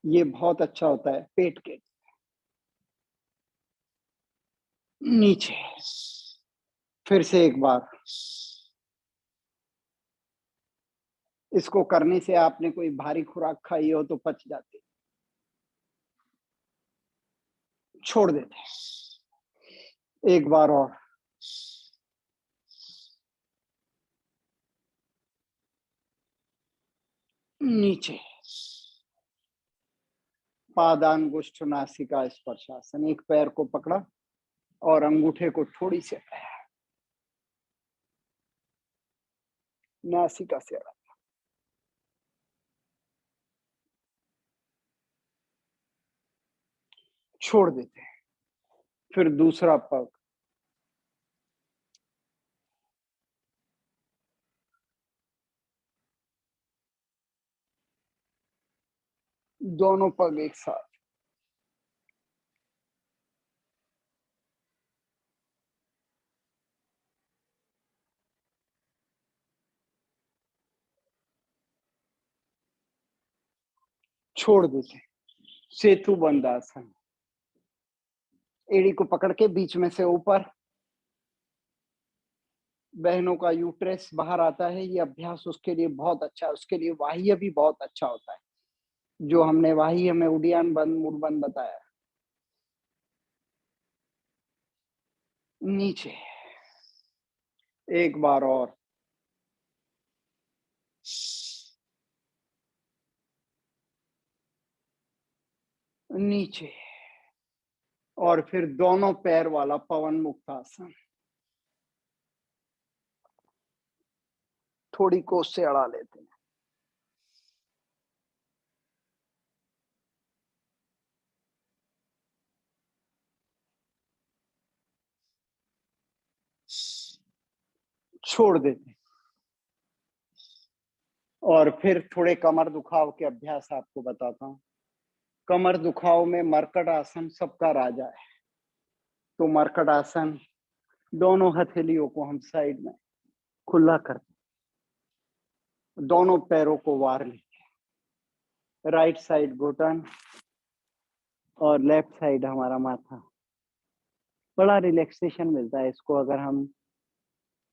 ये बहुत अच्छा होता है पेट के। नीचे, फिर से एक बार। इसको करने से आपने कोई भारी खुराक खाई हो तो पच जाती। छोड़ देते हैं। एक बार और। नीचे। पादांगुष्ठ नासिका स्पर्शासन। एक पैर को पकड़ा और अंगूठे को थोड़ी से नासिका से हटा। छोड़ देते हैं। फिर दूसरा पग। दोनों पग एक साथ। छोड़ देते हैं। सेतु बंद आसन। एड़ी को पकड़ के बीच में से ऊपर। बहनों का यूट्रस बाहर आता है, ये अभ्यास उसके लिए बहुत अच्छा है। उसके लिए बाह्य भी बहुत अच्छा होता है, जो हमने बाह्य में उडियान बंद मुड़ बंद बताया। नीचे। एक बार और। नीचे। और फिर दोनों पैर वाला पवन मुक्त आसन। थोड़ी कोस से अड़ा लेते हैं। छोड़ देते हैं। और फिर थोड़े कमर दुखाव के अभ्यास आपको बताता हूँ। कमर दुखाव में मरकट आसन सबका राजा है। तो मरकट आसन, दोनों हथेलियों को हम साइड में खुला करते, दोनों पैरों को वार लेते, राइट साइड घुटन और लेफ्ट साइड हमारा माथा। बड़ा रिलैक्सेशन मिलता है इसको अगर हम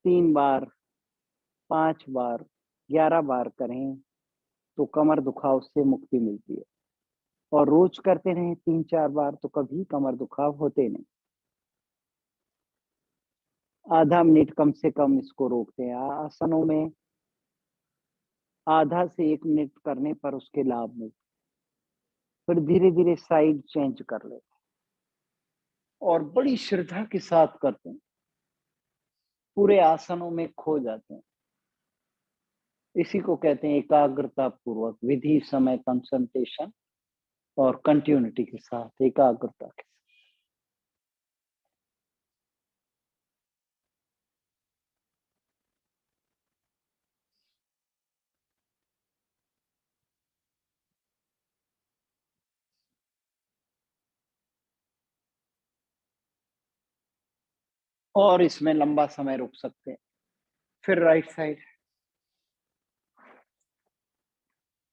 3 बार, 5 बार, 11 बार करें तो कमर दुखाव से मुक्ति मिलती है। और रोज करते रहें 3-4 बार तो कभी कमर दुखाव होते नहीं। आधा मिनट कम से कम इसको रोकते हैं। आसनों में आधा से 1 मिनट करने पर उसके लाभ मिलते। फिर धीरे धीरे साइड चेंज कर लेते और बड़ी श्रद्धा के साथ करते हैं। पूरे आसनों में खो जाते हैं। इसी को कहते हैं एकाग्रता पूर्वक विधि, समय, कंसंट्रेशन और कंटिन्यूटी के साथ, एकाग्रता के साथ। और इसमें लंबा समय रुक सकते हैं। फिर राइट साइड।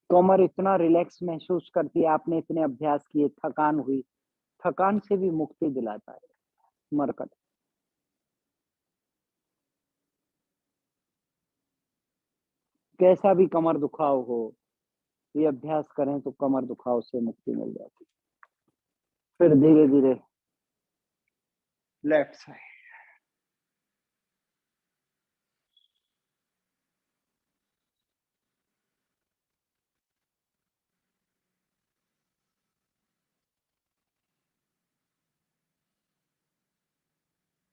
कमर इतना रिलैक्स महसूस करती है, आपने इतने अभ्यास किए, थकान हुई, थकान से भी मुक्ति दिलाता है मरकट। कैसा भी कमर दुखाव हो, ये अभ्यास करें तो कमर दुखाव से मुक्ति मिल जाती है। फिर धीरे धीरे लेफ्ट साइड।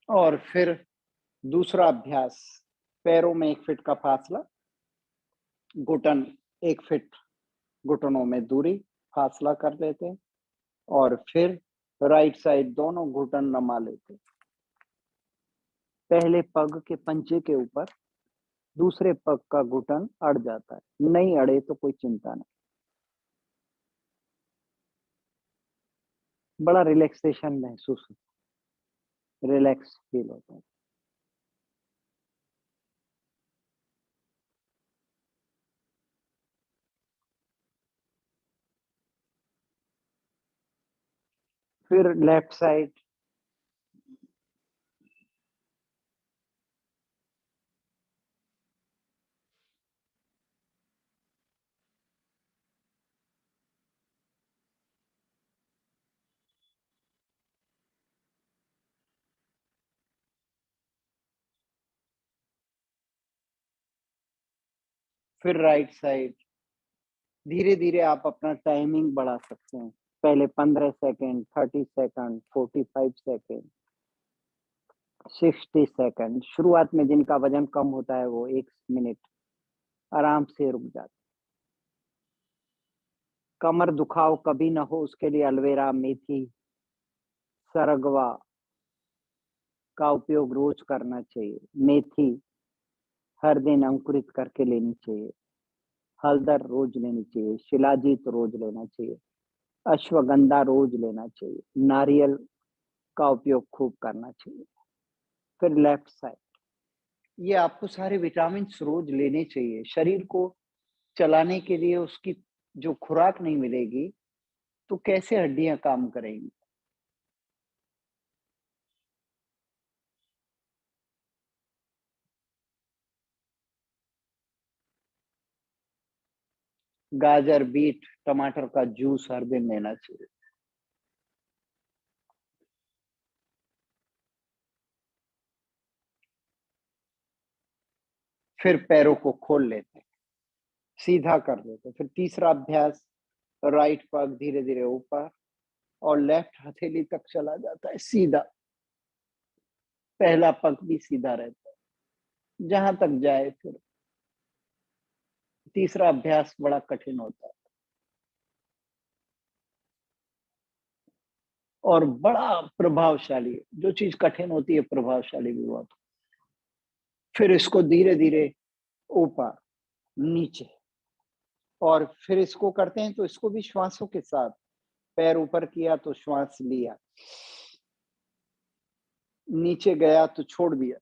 और फिर दूसरा अभ्यास, पैरों में 1 फीट का फासला, घुटन 1 फीट, घुटनों में दूरी, फासला कर देते हैं। और फिर राइट साइड दोनों घुटन नमा लेते। पहले पग के पंजे के ऊपर दूसरे पग का घुटन अड़ जाता है, नहीं अड़े तो कोई चिंता नहीं। बड़ा रिलैक्सेशन महसूस होता है, रिलैक्स फील होता है। फिर लेफ्ट साइड। फिर राइट साइड। धीरे धीरे आप अपना टाइमिंग बढ़ा सकते हैं। पहले 15 सेकंड, 30 सेकंड, 45 सेकंड, 60 सेकंड। शुरुआत में जिनका वजन कम होता है वो 1 मिनट आराम से रुक जाते। कमर दुखाव कभी ना हो उसके लिए एलोवेरा, मेथी, सरगवा का उपयोग रोज करना चाहिए। मेथी हर दिन अंकुरित करके लेनी चाहिए। हल्दर रोज लेनी चाहिए। शिलाजीत रोज लेना चाहिए। अश्वगंधा रोज लेना चाहिए। नारियल का उपयोग खूब करना चाहिए। फिर लेफ्ट साइड, ये आपको सारे विटामिन रोज लेने चाहिए। शरीर को चलाने के लिए उसकी जो खुराक नहीं मिलेगी तो कैसे हड्डियां काम करेंगी। गाजर, बीट, टमाटर का जूस हर दिन लेना चाहिए। फिर पैरों को खोल लेते हैं, सीधा कर देते हैं। फिर तीसरा अभ्यास, राइट पग धीरे धीरे ऊपर और लेफ्ट हथेली तक चला जाता है सीधा। पहला पग भी सीधा रहता है जहां तक जाए। फिर तीसरा अभ्यास बड़ा कठिन होता है और बड़ा प्रभावशाली है। जो चीज कठिन होती है प्रभावशाली भी बहुत। फिर इसको धीरे धीरे ऊपर नीचे, और फिर इसको करते हैं तो इसको भी श्वासों के साथ। पैर ऊपर किया तो श्वास लिया, नीचे गया तो छोड़ दिया।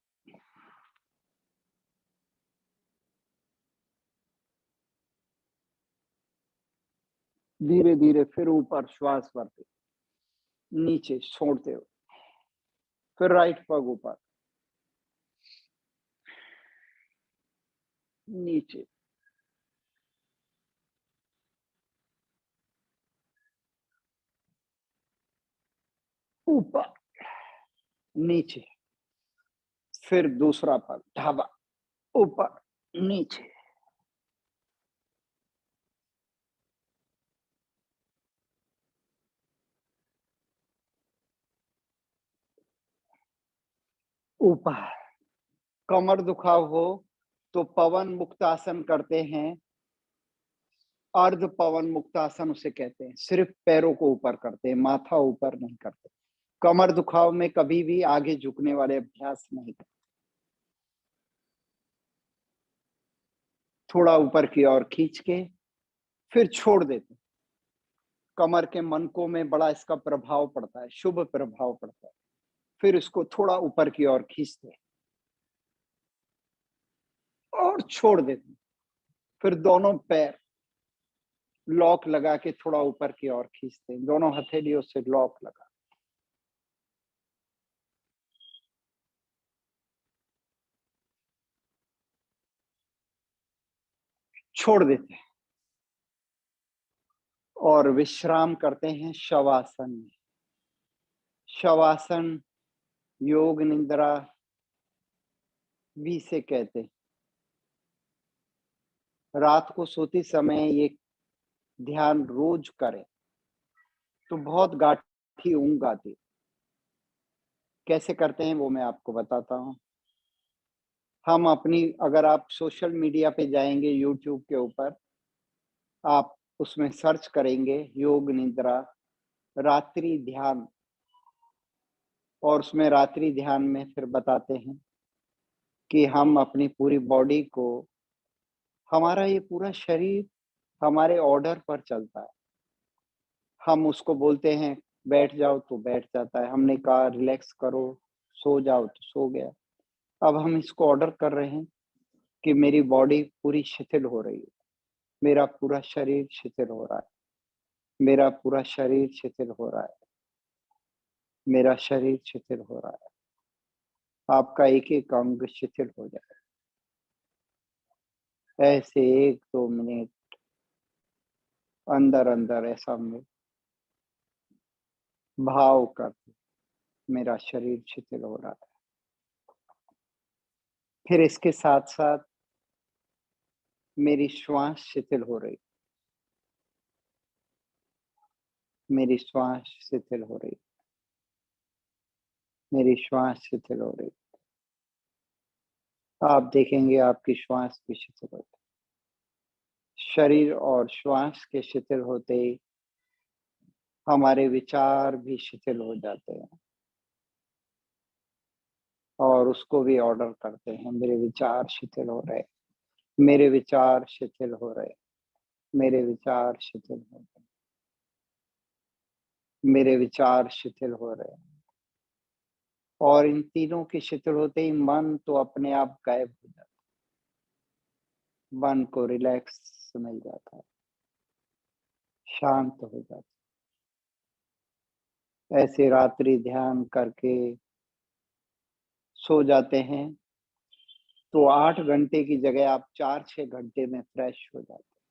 धीरे धीरे फिर ऊपर श्वास भरते, नीचे छोड़ते हो। फिर राइट पग ऊपर, नीचे, ऊपर, नीचे। फिर दूसरा पग ढाबा, ऊपर नीचे, ऊपर। कमर दुखाव हो तो पवन मुक्तासन करते हैं। अर्ध पवन मुक्तासन उसे कहते हैं। सिर्फ पैरों को ऊपर करते हैं, माथा ऊपर नहीं करते। कमर दुखाव में कभी भी आगे झुकने वाले अभ्यास नहीं करते। थोड़ा ऊपर की ओर खींच के फिर छोड़ देते। कमर के मनकों में बड़ा इसका प्रभाव पड़ता है, शुभ प्रभाव पड़ता है। फिर इसको थोड़ा ऊपर की ओर खींचते और छोड़ देते। फिर दोनों पैर लॉक लगा के थोड़ा ऊपर की ओर खींचते हैं, दोनों हथेलियों से लॉक लगा। छोड़ देते हैं और विश्राम करते हैं शवासन में। शवासन योग निद्रा भी से कहते हैं। रात को सोते समय ये ध्यान रोज करें तो बहुत गाठी ऊंघ आती। कैसे करते हैं वो मैं आपको बताता हूँ। हम अपनी, अगर आप सोशल मीडिया पे जाएंगे यूट्यूब के ऊपर, आप उसमें सर्च करेंगे योग निद्रा रात्रि ध्यान, और उसमें रात्रि ध्यान में फिर बताते हैं कि हम अपनी पूरी बॉडी को, हमारा ये पूरा शरीर हमारे ऑर्डर पर चलता है। हम उसको बोलते हैं बैठ जाओ तो बैठ जाता है, हमने कहा रिलैक्स करो सो जाओ तो सो गया। अब हम इसको ऑर्डर कर रहे हैं कि मेरी बॉडी पूरी शिथिल हो रही है, मेरा पूरा शरीर शिथिल हो रहा है, मेरा पूरा शरीर शिथिल हो रहा है, मेरा शरीर शिथिल हो रहा है। आपका एक एक अंग शिथिल हो जाए। ऐसे 1-2 मिनट अंदर अंदर ऐसा में भाव करते मेरा शरीर शिथिल हो रहा है। फिर इसके साथ साथ मेरी श्वास शिथिल हो रही, मेरी श्वास शिथिल हो रही, मेरी श्वास शिथिल हो रही। आप देखेंगे आपकी श्वास भी शिथिल होती, शरीर और श्वास के शिथिल होते ही हमारे विचार भी शिथिल हो जाते हैं और उसको भी ऑर्डर करते हैं, मेरे विचार शिथिल हो रहे, मेरे विचार शिथिल हो रहे, मेरे विचार शिथिल हो रहे, मेरे विचार शिथिल हो रहे। और इन तीनों के शिथिल होते ही मन तो अपने आप गायब हो जाता है, मन को रिलैक्स मिल जाता है, शांत हो जाता है। ऐसे रात्रि ध्यान करके सो जाते हैं तो 8 घंटे की जगह आप 4-6 घंटे में फ्रेश हो जाते हैं,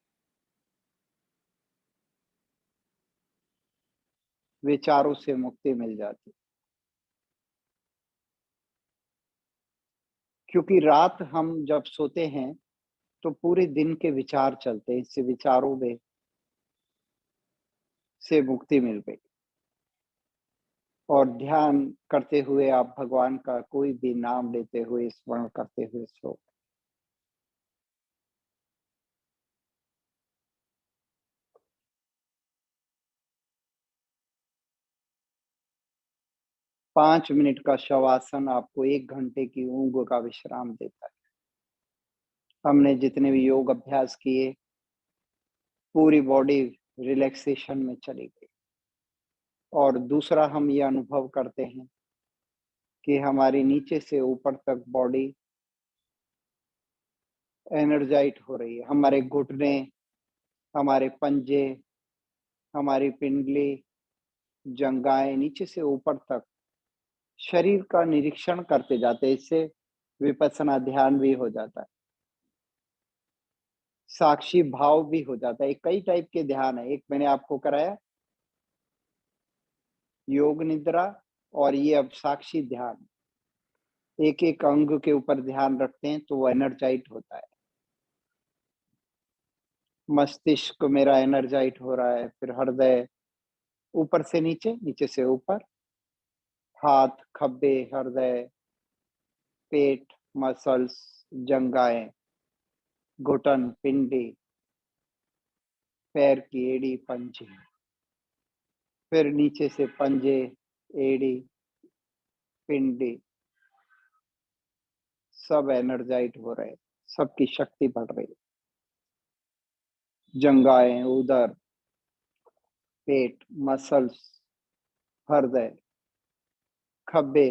विचारों से मुक्ति मिल जाती। क्योंकि रात हम जब सोते हैं तो पूरे दिन के विचार चलते हैं, इससे विचारों में से मुक्ति मिल गई। और ध्यान करते हुए आप भगवान का कोई भी नाम लेते हुए, स्मरण करते हुए सो। पाँच मिनट का शवासन आपको 1 घंटे की ऊंघ का विश्राम देता है। हमने जितने भी योग अभ्यास किए, पूरी बॉडी रिलैक्सेशन में चली गई। और दूसरा हम ये अनुभव करते हैं कि हमारी नीचे से ऊपर तक बॉडी एनर्जाइट हो रही है। हमारे घुटने, हमारे पंजे, हमारी पिंडली, जंघाएं नीचे से ऊपर तक शरीर का निरीक्षण करते जाते हैं। इससे विपස්සना ध्यान भी हो जाता है, साक्षी भाव भी हो जाता है। कई टाइप के ध्यान है, एक मैंने आपको कराया योग निद्रा, और ये अब साक्षी ध्यान। एक एक अंग के ऊपर ध्यान रखते हैं तो वो एनर्जाइट होता है। मस्तिष्क मेरा एनर्जाइट हो रहा है, फिर हृदय ऊपर से नीचे, नीचे से ऊपर, हाथ, खब्बे, हृदय, पेट, मसल्स, जंघाएं, घुटन, पिंडी, पैर की एड़ी, पंजे, फिर नीचे से पंजे, एड़ी, पिंडी, सब एनर्जाइट हो रहे, सबकी शक्ति बढ़ रही। जंघाएं, उदर, पेट, मसल्स, हृदय, खब्बे,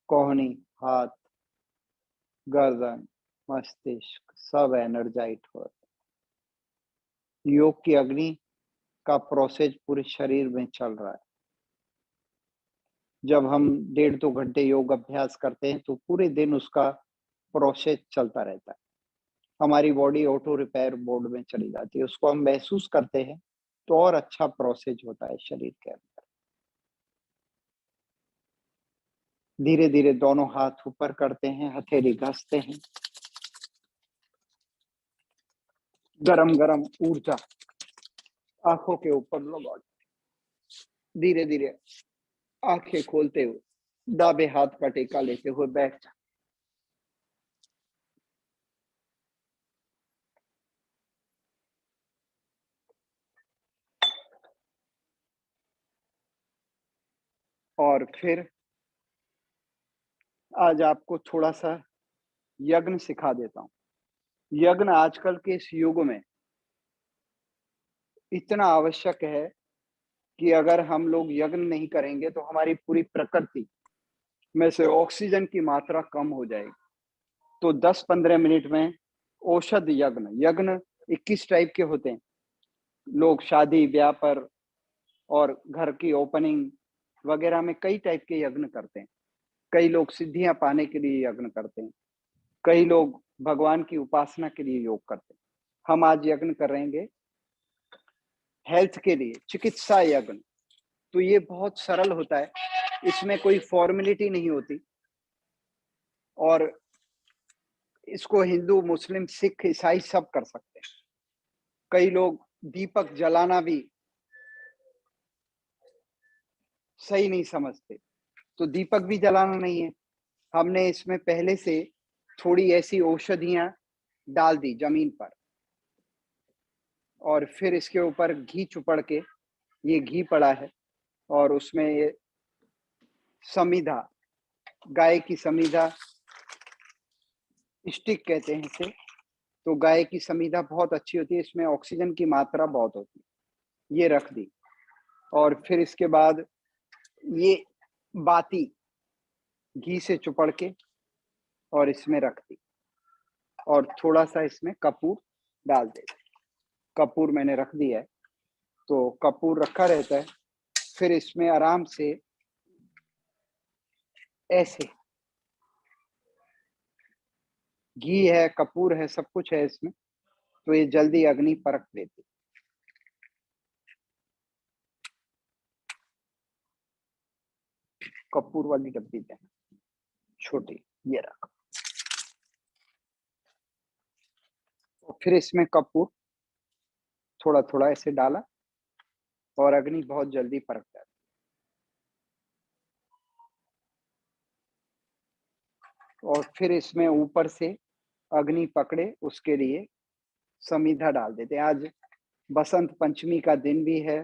कोहनी, हाथ, गर्दन, मस्तिष्क, सब एनर्जाइट हो रहे। योग की अग्नि का प्रोसेस पूरे शरीर में चल रहा है। जब हम 1.5-2 घंटे योग अभ्यास करते हैं तो पूरे दिन उसका प्रोसेस चलता रहता है। हमारी बॉडी ऑटो रिपेयर मोड में चली जाती है, उसको हम महसूस करते हैं तो और अच्छा प्रोसेस होता है शरीर के अंदर। धीरे धीरे दोनों हाथ ऊपर करते हैं, हथेली घसते हैं, गरम गरम ऊर्जा आंखों के ऊपर लगा, धीरे धीरे आंखें खोलते हुए दाबे हाथ का टेका लेते हुए बैठ जा। और फिर आज आपको थोड़ा सा यज्ञ सिखा देता हूँ। यज्ञ आजकल के इस युग में इतना आवश्यक है कि अगर हम लोग यज्ञ नहीं करेंगे तो हमारी पूरी प्रकृति में से ऑक्सीजन की मात्रा कम हो जाएगी। तो 10-15 मिनट में औषध यज्ञ, यज्ञ 21 टाइप के होते हैं। लोग शादी ब्याह पर और घर की ओपनिंग वगैरह में कई टाइप के यज्ञ करते हैं। कई लोग सिद्धियां पाने के लिए यज्ञ करते हैं, कई लोग भगवान की उपासना के लिए योग करते हैं। हम आज यज्ञ करेंगे हेल्थ के लिए, चिकित्सा यज्ञ। तो ये बहुत सरल होता है, इसमें कोई फॉर्मेलिटी नहीं होती और इसको हिंदू, मुस्लिम, सिख, ईसाई सब कर सकते हैं। कई लोग दीपक जलाना भी सही नहीं समझते, तो दीपक भी जलाना नहीं है। हमने इसमें पहले से थोड़ी ऐसी औषधियां डाल दी जमीन पर, और फिर इसके ऊपर घी चुपड़ के, ये घी पड़ा है, और उसमें ये समिधा, गाय की समिधा स्टिक कहते हैं इसे। तो गाय की समिधा बहुत अच्छी होती है, इसमें ऑक्सीजन की मात्रा बहुत होती है। ये रख दी, और फिर इसके बाद ये बाती घी से चुपड़ के और इसमें रख दी, और थोड़ा सा इसमें कपूर डाल दे। कपूर मैंने रख दिया है, तो कपूर रखा रहता है। फिर इसमें आराम से ऐसे, घी है, कपूर है, सब कुछ है इसमें, तो ये जल्दी अग्नि परख देती। कपूर वाली डब्बी है छोटी, ये रख। तो फिर इसमें कपूर थोड़ा थोड़ा ऐसे डाला, और अग्नि बहुत जल्दी परख जाती। और फिर इसमें ऊपर से अग्नि पकड़े उसके लिए समिधा डाल देते। आज बसंत पंचमी का दिन भी है।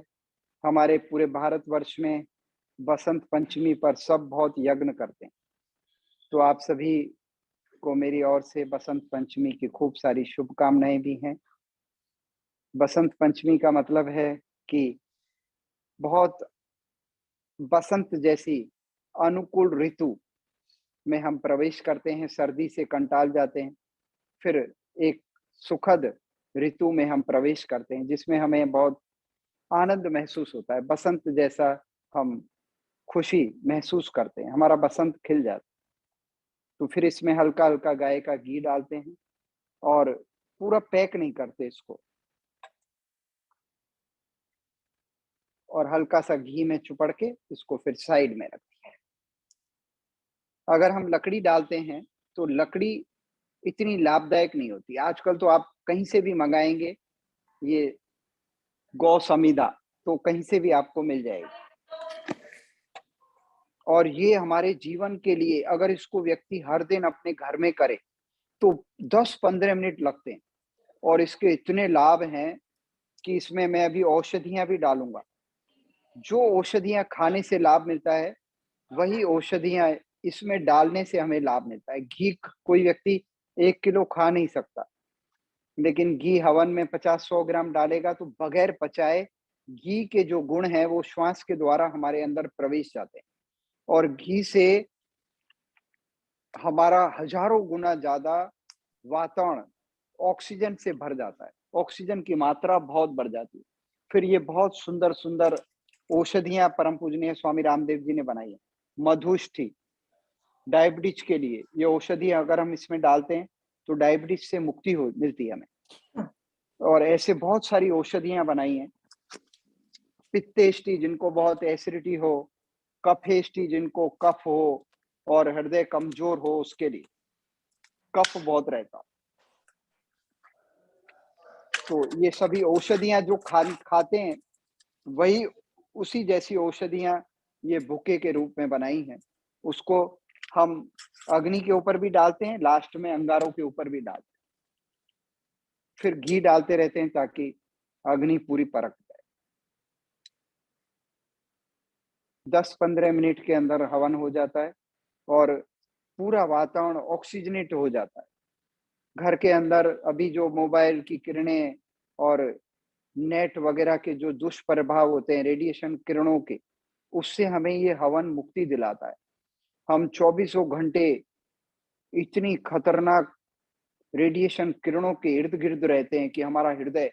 हमारे पूरे भारतवर्ष में बसंत पंचमी पर सब बहुत यज्ञ करते हैं। तो आप सभी को मेरी ओर से बसंत पंचमी की खूब सारी शुभकामनाएं भी हैं। बसंत पंचमी का मतलब है कि बहुत बसंत जैसी अनुकूल ऋतु में हम प्रवेश करते हैं, सर्दी से कंटाल जाते हैं, फिर एक सुखद ऋतु में हम प्रवेश करते हैं जिसमें हमें बहुत आनंद महसूस होता है। बसंत जैसा हम खुशी महसूस करते हैं, हमारा बसंत खिल जाता है। तो फिर इसमें हल्का हल्का गाय का घी डालते हैं, और पूरा पैक नहीं करते इसको, और हल्का सा घी में चुपड़ के इसको फिर साइड में रखते हैं। अगर हम लकड़ी डालते हैं तो लकड़ी इतनी लाभदायक नहीं होती। आजकल तो आप कहीं से भी मंगाएंगे ये गौ समिधा, तो कहीं से भी आपको मिल जाएगी। और ये हमारे जीवन के लिए अगर इसको व्यक्ति हर दिन अपने घर में करे तो 10-15 मिनट लगते हैं, और इसके इतने लाभ हैं कि इसमें मैं अभी औषधियां भी डालूंगा। जो औषधियां खाने से लाभ मिलता है, वही औषधियां इसमें डालने से हमें लाभ मिलता है। घी कोई व्यक्ति 1 किलो खा नहीं सकता, लेकिन घी हवन में 50-100 ग्राम डालेगा तो बगैर पचाए घी के जो गुण हैं वो श्वास के द्वारा हमारे अंदर प्रवेश जाते हैं, और घी से हमारा हजारों गुना ज्यादा वातावरण ऑक्सीजन से भर जाता है, ऑक्सीजन की मात्रा बहुत बढ़ जाती है। फिर ये बहुत सुंदर सुंदर औषधियां परम पूजनीय स्वामी रामदेव जी ने बनाई है। मधुष्टि, डायबिटीज के लिए ये औषधि अगर हम इसमें डालते हैं तो डायबिटीज से मुक्ति हो मिलती है हमें। और ऐसे बहुत सारी औषधियां बनाई हैं। पित्तेष्टि, जिनको बहुत एसिडिटी हो, कफेष्टि, जिनको कफ हो और हृदय कमजोर हो, उसके लिए कफ बहुत रहता, तो ये सभी औषधियां जो खाते हैं वही उसी जैसी औषधियां ये बुके के रूप में बनाई हैं। उसको हम अग्नि के ऊपर भी डालते हैं, लास्ट में अंगारों के ऊपर भी डालते हैं, फिर घी डालते रहते हैं ताकि अग्नि पूरी परक जाए। 10-15 मिनट के अंदर हवन हो जाता है और पूरा वातावरण ऑक्सीजनेट हो जाता है। घर के अंदर अभी जो मोबाइल की किरणें और नेट वगैरह के जो दुष्प्रभाव होते हैं रेडिएशन किरणों के, उससे हमें ये हवन मुक्ति दिलाता है। हम 24 घंटे इतनी खतरनाक रेडिएशन किरणों के इर्द गिर्द रहते हैं कि हमारा हृदय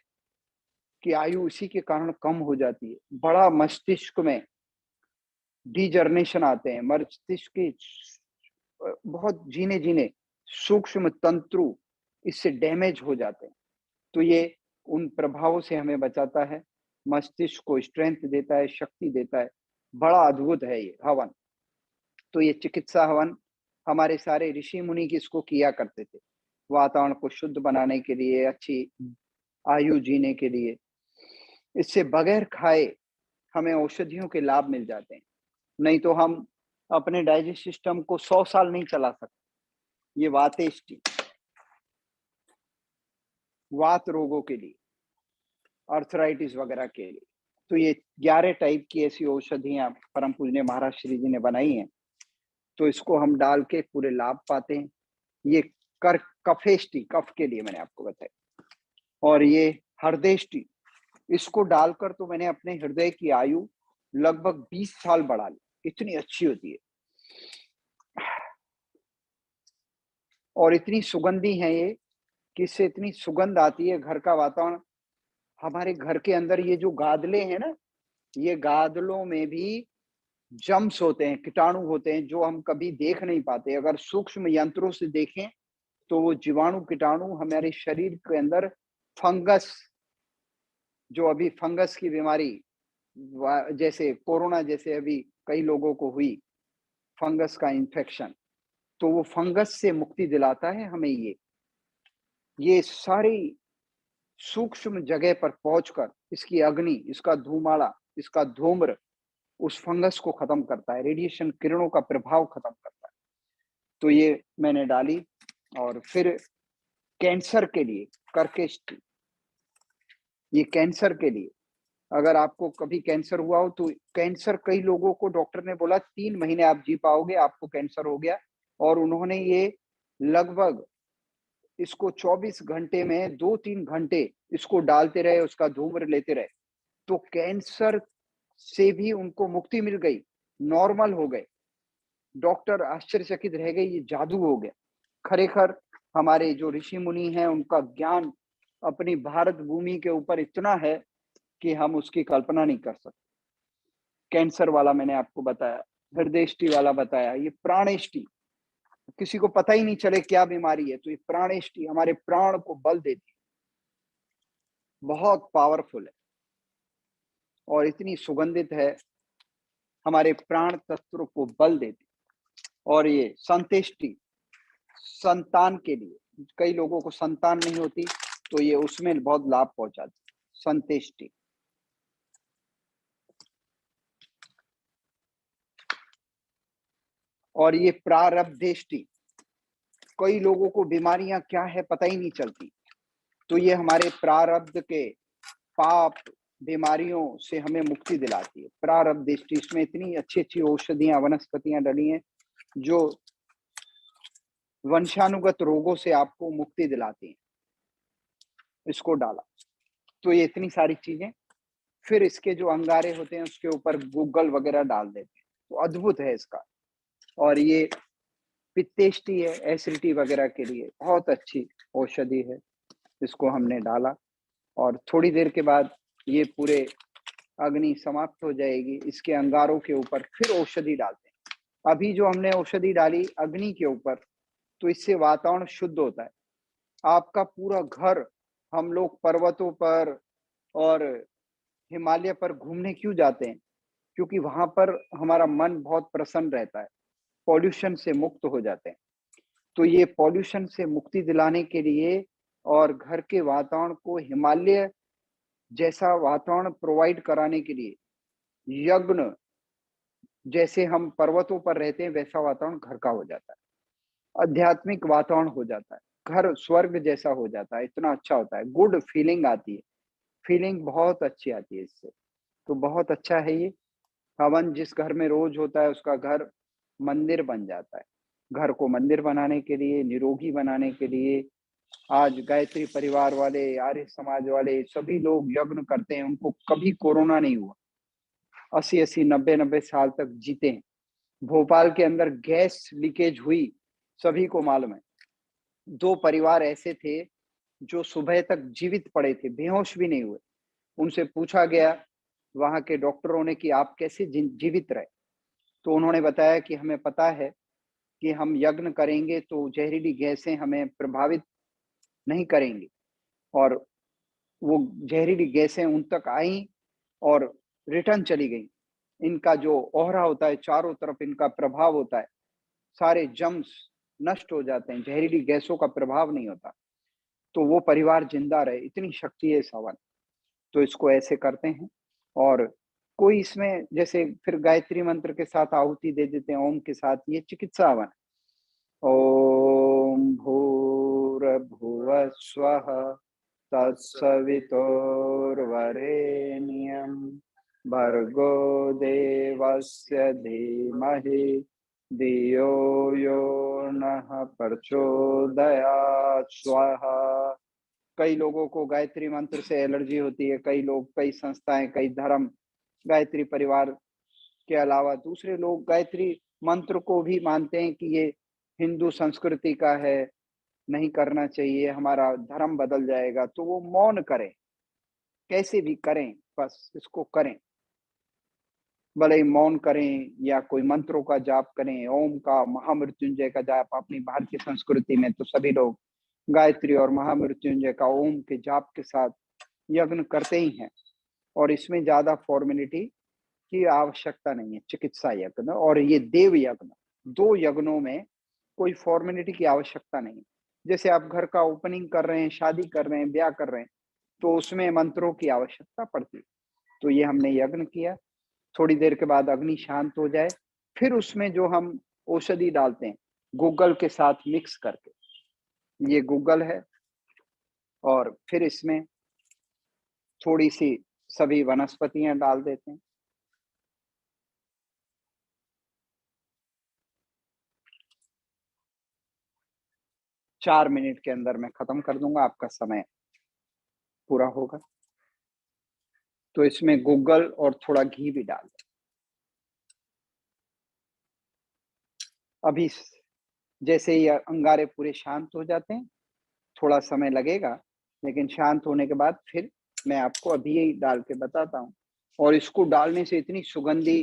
की आयु इसी के कारण कम हो जाती है। बड़ा मस्तिष्क में डीजर्नेशन आते हैं, मस्तिष्क की बहुत जीने जीने सूक्ष्म तंत्रु इससे डैमेज हो जाते हैं। तो ये उन प्रभावों से हमें बचाता है, मस्तिष्क को स्ट्रेंथ देता है, शक्ति देता है। बड़ा अद्भुत है ये हवन। तो ये चिकित्सा हवन हमारे सारे ऋषि मुनि इसको किया करते थे। वातावरण को शुद्ध बनाने के लिए, अच्छी आयु जीने के लिए। इससे बगैर खाए हमें औषधियों के लाभ मिल जाते हैं, नहीं तो हम अपने डाइजेस्ट सिस्टम को 100 साल नहीं चला सकते। ये वातेष्टि, वात रोगों के लिए, अर्थराइटिस वगैरह के लिए, तो ये 11 टाइप की ऐसी औषधियां परम पूजनीय महाराज श्री जी ने बनाई हैं, तो इसको हम डाल के पूरे लाभ पाते हैं। ये कर कफेष्टि, कफ के लिए मैंने आपको बताया, और ये हृदयष्टि, इसको डालकर तो मैंने अपने हृदय की आयु लगभग 20 साल बढ़ा ली, इतनी अच्छी होती है और इतनी सुगंधी है ये कि इससे इतनी सुगंध आती है। घर का वातावरण, हमारे घर के अंदर ये जो गादले हैं ना, ये गादलों में भी जम्स होते हैं, कीटाणु होते हैं जो हम कभी देख नहीं पाते। अगर सूक्ष्म यंत्रों से देखें तो वो जीवाणु कीटाणु हमारे शरीर के अंदर फंगस, जो अभी फंगस की बीमारी जैसे कोरोना जैसे अभी कई लोगों को हुई फंगस का इन्फेक्शन, तो वो फंगस से मुक्ति दिलाता है हमें। ये सारी सूक्ष्म जगह पर पहुंचकर इसकी अग्नि, इसका धूमाड़ा, इसका धूम्र उस फंगस को खत्म करता है, रेडिएशन किरणों का प्रभाव खत्म करता है। तो ये मैंने डाली। और फिर कैंसर के लिए करकेष्टि, ये कैंसर के लिए, अगर आपको कभी कैंसर हुआ हो तो कैंसर, कई लोगों को डॉक्टर ने बोला 3 महीने आप जी पाओगे, आपको कैंसर हो गया, और उन्होंने ये लगभग इसको 24 घंटे में 2-3 घंटे इसको डालते रहे, उसका धूम्र लेते रहे, तो कैंसर से भी उनको मुक्ति मिल गई, नॉर्मल हो गए। डॉक्टर आश्चर्यचकित रह गए, ये जादू हो गया। खरेखर हमारे जो ऋषि मुनि हैं उनका ज्ञान अपनी भारत भूमि के ऊपर इतना है कि हम उसकी कल्पना नहीं कर सकते। कैंसर वाला मैंने आपको बताया, हृदयष्टि वाला बताया, ये प्राणेष्टि, किसी को पता ही नहीं चले क्या बीमारी है, तो ये प्राणेष्टि हमारे प्राण को बल देती है, बहुत पावरफुल है और इतनी सुगंधित है, हमारे प्राण तत्व को बल देती है। और ये संतेष्टि, संतान के लिए, कई लोगों को संतान नहीं होती तो ये उसमें बहुत लाभ पहुंचाती है, संतेष्टि। और ये प्रारब्धेष्टि, कई लोगों को बीमारियां क्या है पता ही नहीं चलती, तो ये हमारे प्रारब्ध के पाप बीमारियों से हमें मुक्ति दिलाती है। प्रारब्धेष्टि, इसमें इतनी अच्छी अच्छी औषधियां, वनस्पतियां डली हैं जो वंशानुगत रोगों से आपको मुक्ति दिलाती हैं। इसको डाला तो ये इतनी सारी चीजें, फिर इसके जो अंगारे होते हैं उसके ऊपर गूगल वगैरह डाल देते हैं, तो अद्भुत है इसका। और ये पित्तेष्टि है, एसिडिटी वगैरह के लिए बहुत अच्छी औषधि है। इसको हमने डाला और थोड़ी देर के बाद ये पूरे अग्नि समाप्त हो जाएगी, इसके अंगारों के ऊपर फिर औषधि डालते हैं। अभी जो हमने औषधि डाली अग्नि के ऊपर, तो इससे वातावरण शुद्ध होता है। आपका पूरा घर, हम लोग पर्वतों पर और हिमालय पर घूमने क्यों जाते हैं? क्योंकि वहां पर हमारा मन बहुत प्रसन्न रहता है, पॉल्यूशन से मुक्त हो जाते हैं। तो ये पॉल्यूशन से मुक्ति दिलाने के लिए और घर के वातावरण को हिमालय जैसा वातावरण प्रोवाइड कराने के लिए, यज्ञ जैसे हम पर्वतों पर रहते हैं वैसा वातावरण घर का हो जाता है, आध्यात्मिक वातावरण हो जाता है, घर स्वर्ग जैसा हो जाता है, इतना अच्छा होता है, गुड फीलिंग आती है, फीलिंग बहुत अच्छी आती है इससे। तो बहुत अच्छा है ये हवन। जिस घर में रोज होता है उसका घर मंदिर बन जाता है। घर को मंदिर बनाने के लिए, निरोगी बनाने के लिए आज गायत्री परिवार वाले, आर्य समाज वाले सभी लोग यज्ञ करते हैं, उनको कभी कोरोना नहीं हुआ, 80-80, 90-90 साल तक जीते हैं। भोपाल के अंदर गैस लीकेज हुई, सभी को मालूम है। 2 परिवार ऐसे थे जो सुबह तक जीवित पड़े थे, बेहोश भी नहीं हुए। उनसे पूछा गया वहां के डॉक्टरों ने कि आप कैसे जीवित रहे, तो उन्होंने बताया कि हमें पता है कि हम यज्ञ करेंगे तो जहरीली गैसें हमें प्रभावित नहीं करेंगी, और वो जहरीली गैसें उन तक आई और रिटर्न चली गई। इनका जो ओहरा होता है, चारों तरफ इनका प्रभाव होता है, सारे जम्स नष्ट हो जाते हैं, जहरीली गैसों का प्रभाव नहीं होता, तो वो परिवार जिंदा रहे, इतनी शक्ति है इस हवन। तो इसको ऐसे करते हैं। और कोई इसमें जैसे फिर गायत्री मंत्र के साथ आहुति दे देते हैं ओम के साथ, ये चिकित्सा हवन। ओम भूर्भुवः स्वः तत्सवितुर्वरेण्यं भर्गो देवस्य धीमहि धियो यो नः प्रचोदयात् स्वाहा। कई लोगों को गायत्री मंत्र से एलर्जी होती है, कई लोग, कई संस्थाएं, कई धर्म गायत्री परिवार के अलावा दूसरे लोग गायत्री मंत्र को भी मानते हैं कि ये हिंदू संस्कृति का है, नहीं करना चाहिए, हमारा धर्म बदल जाएगा। तो वो मौन करें, कैसे भी करें, बस इसको करें, भले ही मौन करें या कोई मंत्रों का जाप करें, ओम का, महामृत्युंजय का जाप। अपनी भारतीय संस्कृति में तो सभी लोग गायत्री और महामृत्युंजय का ओम के जाप के साथ यज्ञ करते ही हैं, और इसमें ज्यादा फॉर्मेलिटी की आवश्यकता नहीं है। चिकित्सा यज्ञ और ये देव यज्ञ, दो यज्ञों में कोई फॉर्मेलिटी की आवश्यकता नहीं। जैसे आप घर का ओपनिंग कर रहे हैं, शादी कर रहे हैं, ब्याह कर रहे हैं, तो उसमें मंत्रों की आवश्यकता पड़ती है। तो ये हमने यज्ञ किया, थोड़ी देर के बाद अग्नि शांत हो जाए, फिर उसमें जो हम औषधि डालते हैं गूगल के साथ मिक्स करके, ये गूगल है, और फिर इसमें थोड़ी सी सभी वनस्पतियां डाल देते हैं। चार मिनट के अंदर मैं खत्म कर दूंगा, आपका समय पूरा होगा। तो इसमें गूगल और थोड़ा घी भी डाल दें। अभी जैसे ही अंगारे पूरे शांत हो जाते हैं, थोड़ा समय लगेगा, लेकिन शांत होने के बाद फिर मैं आपको अभी यही डाल के बताता हूँ। और इसको डालने से इतनी सुगंधी,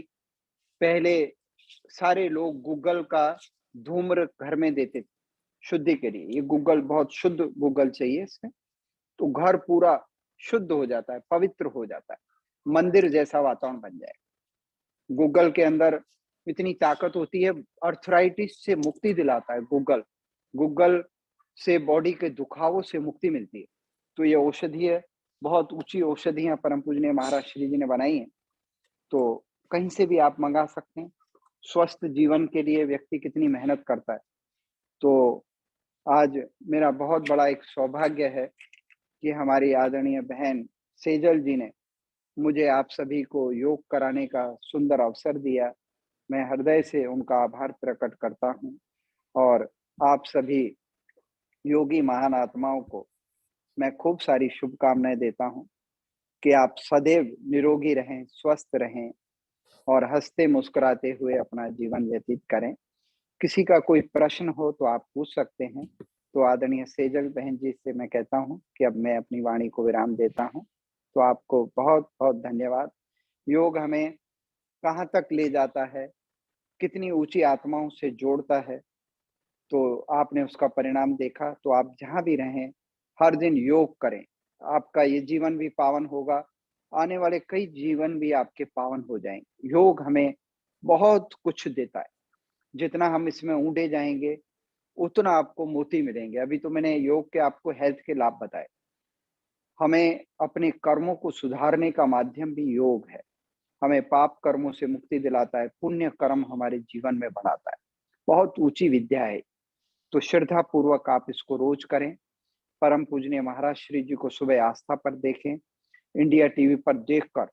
पहले सारे लोग गूगल का धूम्र घर में देते थे शुद्धि के लिए। ये गूगल बहुत शुद्ध गूगल चाहिए इसमें, तो घर पूरा शुद्ध हो जाता है, पवित्र हो जाता है, मंदिर जैसा वातावरण बन जाएगा। गूगल के अंदर इतनी ताकत होती है, अर्थराइटिस से मुक्ति दिलाता है गूगल। गूगल से बॉडी के दुखावों से मुक्ति मिलती है। तो ये औषधि है, बहुत ऊंची औषधियां परम पूजनीय महाराज श्री जी ने बनाई हैं, तो कहीं से भी आप मंगा सकते हैं। स्वस्थ जीवन के लिए व्यक्ति कितनी मेहनत करता है। तो आज मेरा बहुत बड़ा एक सौभाग्य है कि हमारी आदरणीय बहन सेजल जी ने मुझे आप सभी को योग कराने का सुंदर अवसर दिया। मैं हृदय से उनका आभार प्रकट करता हूँ, और आप सभी योगी महान आत्माओं को मैं खूब सारी शुभकामनाएं देता हूँ कि आप सदैव निरोगी रहें, स्वस्थ रहें और हंसते मुस्कुराते हुए अपना जीवन व्यतीत करें। किसी का कोई प्रश्न हो तो आप पूछ सकते हैं। तो आदरणीय सेजल बहन जी से मैं कहता हूँ कि अब मैं अपनी वाणी को विराम देता हूँ। तो आपको बहुत बहुत धन्यवाद। योग हमें कहाँ तक ले जाता है, कितनी ऊंची आत्माओं से जोड़ता है, तो आपने उसका परिणाम देखा। तो आप जहाँ भी रहें, हर दिन योग करें, आपका ये जीवन भी पावन होगा, आने वाले कई जीवन भी आपके पावन हो जाएंगे। योग हमें बहुत कुछ देता है, जितना हम इसमें ऊंडे जाएंगे उतना आपको मोती मिलेंगे। अभी तो मैंने योग के आपको हेल्थ के लाभ बताए। हमें अपने कर्मों को सुधारने का माध्यम भी योग है, हमें पाप कर्मों से मुक्ति दिलाता है, पुण्य कर्म हमारे जीवन में बढ़ाता है। बहुत ऊंची विद्या है। तो श्रद्धा पूर्वक आप इसको रोज करें। परम पूजनीय महाराज श्री जी को सुबह आस्था पर देखें, इंडिया टीवी पर देखकर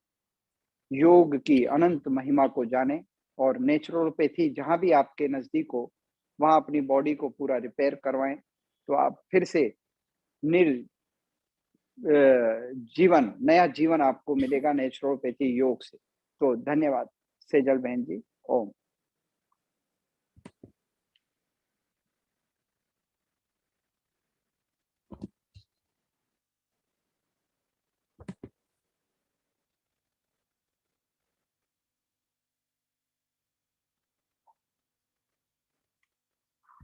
योग की अनंत महिमा को जानें, और नेचुरोपैथी जहां भी आपके नजदीक हो वहां अपनी बॉडी को पूरा रिपेयर करवाएं। तो आप फिर से जीवन, नया जीवन आपको मिलेगा नेचुरोपैथी योग से। तो धन्यवाद सेजल बहन जी। ओम।